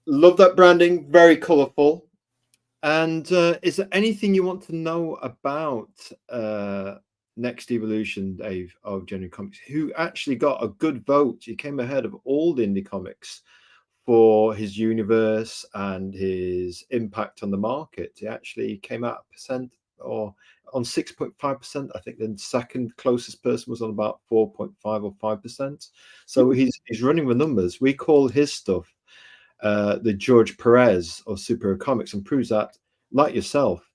Love that branding. Very colourful. And is there anything you want to know about Next Evolution, Dave, of Genuine Comics, who actually got a good vote? He came ahead of all the indie comics for his universe and his impact on the market. He actually came out percent or on 6.5%. I think the second closest person was on about 4.5 or 5%. So he's running the numbers. We call his stuff the George Perez of superhero comics, and proves that, like yourself,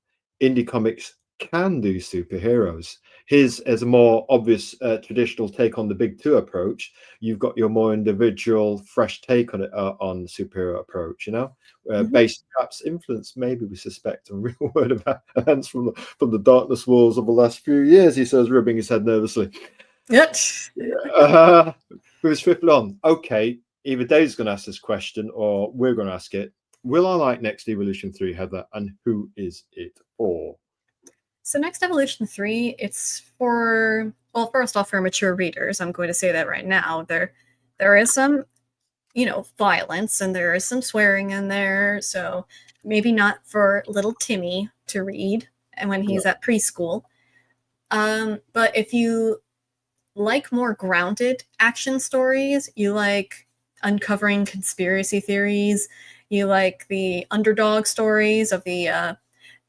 indie comics can do superheroes. His is a more obvious traditional take on the big two approach. You've got your more individual, fresh take on it, on the superhero approach. Based perhaps influence, maybe we suspect, on real world events from the darkness wars of the last few years. He says, rubbing his head nervously. Yep. Who's fifth on? Okay, either Dave's going to ask this question or we're going to ask it. Will I like Next Evolution 3, Heather, and who is it for? So Next Evolution 3, it's for, well, first off, for mature readers. I'm going to say that right now. There is some, violence, and there is some swearing in there, so maybe not for little Timmy to read and when he's at preschool. But if you like more grounded action stories, you like uncovering conspiracy theories, you like the underdog stories of the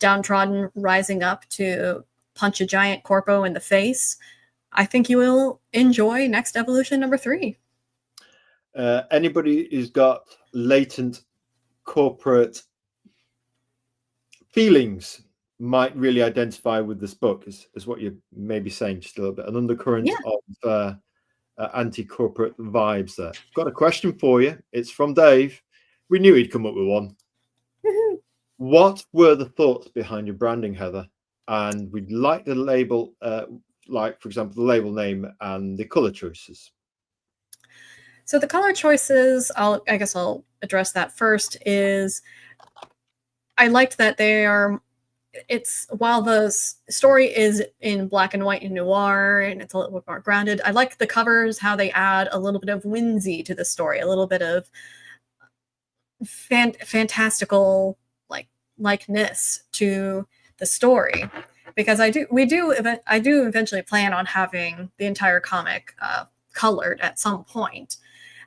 downtrodden rising up to punch a giant corpo in the face, I think you will enjoy Next Evolution number 3. Anybody who's got latent corporate feelings might really identify with this book, is what you're maybe saying, just a little bit, an undercurrent of anti-corporate vibes there. Got a question for you. It's from Dave. We knew he'd come up with one. What were the thoughts behind your branding, Heather? And we'd like the label, like, for example, the label name and the color choices. So the color choices, I guess I'll address that first, is I liked that while the story is in black and white and noir, and it's a little bit more grounded, I like the covers, how they add a little bit of whimsy to the story, a little bit of fantastical likeness to the story, because I do eventually plan on having the entire comic colored at some point.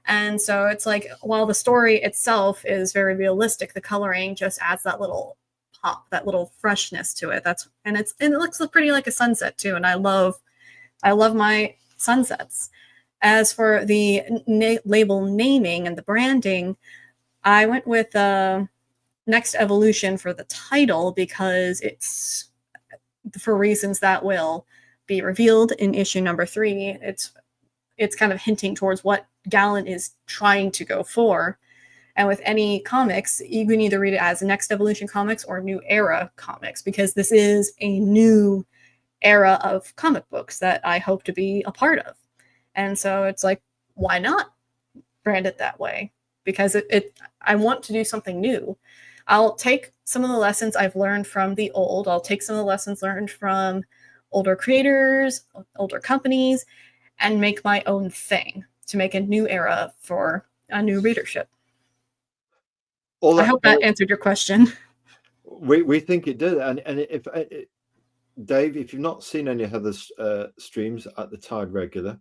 And so it's like, while the story itself is very realistic, the coloring just adds that little pop, that little freshness to it. And it looks pretty like a sunset too. And I love my sunsets. As for the label naming and the branding, I went with Next Evolution for the title because it's, for reasons that will be revealed in issue number 3, it's kind of hinting towards what Gallant is trying to go for. And with any comics, you can either read it as Next Evolution Comics or New Era Comics, because this is a new era of comic books that I hope to be a part of. And so it's like, why not brand it that way? Because I want to do something new. I'll take some of the lessons I've learned from the old. I'll take some of the lessons learned from older creators, older companies, and make my own thing to make a new era for a new readership. I hope that answered your question. We think it did. And if Dave, if you've not seen any of Heather's streams at the Tide Regular,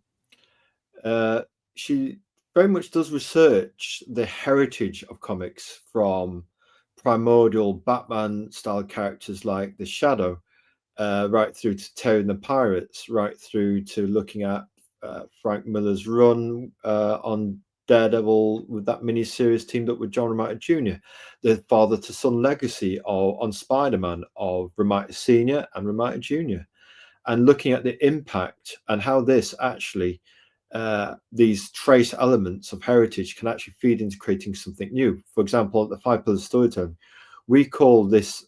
she very much does research the heritage of comics, from primordial Batman style characters like the Shadow, right through to Terry and the Pirates, right through to looking at Frank Miller's run on Daredevil with that miniseries teamed up with John Romita Jr., the father to son legacy on Spider-Man of Romita Sr. and Romita Jr., and looking at the impact and how this actually these trace elements of heritage can actually feed into creating something new. For example, the 5 pillars of storytelling, we call this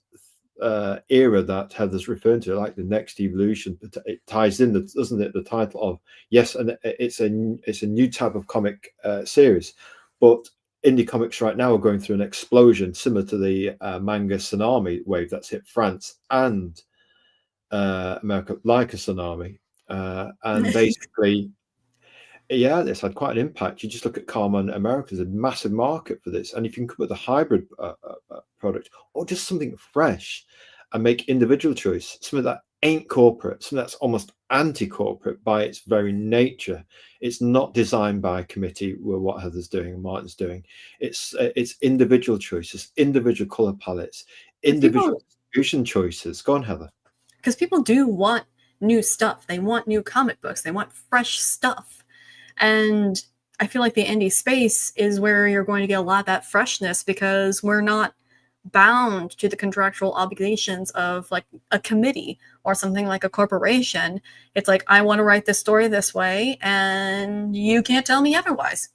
era that Heather's referring to like the next evolution, but it ties in, doesn't it, the title of, yes, and it's a new type of comic series. But indie comics right now are going through an explosion similar to the manga tsunami wave that's hit France and America like a tsunami, and basically yeah, this had quite an impact. You just look at Carmen America, there's a massive market for this. And if you can come up with a hybrid product or just something fresh and make individual choice, something that ain't corporate, something that's almost anti-corporate by its very nature. It's not designed by a committee with what Heather's doing and Martin's doing. It's individual choices, individual color palettes, individual distribution choices. Go on, Heather. Because people do want new stuff. They want new comic books. They want fresh stuff. And I feel like the indie space is where you're going to get a lot of that freshness, because we're not bound to the contractual obligations of like a committee or something like a corporation. It's like, I want to write this story this way, and you can't tell me otherwise.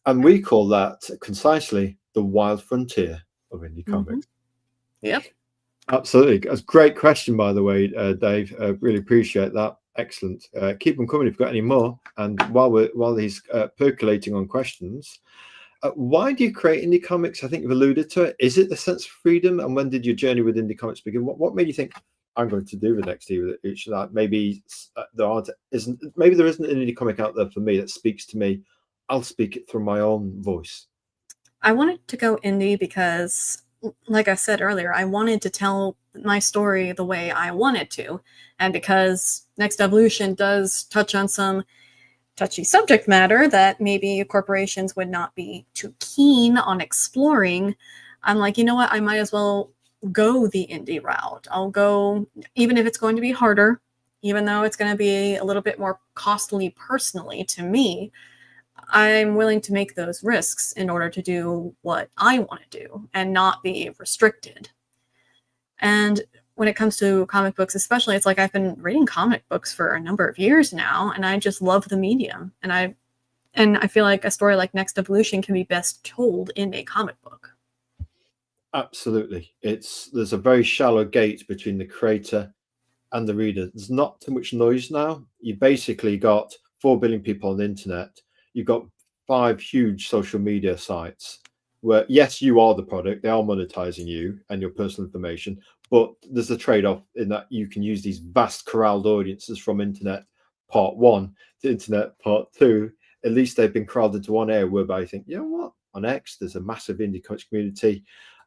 And we call that concisely the wild frontier of indie comics. Yep. Absolutely. That's a great question, by the way, Dave. Really appreciate that. Excellent. Keep them coming if you've got any more. And while he's percolating on questions, why do you create indie comics? I think you've alluded to it. Is it the sense of freedom? And when did your journey with indie comics begin? What made you think, I'm going to do the next year with each of that? Maybe there isn't an indie comic out there for me that speaks to me. I'll speak it through my own voice. I wanted to go indie because, like I said earlier, I wanted to tell my story the way I wanted to. And because Next Evolution does touch on some touchy subject matter that maybe corporations would not be too keen on exploring, I'm like, you know what? I might as well go the indie route. I'll go, even if it's going to be harder, even though it's going to be a little bit more costly personally to me, I'm willing to make those risks in order to do what I want to do and not be restricted. And when it comes to comic books, especially, it's like I've been reading comic books for a number of years now, and I just love the medium. And I feel like a story like Next Evolution can be best told in a comic book. Absolutely. There's a very shallow gate between the creator and the reader. There's not too much noise now. You basically got 4 billion people on the internet. You've got 5 huge social media sites where, yes, you are the product. They are monetizing you and your personal information, but there's a trade-off in that you can use these vast corralled audiences from internet part 1 to internet part 2. At least they've been corralled into one area whereby I think, you know what, on X, there's a massive indie comics community.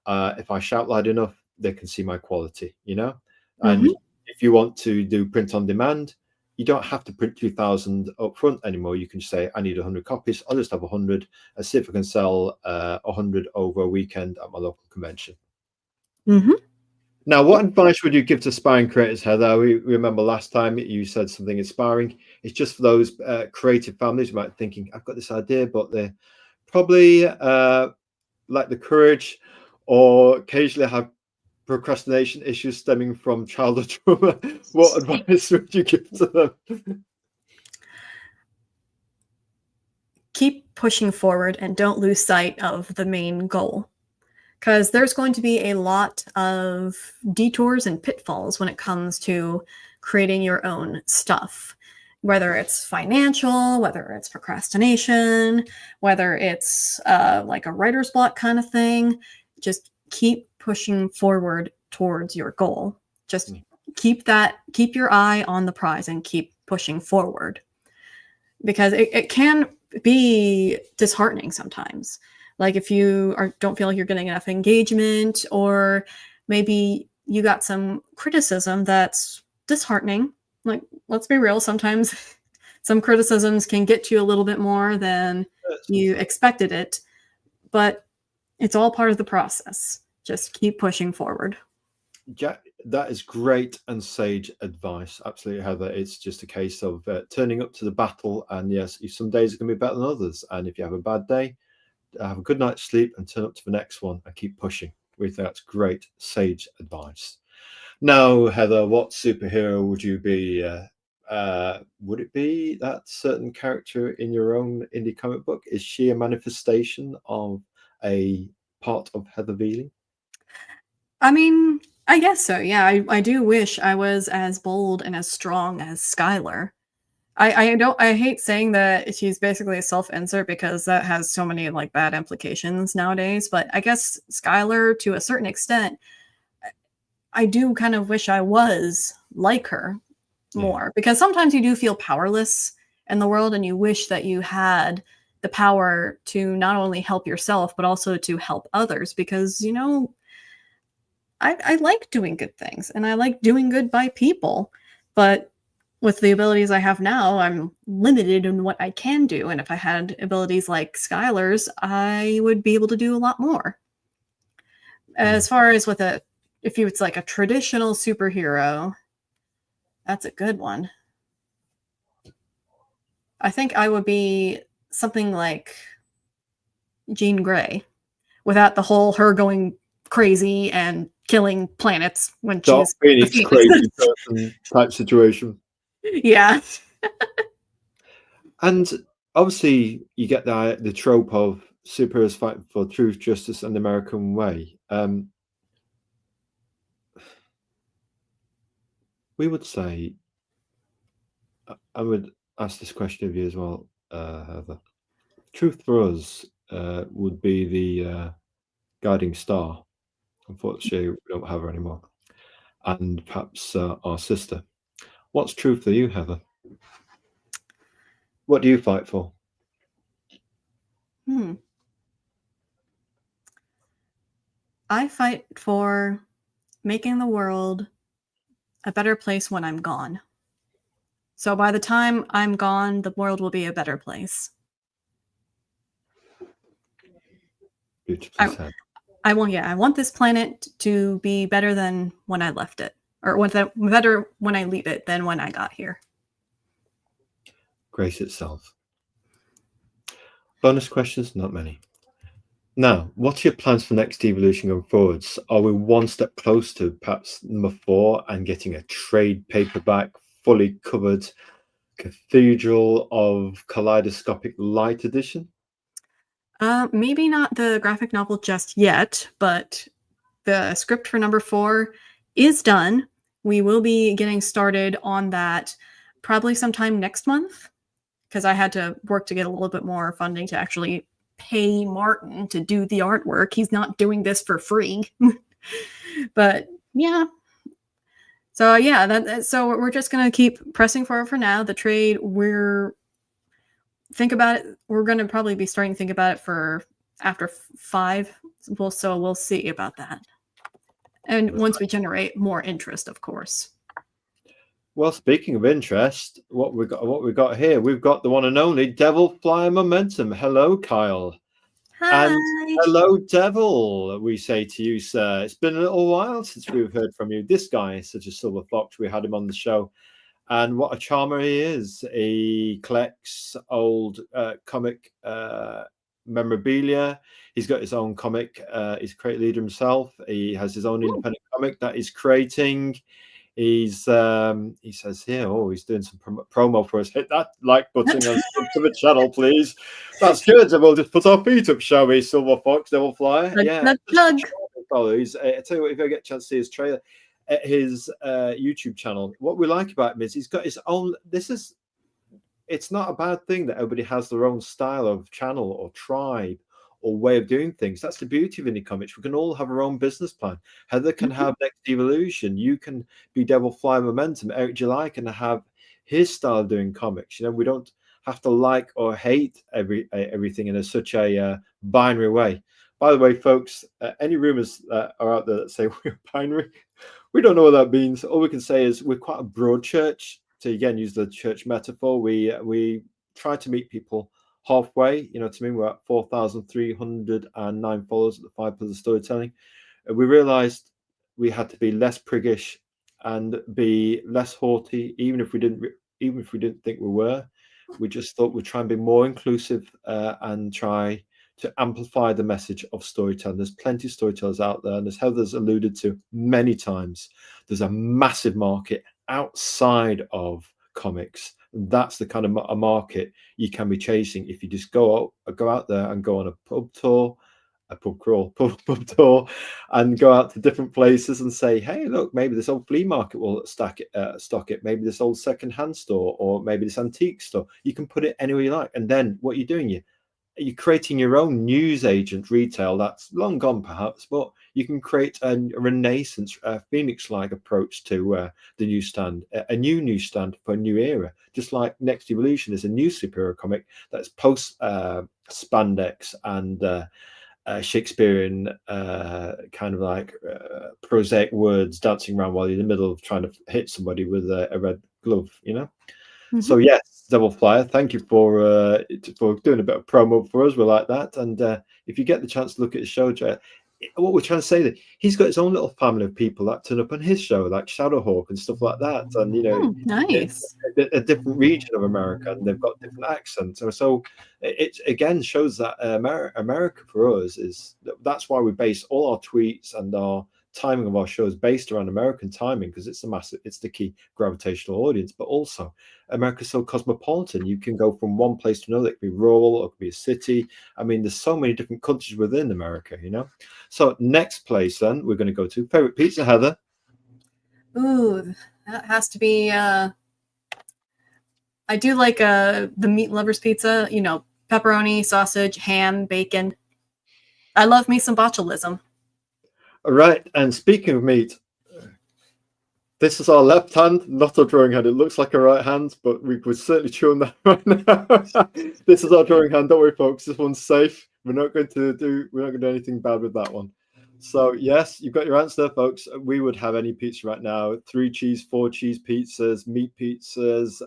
If I shout loud enough, they can see my quality, you know? And if you want to do print on demand, you don't have to print 2,000 up front anymore. You can say, I need 100 copies. I'll just have 100 and see if I can sell 100 over a weekend at my local convention. Now, what advice would you give to aspiring creators, Heather? We remember last time you said something inspiring. It's just for those creative families who might be thinking, I've got this idea, but they're probably lack the courage or occasionally have procrastination issues stemming from childhood trauma. What advice would you give to them? Keep pushing forward and don't lose sight of the main goal. Because there's going to be a lot of detours and pitfalls when it comes to creating your own stuff, whether it's financial, whether it's procrastination, whether it's like a writer's block kind of thing. Just keep pushing forward towards your goal. Just keep your eye on the prize and keep pushing forward, because it can be disheartening sometimes. Like if you don't feel like you're getting enough engagement, or maybe you got some criticism that's disheartening. Like, let's be real, sometimes some criticisms can get you a little bit more than you expected it, but it's all part of the process. Just keep pushing forward. Jack, that is great and sage advice. Absolutely, Heather. It's just a case of turning up to the battle. And yes, some days are going to be better than others. And if you have a bad day, have a good night's sleep and turn up to the next one and keep pushing. We think that's great, sage advice. Now, Heather, what superhero would you be? Would it be that certain character in your own indie comic book? Is she a manifestation of a part of Heather Veley? I mean, I guess so. Yeah, I do wish I was as bold and as strong as Skylar. I hate saying that she's basically a self-insert, because that has so many like bad implications nowadays. But I guess Skylar, to a certain extent, I do kind of wish I was like her more, because sometimes you do feel powerless in the world and you wish that you had the power to not only help yourself, but also to help others, because, you know, I like doing good things and I like doing good by people. But with the abilities I have now, I'm limited in what I can do. And if I had abilities like Skylar's, I would be able to do a lot more. As far as if it's like a traditional superhero, that's a good one. I think I would be something like Jean Grey, without the whole her going crazy and killing planets when she's Phoenix crazy person type situation. Yeah. And obviously you get the trope of superheroes fighting for truth, justice, and the American way. We would say, I would ask this question of you as well, Heather. Truth for us would be the guiding star. Unfortunately, we don't have her anymore. And perhaps our sister. What's truth for you, Heather? What do you fight for? I fight for making the world a better place when I'm gone. So by the time I'm gone, the world will be a better place. Beautifully said. I want this planet to be better than when I left it, or better when I leave it than when I got here. Grace itself. Bonus questions, not many. Now, what are your plans for next evolution going forwards? Are we one step close to perhaps number 4 and getting a trade paperback, fully covered Cathedral of Kaleidoscopic Light edition? Maybe not the graphic novel just yet, but the script for number 4 is done. We will be getting started on that probably sometime next month, because I had to work to get a little bit more funding to actually pay Martin to do the artwork. He's not doing this for free. But yeah. So yeah, so we're just going to keep pressing forward for now. The trade, we're going to probably be starting to think about it for after 5. So we'll see about that. And once we generate more interest, of course. Well, speaking of interest, what we got here, we've got the one and only Devil Flyer Momentum. Hello, Kyle. And Hi. hello, Devil, we say to you, sir. It's been a little while since we've heard from you. This guy is such a silver fox. We had him on the show. And what a charmer he is. He collects old comic memorabilia. He's got his own comic. He's a creative leader himself. He has his own independent comic that he's creating. He's he says here, oh, he's doing some promo for us. Hit that like button and sub to the channel, please. That's good. And we'll just put our feet up, shall we? Silver Fox, Devil Flyer. Yeah. Plug. He's, I tell you what, if I get a chance to see his trailer, his YouTube channel, what we like about him is he's got his own. It's not a bad thing that everybody has their own style of channel or tribe or way of doing things. That's the beauty of indie comics. We can all have our own business plan. Heather can have Next Evolution. You can be Devil Fly Momentum. Eric July can have his style of doing comics. You know, we don't have to like or hate everything in such a binary way. By the way, folks, any rumors are out there that say we're binary, we don't know what that means. All we can say is we're quite a broad church. To again use the church metaphor, we try to meet people halfway. You know, to me, we're at 4,309 followers at the 5 Pillars of Storytelling. We realized we had to be less priggish and be less haughty, even if we didn't think we were. We just thought we'd try and be more inclusive and try to amplify the message of storytelling. There's plenty of storytellers out there, and as Heather's alluded to many times, there's a massive market outside of comics. That's the kind of a market you can be chasing if you just go out there and go on a pub tour, a pub crawl, pub tour, and go out to different places and say, hey, look, maybe this old flea market will stock it, maybe this old secondhand store, or maybe this antique store. You can put it anywhere you like. And then what you're doing, you're creating your own news agent retail that's long gone perhaps, but you can create a renaissance, Phoenix-like approach to the newsstand, a new newsstand for a new era. Just like Next Evolution is a new superhero comic that's post spandex and Shakespearean kind of like prosaic words dancing around while you're in the middle of trying to hit somebody with a red glove, you know? So yes, Devil Flyer, thank you for doing a bit of promo for us. We like that. And if you get the chance to look at his show, what we're trying to say that he's got his own little family of people that turn up on his show, like Shadowhawk and stuff like that. And you know, nice. A different region of America, and they've got different accents. So it again shows that America for us that's why we base all our tweets and our timing of our shows based around American timing, because it's the key gravitational audience. But also America's so cosmopolitan. You can go from one place to another. It could be rural, or it could be a city. I mean, there's so many different countries within America, you know. So next place then we're going to go to favorite pizza, Heather. Ooh, that has to be I do like the meat lovers pizza, you know, pepperoni, sausage, ham, bacon. I love me some botulism. All right, and speaking of meat, this is our left hand, not our drawing hand. It looks like a right hand, but we would certainly chew on that right now. This is our drawing hand. Don't worry, folks. This one's safe. We're not going to do anything bad with that one. So yes, you've got your answer, folks. We would have any pizza right now: 3 cheese, 4 cheese pizzas, meat pizzas,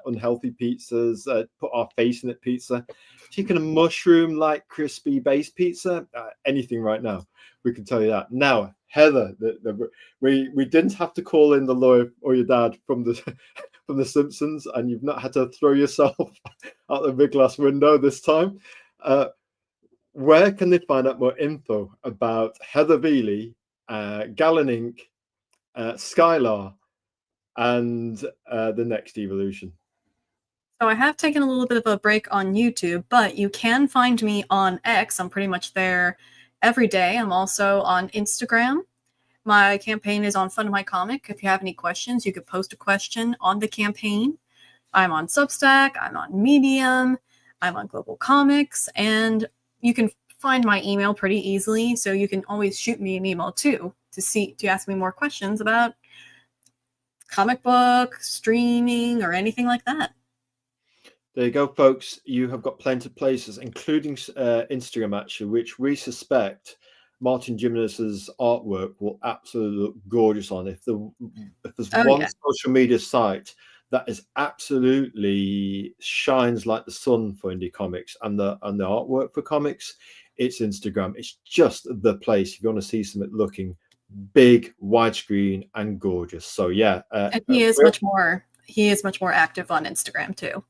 unhealthy pizzas, put our face in it pizza, chicken and mushroom like crispy base pizza, anything right now. We can tell you that. Now, Heather, we didn't have to call in the lawyer or your dad from the Simpsons, and you've not had to throw yourself out the big glass window this time. Where can they find out more info about Heather Veley, Gallon Inc., Skylar, and the Next Evolution? So I have taken a little bit of a break on YouTube, but you can find me on X. I'm pretty much there every day. I'm also on Instagram. My campaign is on Fun of My Comic. If you have any questions, you could post a question on the campaign. I'm on Substack. I'm on Medium. I'm on Global Comics. And you can find my email pretty easily. So you can always shoot me an email too to ask me more questions about comic book, streaming, or anything like that. There you go, folks. You have got plenty of places, including Instagram, actually, which we suspect Martin Jimenez's artwork will absolutely look gorgeous on. If there's one social media site that is absolutely shines like the sun for indie comics and the artwork for comics, it's Instagram. It's just the place if you want to see something looking big, widescreen, and gorgeous. So yeah, and he is much more active on Instagram too.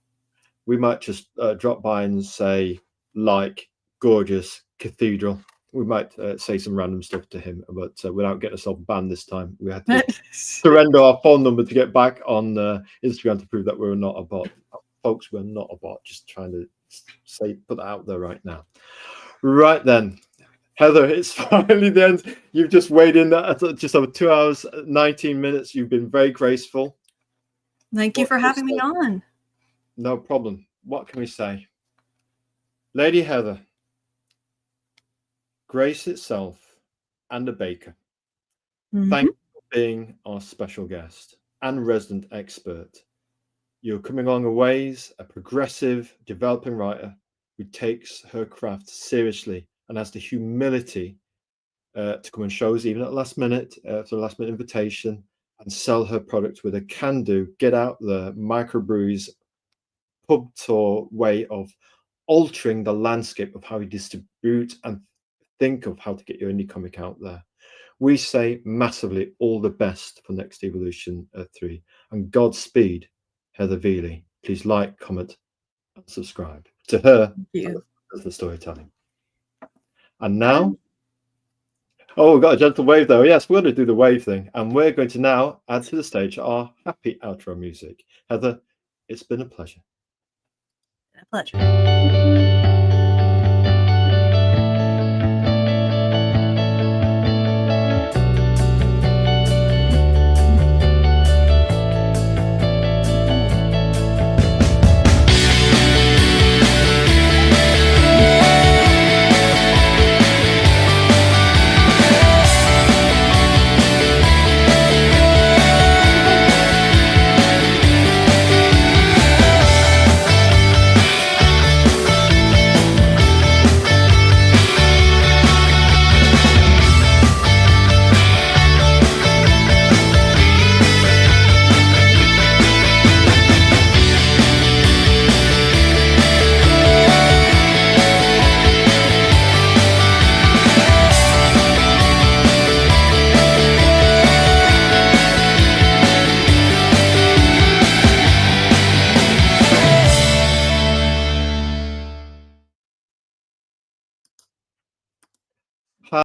We might just drop by and say, like, gorgeous cathedral. We might say some random stuff to him, but without getting ourselves banned this time. We had to surrender our phone number to get back on Instagram to prove that we're not a bot. Folks, we're not a bot. Just trying to put that out there right now. Right then, Heather, it's finally the end. You've just weighed in at just over 2 hours, 19 minutes. You've been very graceful. Thank you for having me on. No problem. What can we say? Lady Heather, grace itself and a baker. Thank you for being our special guest and resident expert. You're coming along a ways, a progressive, developing writer who takes her craft seriously and has the humility to come on shows even at last minute, for the last minute invitation, and sell her product with a can-do, get out the microbreweries pub tour way of altering the landscape of how you distribute and think of how to get your indie comic out there. We say massively all the best for Next Evolution 3, and Godspeed, Heather Veley. Please like, comment, and subscribe to her as the storytelling. And now, oh, we've got a gentle wave though. Yes, we're going to do the wave thing, and we're going to now add to the stage our happy outro music. Heather, it's been a pleasure. A pleasure.